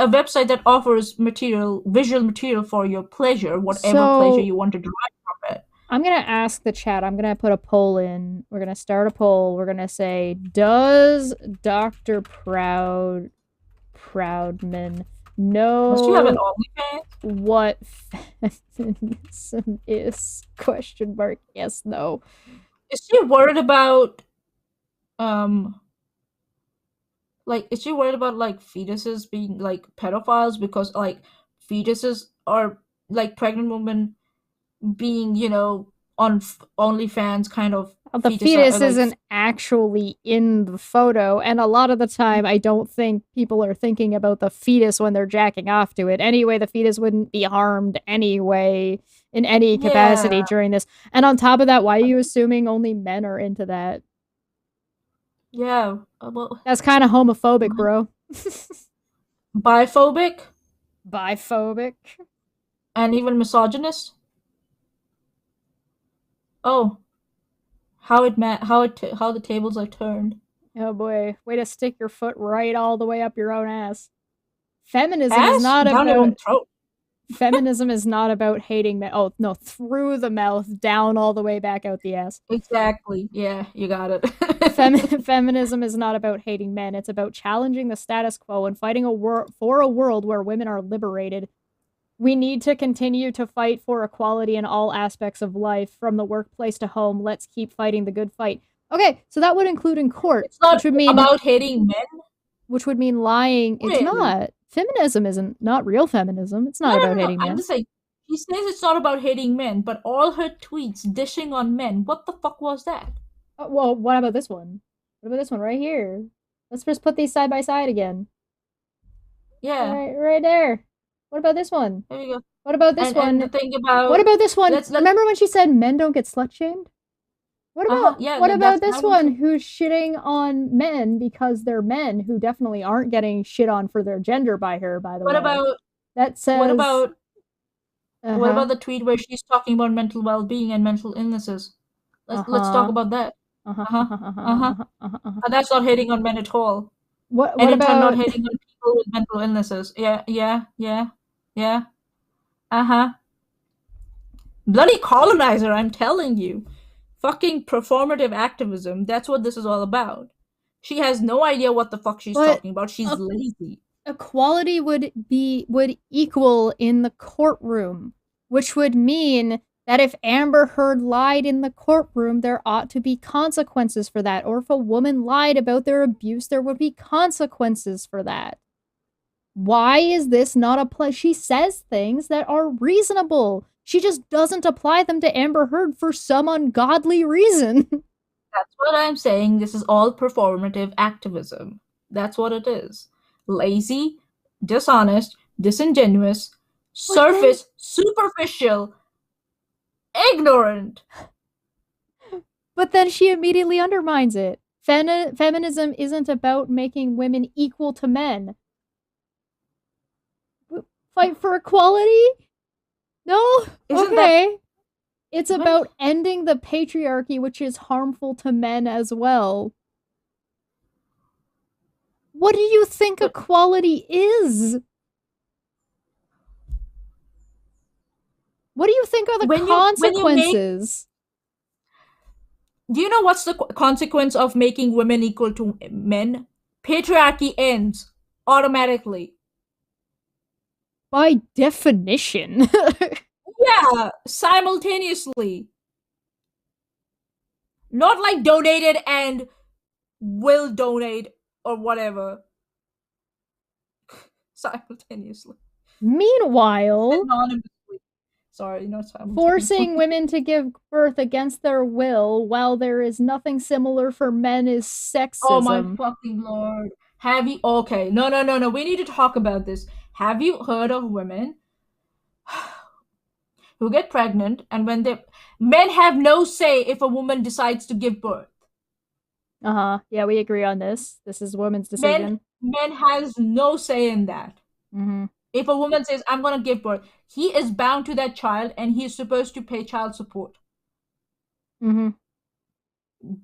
website that offers visual material for your pleasure, whatever pleasure you want to derive from it. I'm gonna ask the chat. I'm gonna put a poll in. We're gonna start a poll. We're gonna say, does Dr. Proudman know Does she have an OnlyFans? What feminism is? Question mark. Yes, no. Is she worried about is she worried about fetuses being pedophiles because fetuses are pregnant women being on OnlyFans kind of. The fetus isn't actually in the photo, and a lot of the time I don't think people are thinking about the fetus when they're jacking off to it. Anyway, the fetus wouldn't be harmed anyway in any capacity during this. And on top of that, why are you assuming only men are into that? Yeah, well, that's kind of homophobic, bro. Biphobic? Biphobic. And even misogynist? Oh. How the tables are turned. Oh boy, way to stick your foot right all the way up your own ass. Feminism is not about feminism is not about hating men. Oh no, through the mouth, down all the way back out the ass. Exactly. Yeah, you got it. Feminism is not about hating men. It's about challenging the status quo and fighting for a world where women are liberated. We need to continue to fight for equality in all aspects of life, from the workplace to home. Let's keep fighting the good fight. Okay, so that would include in court. It's not about hating men. Which would mean lying. Really? It's not. Feminism isn't not real feminism. It's not about hating men. I'm just saying, she says it's not about hating men, but all her tweets dishing on men. What the fuck was that? Well, what about this one? What about this one right here? Let's just put these side by side again. Yeah. Right there. What about this one? There you go. What about this one? And the thing about, what about this one? Remember when she said men don't get slut shamed? What about what about this one who's shitting on men because they're men who definitely aren't getting shit on for their gender by her, by the way. What about that says what about the tweet where she's talking about mental well-being and mental illnesses? Let's talk about that. That's not hating on men at all. What about not hating on people with mental illnesses? Yeah. Bloody colonizer, I'm telling you. Fucking performative activism. That's what this is all about. She has no idea what the fuck she's talking about. She's lazy. Equality would equal in the courtroom, which would mean that if Amber Heard lied in the courtroom, there ought to be consequences for that. Or if a woman lied about their abuse, there would be consequences for that. Why is this not a play? She says things that are reasonable. She just doesn't apply them to Amber Heard for some ungodly reason. That's what I'm saying. This is all performative activism. That's what it is. Lazy, dishonest, disingenuous, surface, superficial, ignorant. But then she immediately undermines it. Feminism isn't about making women equal to men. Fight for equality? No? Okay. It's about ending the patriarchy, which is harmful to men as well. What do you think equality is? What do you think are the consequences? Do you know what's the consequence of making women equal to men? Patriarchy ends automatically. By definition. Yeah, simultaneously. Not like donated and will donate or whatever. Simultaneously. Meanwhile, anonymously. Sorry, not simultaneously. Forcing women to give birth against their will while there is nothing similar for men is sexism. Oh my fucking lord. Have you... Okay, no. We need to talk about this. Have you heard of women who get pregnant and when men have no say if a woman decides to give birth? Uh-huh. Yeah, we agree on this. This is women's decision. Men has no say in that. Mm-hmm. If a woman says, I'm gonna give birth, he is bound to that child and he is supposed to pay child support. Mm-hmm.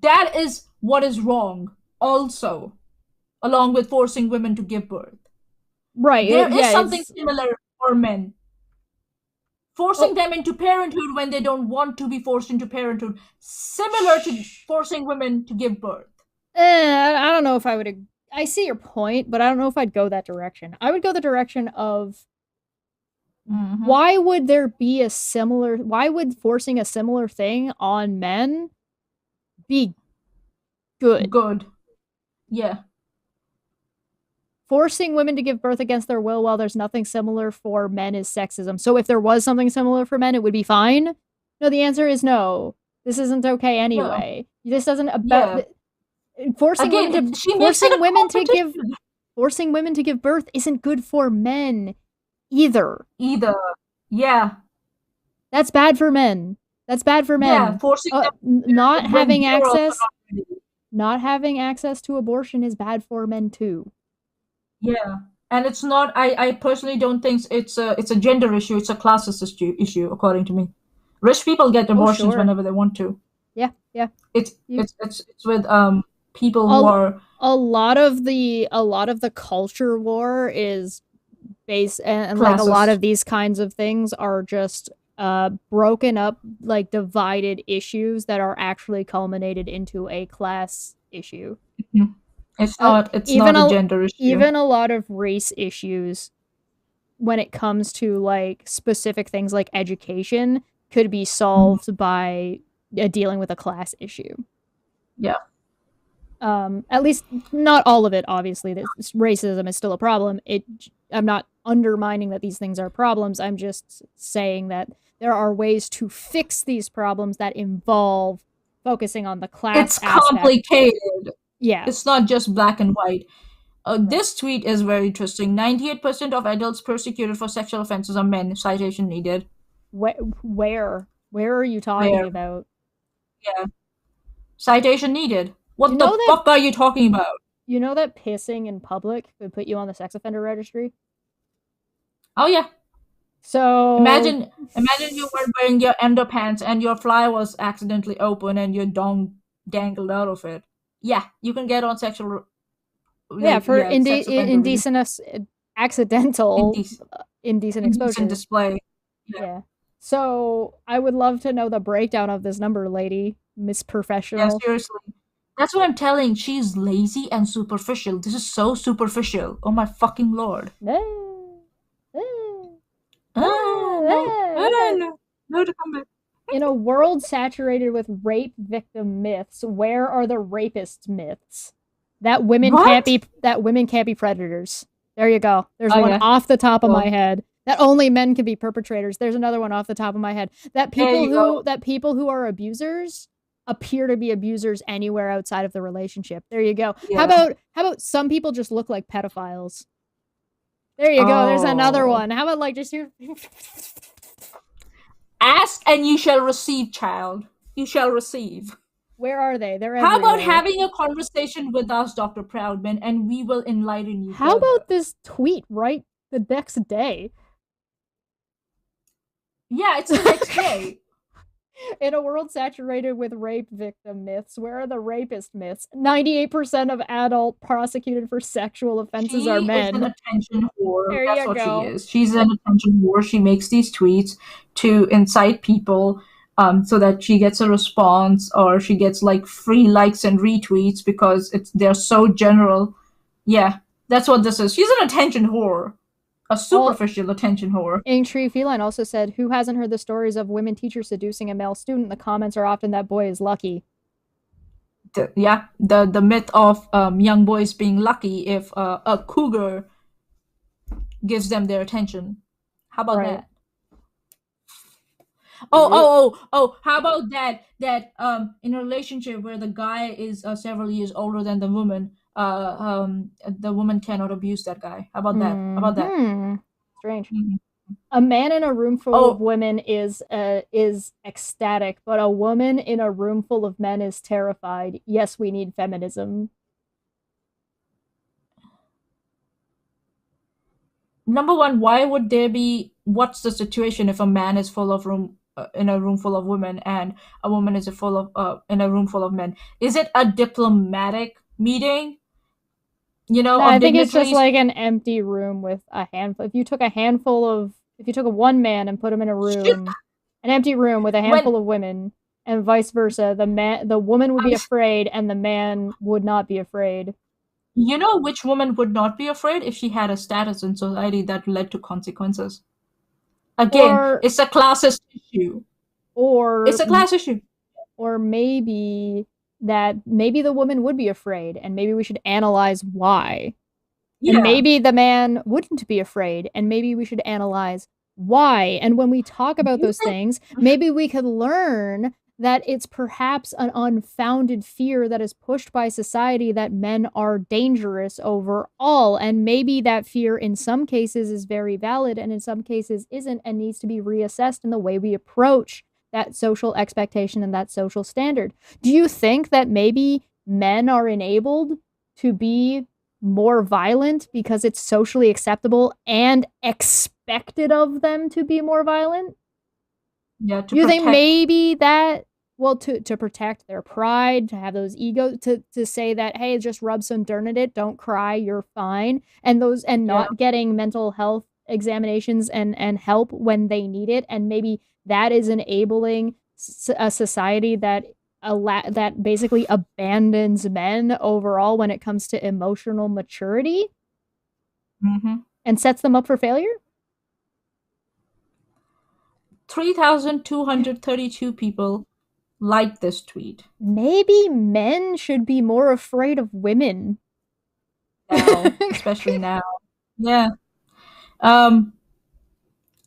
That is what is wrong also, along with forcing women to give birth. Right. There is something similar for men. Forcing them into parenthood when they don't want to be forced into parenthood. Similar to forcing women to give birth. I don't know if I would... I see your point, but I don't know if I'd go that direction. I would go the direction of... Mm-hmm. Why would there be a similar... Why would forcing a similar thing on men be good? Good. Yeah. Forcing women to give birth against their will while there's nothing similar for men is sexism. So if there was something similar for men, it would be fine? No, the answer is no. This isn't okay anyway. No. This doesn't about... Yeah. Forcing women to give birth isn't good for men either. Yeah. That's bad for men. Yeah, forcing not having access to abortion is bad for men too. Yeah. And it's not I personally don't think it's a gender issue, it's a classist issue according to me. Rich people get abortions whenever they want to. Yeah. It's with people who are a lot of the culture war is based and like a lot of these kinds of things are just broken up, like divided issues that are actually culminated into a class issue. Mm-hmm. It's not a gender issue. Even a lot of race issues when it comes to like specific things like education could be solved by dealing with a class issue. Yeah. At least not all of it, obviously. Racism is still a problem. I'm not undermining that these things are problems. I'm just saying that there are ways to fix these problems that involve focusing on the class aspect. It's complicated. Yeah. It's not just black and white. This tweet is very interesting. 98% of adults persecuted for sexual offenses are men. Citation needed. Where are you talking about? Yeah. Citation needed. What the fuck are you talking about? You know that pissing in public could put you on the sex offender registry? Oh, yeah. So... Imagine you were wearing your underpants and your fly was accidentally open and your dong dangled out of it. Yeah, you can get on sexual... indecent accidental indecent exposure. Indecent display. Yeah. So, I would love to know the breakdown of this number, lady. Miss Professional. Yeah, seriously. That's what I'm telling. She's lazy and superficial. This is so superficial. Oh my fucking lord. No to come back. In a world saturated with rape victim myths, where are the rapist myths? That women What? can't be predators. There you go. There's Oh one yeah. off the top of Well, my head. That only men can be perpetrators. There's another one off the top of my head. there you go. That people who are abusers appear to be abusers anywhere outside of the relationship. There you go. Yeah. How about some people just look like pedophiles? There you go. There's another one. How about like just your Ask and you shall receive, child. You shall receive. Where are they? They're How everywhere. about having a conversation with us, Dr. Proudman, and we will enlighten you. How further. about this tweet right the next day? Yeah, it's the next day. In a world saturated with rape victim myths, where are the rapist myths? 98% of adult prosecuted for sexual offenses are men. She is an attention whore. There That's you what go. she is. She's an attention whore. She makes these tweets to incite people so that she gets a response or she gets like free likes and retweets because they're so general. Yeah, that's what this is. She's an attention whore. A superficial attention whore. Inktree Feline also said, who hasn't heard the stories of women teachers seducing a male student? The comments are often that boy is lucky. The myth of young boys being lucky if a cougar gives them their attention. How about that? Oh, how about that in a relationship where the guy is several years older than the woman, the woman cannot abuse that guy. How about that? How about that? Strange. A man in a room full of women is ecstatic, but a woman in a room full of men is terrified. Yes, we need feminism. Number one, why would there be? What's the situation if a man is full of in a room full of women and a woman is full of in a room full of men? Is it a diplomatic meeting? You know, no, I think it's just like an empty room with a handful. If you took a one man and put him in a room, an empty room with a handful of women, and vice versa, the woman would be afraid and the man would not be afraid. You know which woman would not be afraid? If she had a status in society that led to consequences. Again, it's a classist issue. It's a class issue. Or maybe the woman would be afraid, and maybe we should analyze why. Yeah. And maybe the man wouldn't be afraid, and maybe we should analyze why. And when we talk about those things, maybe we could learn that it's perhaps an unfounded fear that is pushed by society that men are dangerous overall. And maybe that fear in some cases is very valid and in some cases isn't, and needs to be reassessed in the way we approach that social expectation and that social standard. Do you think that maybe men are enabled to be more violent because it's socially acceptable and expected of them to be more violent? Yeah, you think maybe that, well, to protect their pride, to have those egos, to say that, hey, just rub some dirt in it, don't cry, you're fine, and not getting mental health examinations and help when they need it, and maybe that is enabling a society that basically abandons men overall when it comes to emotional maturity, and sets them up for failure. 3,232 people liked this tweet. Maybe men should be more afraid of women. Now, especially now. Yeah. I'm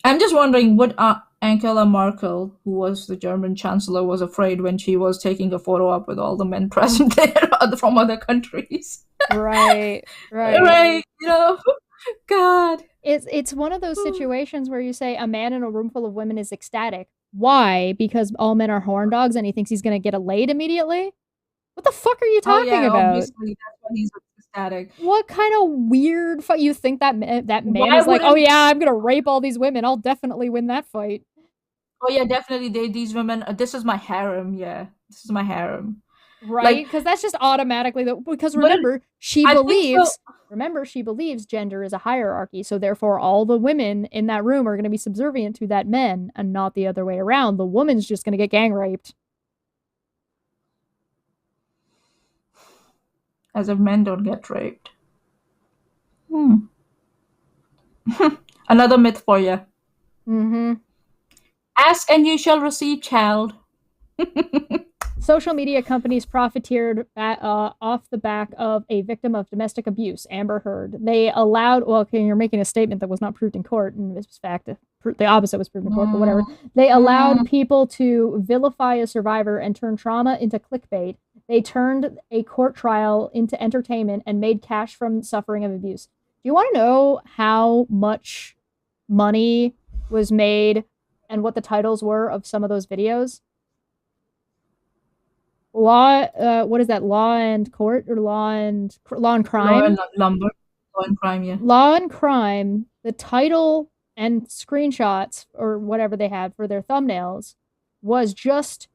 just wondering what Angela Merkel, who was the German chancellor, was afraid when she was taking a photo up with all the men present there from other countries. Right. You know, God. It's one of those situations where you say a man in a room full of women is ecstatic. Why? Because all men are horn dogs and he thinks he's going to get laid immediately? What the fuck are you talking about? Obviously, that's why he's ecstatic. What kind of weird fight? You think that man is like, oh yeah, I'm going to rape all these women. I'll definitely win that fight. Oh yeah, definitely. These women, this is my harem. Yeah, this is my harem. Right, because that's just automatically because remember she believes gender is a hierarchy, so therefore all the women in that room are going to be subservient to that men and not the other way around. The woman's just going to get gang raped. As if men don't get raped. Another myth for you. Ask and you shall receive, child. Social media companies profiteered off the back of a victim of domestic abuse, Amber Heard. They allowed, well, okay, you're making a statement that was not proved in court, and this was fact. The opposite was proven in court, but whatever. They allowed people to vilify a survivor and turn trauma into clickbait. They turned a court trial into entertainment and made cash from suffering of abuse. Do you want to know how much money was made and what the titles were of some of those videos? What is that? Law and Court or Law and Crime? Law and Crime, yeah. Law and Crime. The title and screenshots or whatever they had for their thumbnails was just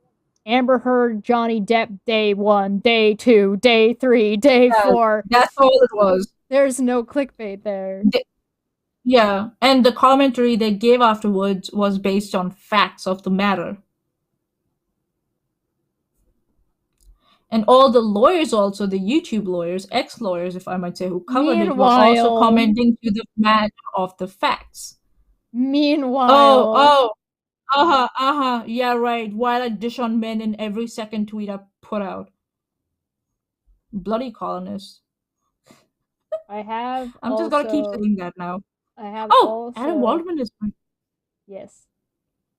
Amber Heard, Johnny Depp, day 1, day 2, day 3, day 4. That's all it was. There's no clickbait there. Yeah, and the commentary they gave afterwards was based on facts of the matter. And all the lawyers also, the YouTube lawyers, ex-lawyers, if I might say, who covered it, were also commenting to the matter of the facts. Meanwhile... Yeah, right. While I dish on men in every second tweet I put out. Bloody colonists. I'm just gonna keep saying that now. Adam Waldman is fine. Yes.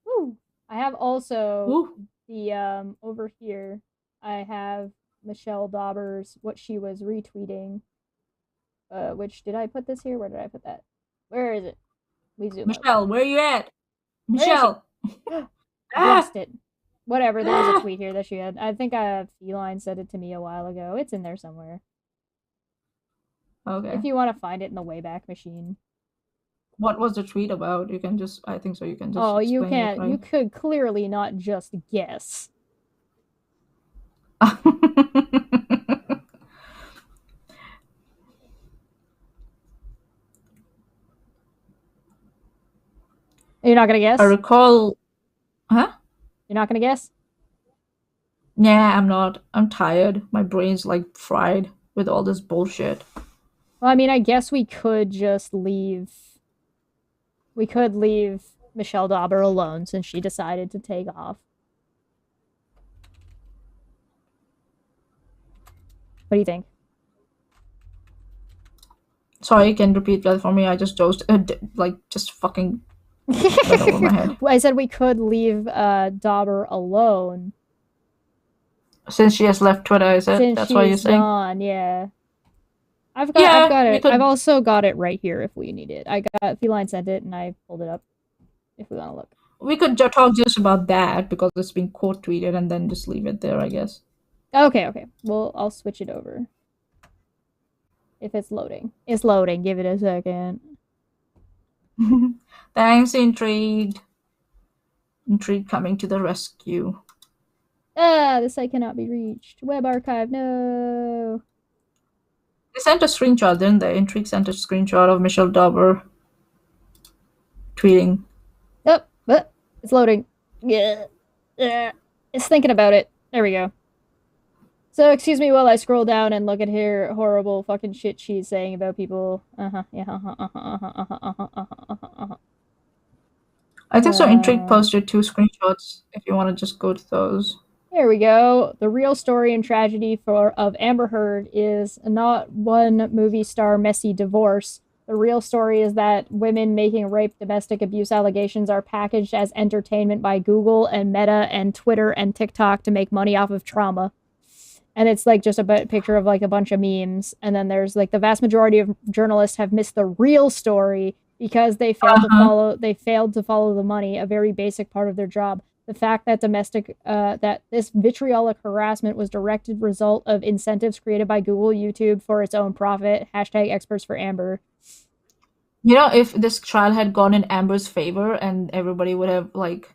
Woo. I have also the over here. I have Michelle Dauber's what she was retweeting. Which did I put this here? Where did I put that? Where is it? We zoom Michelle, where are you at? Michelle. Lost it. Whatever. There's a tweet here that she had. I think Feline said it to me a while ago. It's in there somewhere. Okay. If you want to find it in the Wayback Machine. What was the tweet about? You can just. I think so. You can just. Oh, you can't. Right? You could clearly not just guess. You're not gonna guess? I recall. Huh? You're not gonna guess? Yeah, I'm not. I'm tired. My brain's like fried with all this bullshit. Well, I mean, I guess we could just leave. We could leave Michelle Dauber alone since she decided to take off. What do you think? Sorry, you can repeat that for me. I just dozed, just fucking went over my head. I said we could leave Dauber alone. Since she has left Twitter, is it? Since that's why you're saying? Gone, yeah. I've got it. I've also got it right here if we need it. I got Feline sent it and I pulled it up if we want to look. We could talk just about that because it's been quote tweeted and then just leave it there, I guess. Okay. Well, I'll switch it over. If it's loading. It's loading. Give it a second. Thanks, Intrigue. Intrigue coming to the rescue. The site cannot be reached. Web archive, no. They sent a screenshot, didn't they? Intrigue sent a screenshot of Michelle Dauber tweeting. Yep, but it's loading. Yeah. It's thinking about it. There we go. So, excuse me while I scroll down and look at her horrible fucking shit she's saying about people. I think so. Intrigue posted 2 screenshots if you want to just go to those. Here we go. The real story and tragedy of Amber Heard is not one movie star messy divorce. The real story is that women making rape domestic abuse allegations are packaged as entertainment by Google and Meta and Twitter and TikTok to make money off of trauma. And it's like just a picture of like a bunch of memes. And then there's like the vast majority of journalists have missed the real story because they failed to follow the money, a very basic part of their job. The fact that that this vitriolic harassment was directed result of incentives created by Google, YouTube for its own profit. #experts for Amber. You know, if this trial had gone in Amber's favor and everybody would have like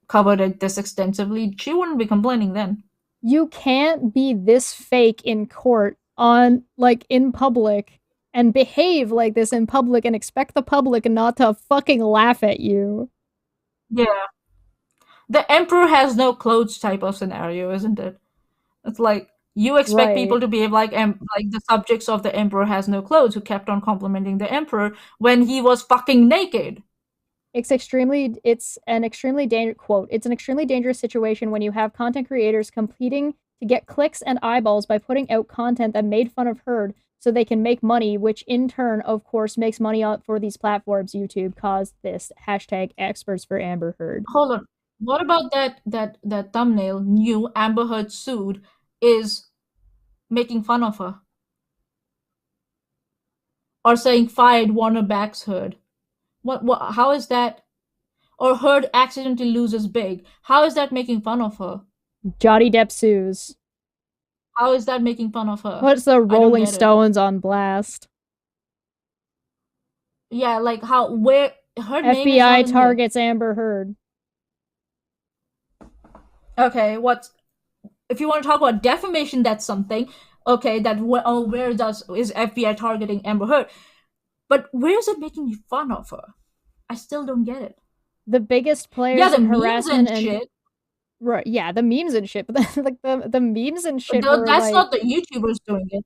covered it this extensively, she wouldn't be complaining then. You can't be this fake in court in public and behave like this in public and expect the public not to fucking laugh at you. Yeah. The emperor has no clothes type of scenario, isn't it? It's like you expect people to behave like the subjects of the emperor has no clothes who kept on complimenting the emperor when he was fucking naked. It's an extremely dangerous situation when you have content creators competing to get clicks and eyeballs by putting out content that made fun of Heard so they can make money, which in turn, of course, makes money for these platforms. YouTube caused this. #experts for Amber Heard. Hold on. What about that thumbnail? New Amber Heard sued is making fun of her. Or saying fired Warner backs Heard. What how is that? Or Heard accidentally loses big. How is that making fun of her? Johnny Depp sues. How is that making fun of her? What's the Rolling Stones on blast? Yeah, like where her name is FBI targets Amber Heard. Okay, if you want to talk about defamation, that's something. Okay, where is FBI targeting Amber Heard? But where is it making fun of her? I still don't get it. The biggest players in harassment and shit. Right, yeah, the memes and shit. But like the memes and shit. That's not the YouTubers doing it.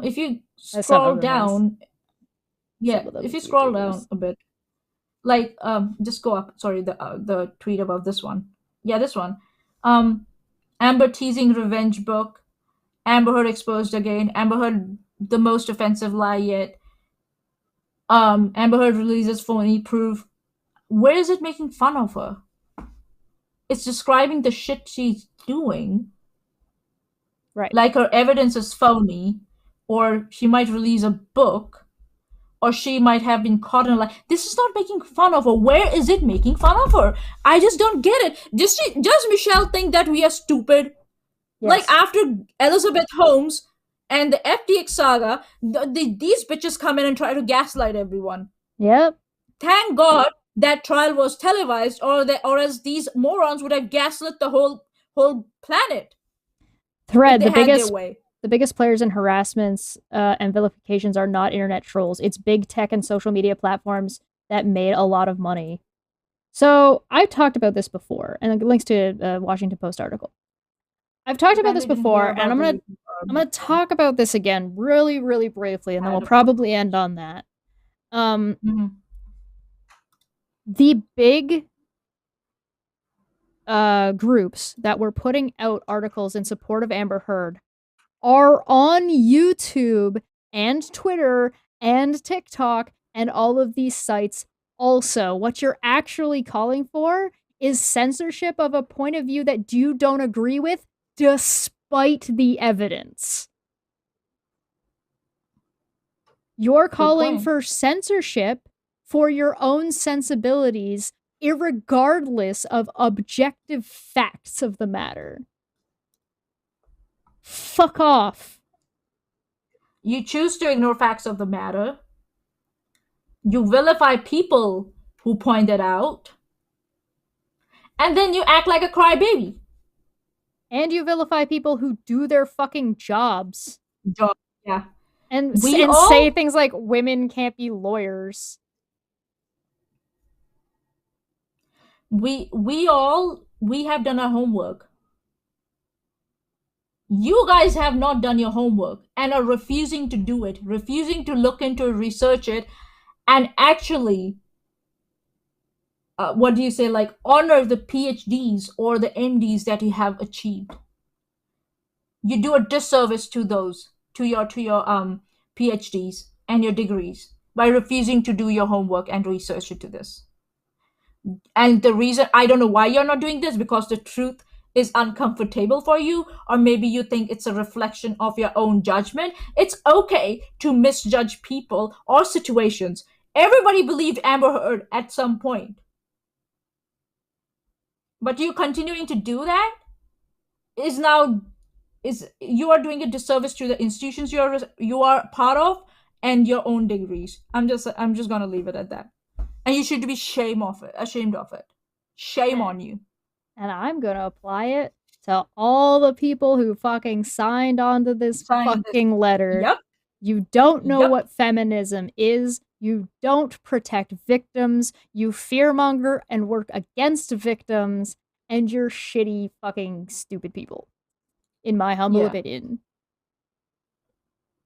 If you scroll down, if you scroll down a bit, like just go up. Sorry, the tweet above this one. Yeah, this one. Amber teasing revenge book. Amber Heard exposed again. Amber Heard the most offensive lie yet. Amber Heard releases phony proof. Where is it making fun of her? It's describing the shit she's doing. Right. Like her evidence is phony, or she might release a book, or she might have been caught in a lie. This is not making fun of her. Where is it making fun of her? I just don't get it. Does Michelle think that we are stupid? Yes. Like after Elizabeth Holmes and the FTX saga, these bitches come in and try to gaslight everyone. Yep. Thank God that trial was televised, or else these morons would have gaslit the whole planet. Thread, the biggest players in harassments and vilifications are not internet trolls. It's big tech and social media platforms that made a lot of money. So I've talked about this before, and links to a Washington Post article. I've talked about this before, and I'm gonna talk about this again really, really briefly, and then we'll probably end on that. The big groups that were putting out articles in support of Amber Heard are on YouTube and Twitter and TikTok and all of these sites also. What you're actually calling for is censorship of a point of view that you don't agree with, despite the evidence. You're calling for censorship for your own sensibilities, irregardless of objective facts of the matter. Fuck off. You choose to ignore facts of the matter. You vilify people who point it out. And then you act like a crybaby. And you vilify people who do their fucking jobs. Yeah. And say things like women can't be lawyers. We have done our homework. You guys have not done your homework and are refusing to do it, refusing to look into it, research it, and actually, honor the PhDs or the MDs that you have achieved. You do a disservice to those, to your PhDs and your degrees by refusing to do your homework and research into this. And the reason, I don't know why you're not doing this, because the truth is uncomfortable for you, or maybe you think it's a reflection of your own judgment. It's okay to misjudge people or situations. Everybody believed Amber Heard at some point. But you continuing to do that you are doing a disservice to the institutions you are part of and your own degrees. I'm just gonna leave it at that. And you should be ashamed of it. Shame on you. And I'm gonna apply it to all the people who fucking signed onto this fucking letter. Yep. You don't know what feminism is. You don't protect victims. You fearmonger and work against victims. And you're shitty fucking stupid people. In my humble opinion.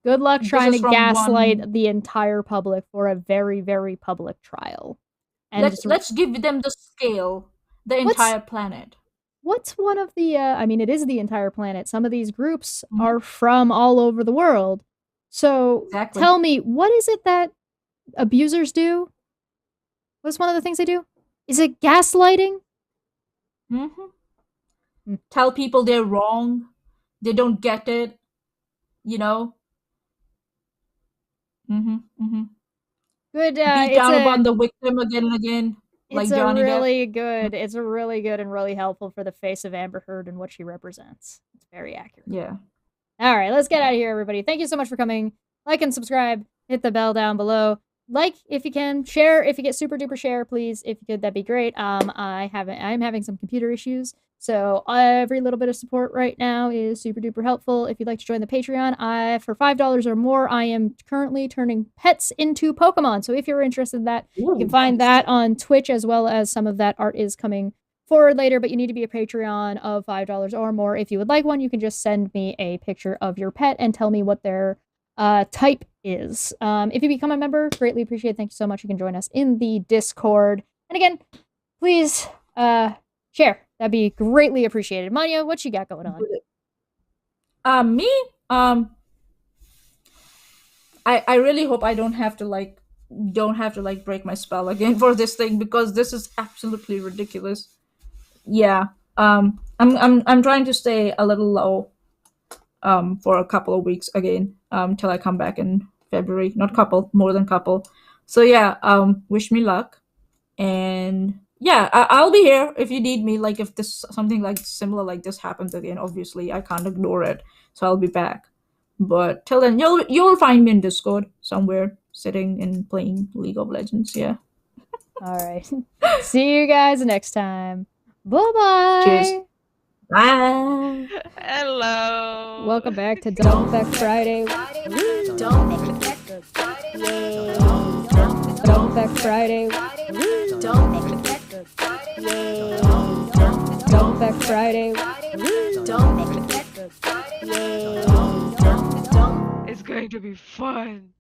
Good luck trying to gaslight the entire public for a very, very public trial. And let's give them the scale, the entire planet. What's one of the, I mean, it is the entire planet. Some of these groups are from all over the world. So tell me, what is it that abusers do? What's one of the things they do? Is it gaslighting? Tell people they're wrong. They don't get it. You know? Good, beat down upon the victim again and again. Like it's Johnny a really Depp. good, it's a really good and really helpful for the face of Amber Heard and what she represents. It's very accurate. Yeah. All right, let's get out of here, everybody. Thank you so much for coming. Like and subscribe. Hit the bell down below. Like if you can. Share if you get super duper share, please. If you could, that'd be great. I'm having some computer issues, so every little bit of support right now is super duper helpful. If you'd like to join the Patreon, for $5 or more, I am currently turning pets into Pokemon. So if you're interested in that, you can find that on Twitch, as well as some of that art is coming forward later, but you need to be a Patreon of $5 or more. If you would like one, you can just send me a picture of your pet and tell me what their type is. If you become a member, greatly appreciate it. Thank you so much. You can join us in the Discord. And again, please share. That'd be greatly appreciated. Manya, what you got going on? Me? I really hope I don't have to break my spell again for this thing, because this is absolutely ridiculous. Yeah. I'm trying to stay a little low for a couple of weeks again, till I come back in February. Not couple, more than couple. So yeah, wish me luck. And yeah, I'll be here if you need me. Like if this something like similar like this happens again, obviously I can't ignore it. So I'll be back. But till then, you'll find me in Discord somewhere, sitting and playing League of Legends. Yeah. All right. See you guys next time. Bye-bye. Cheers. Bye. Hello. Welcome back to Don't Fekk Friday. Don't Fekk Friday. Don't Fekk Friday. Don't Fekk Friday. Don't Fekk Friday. Don't Fekk Friday. It's going to be fun.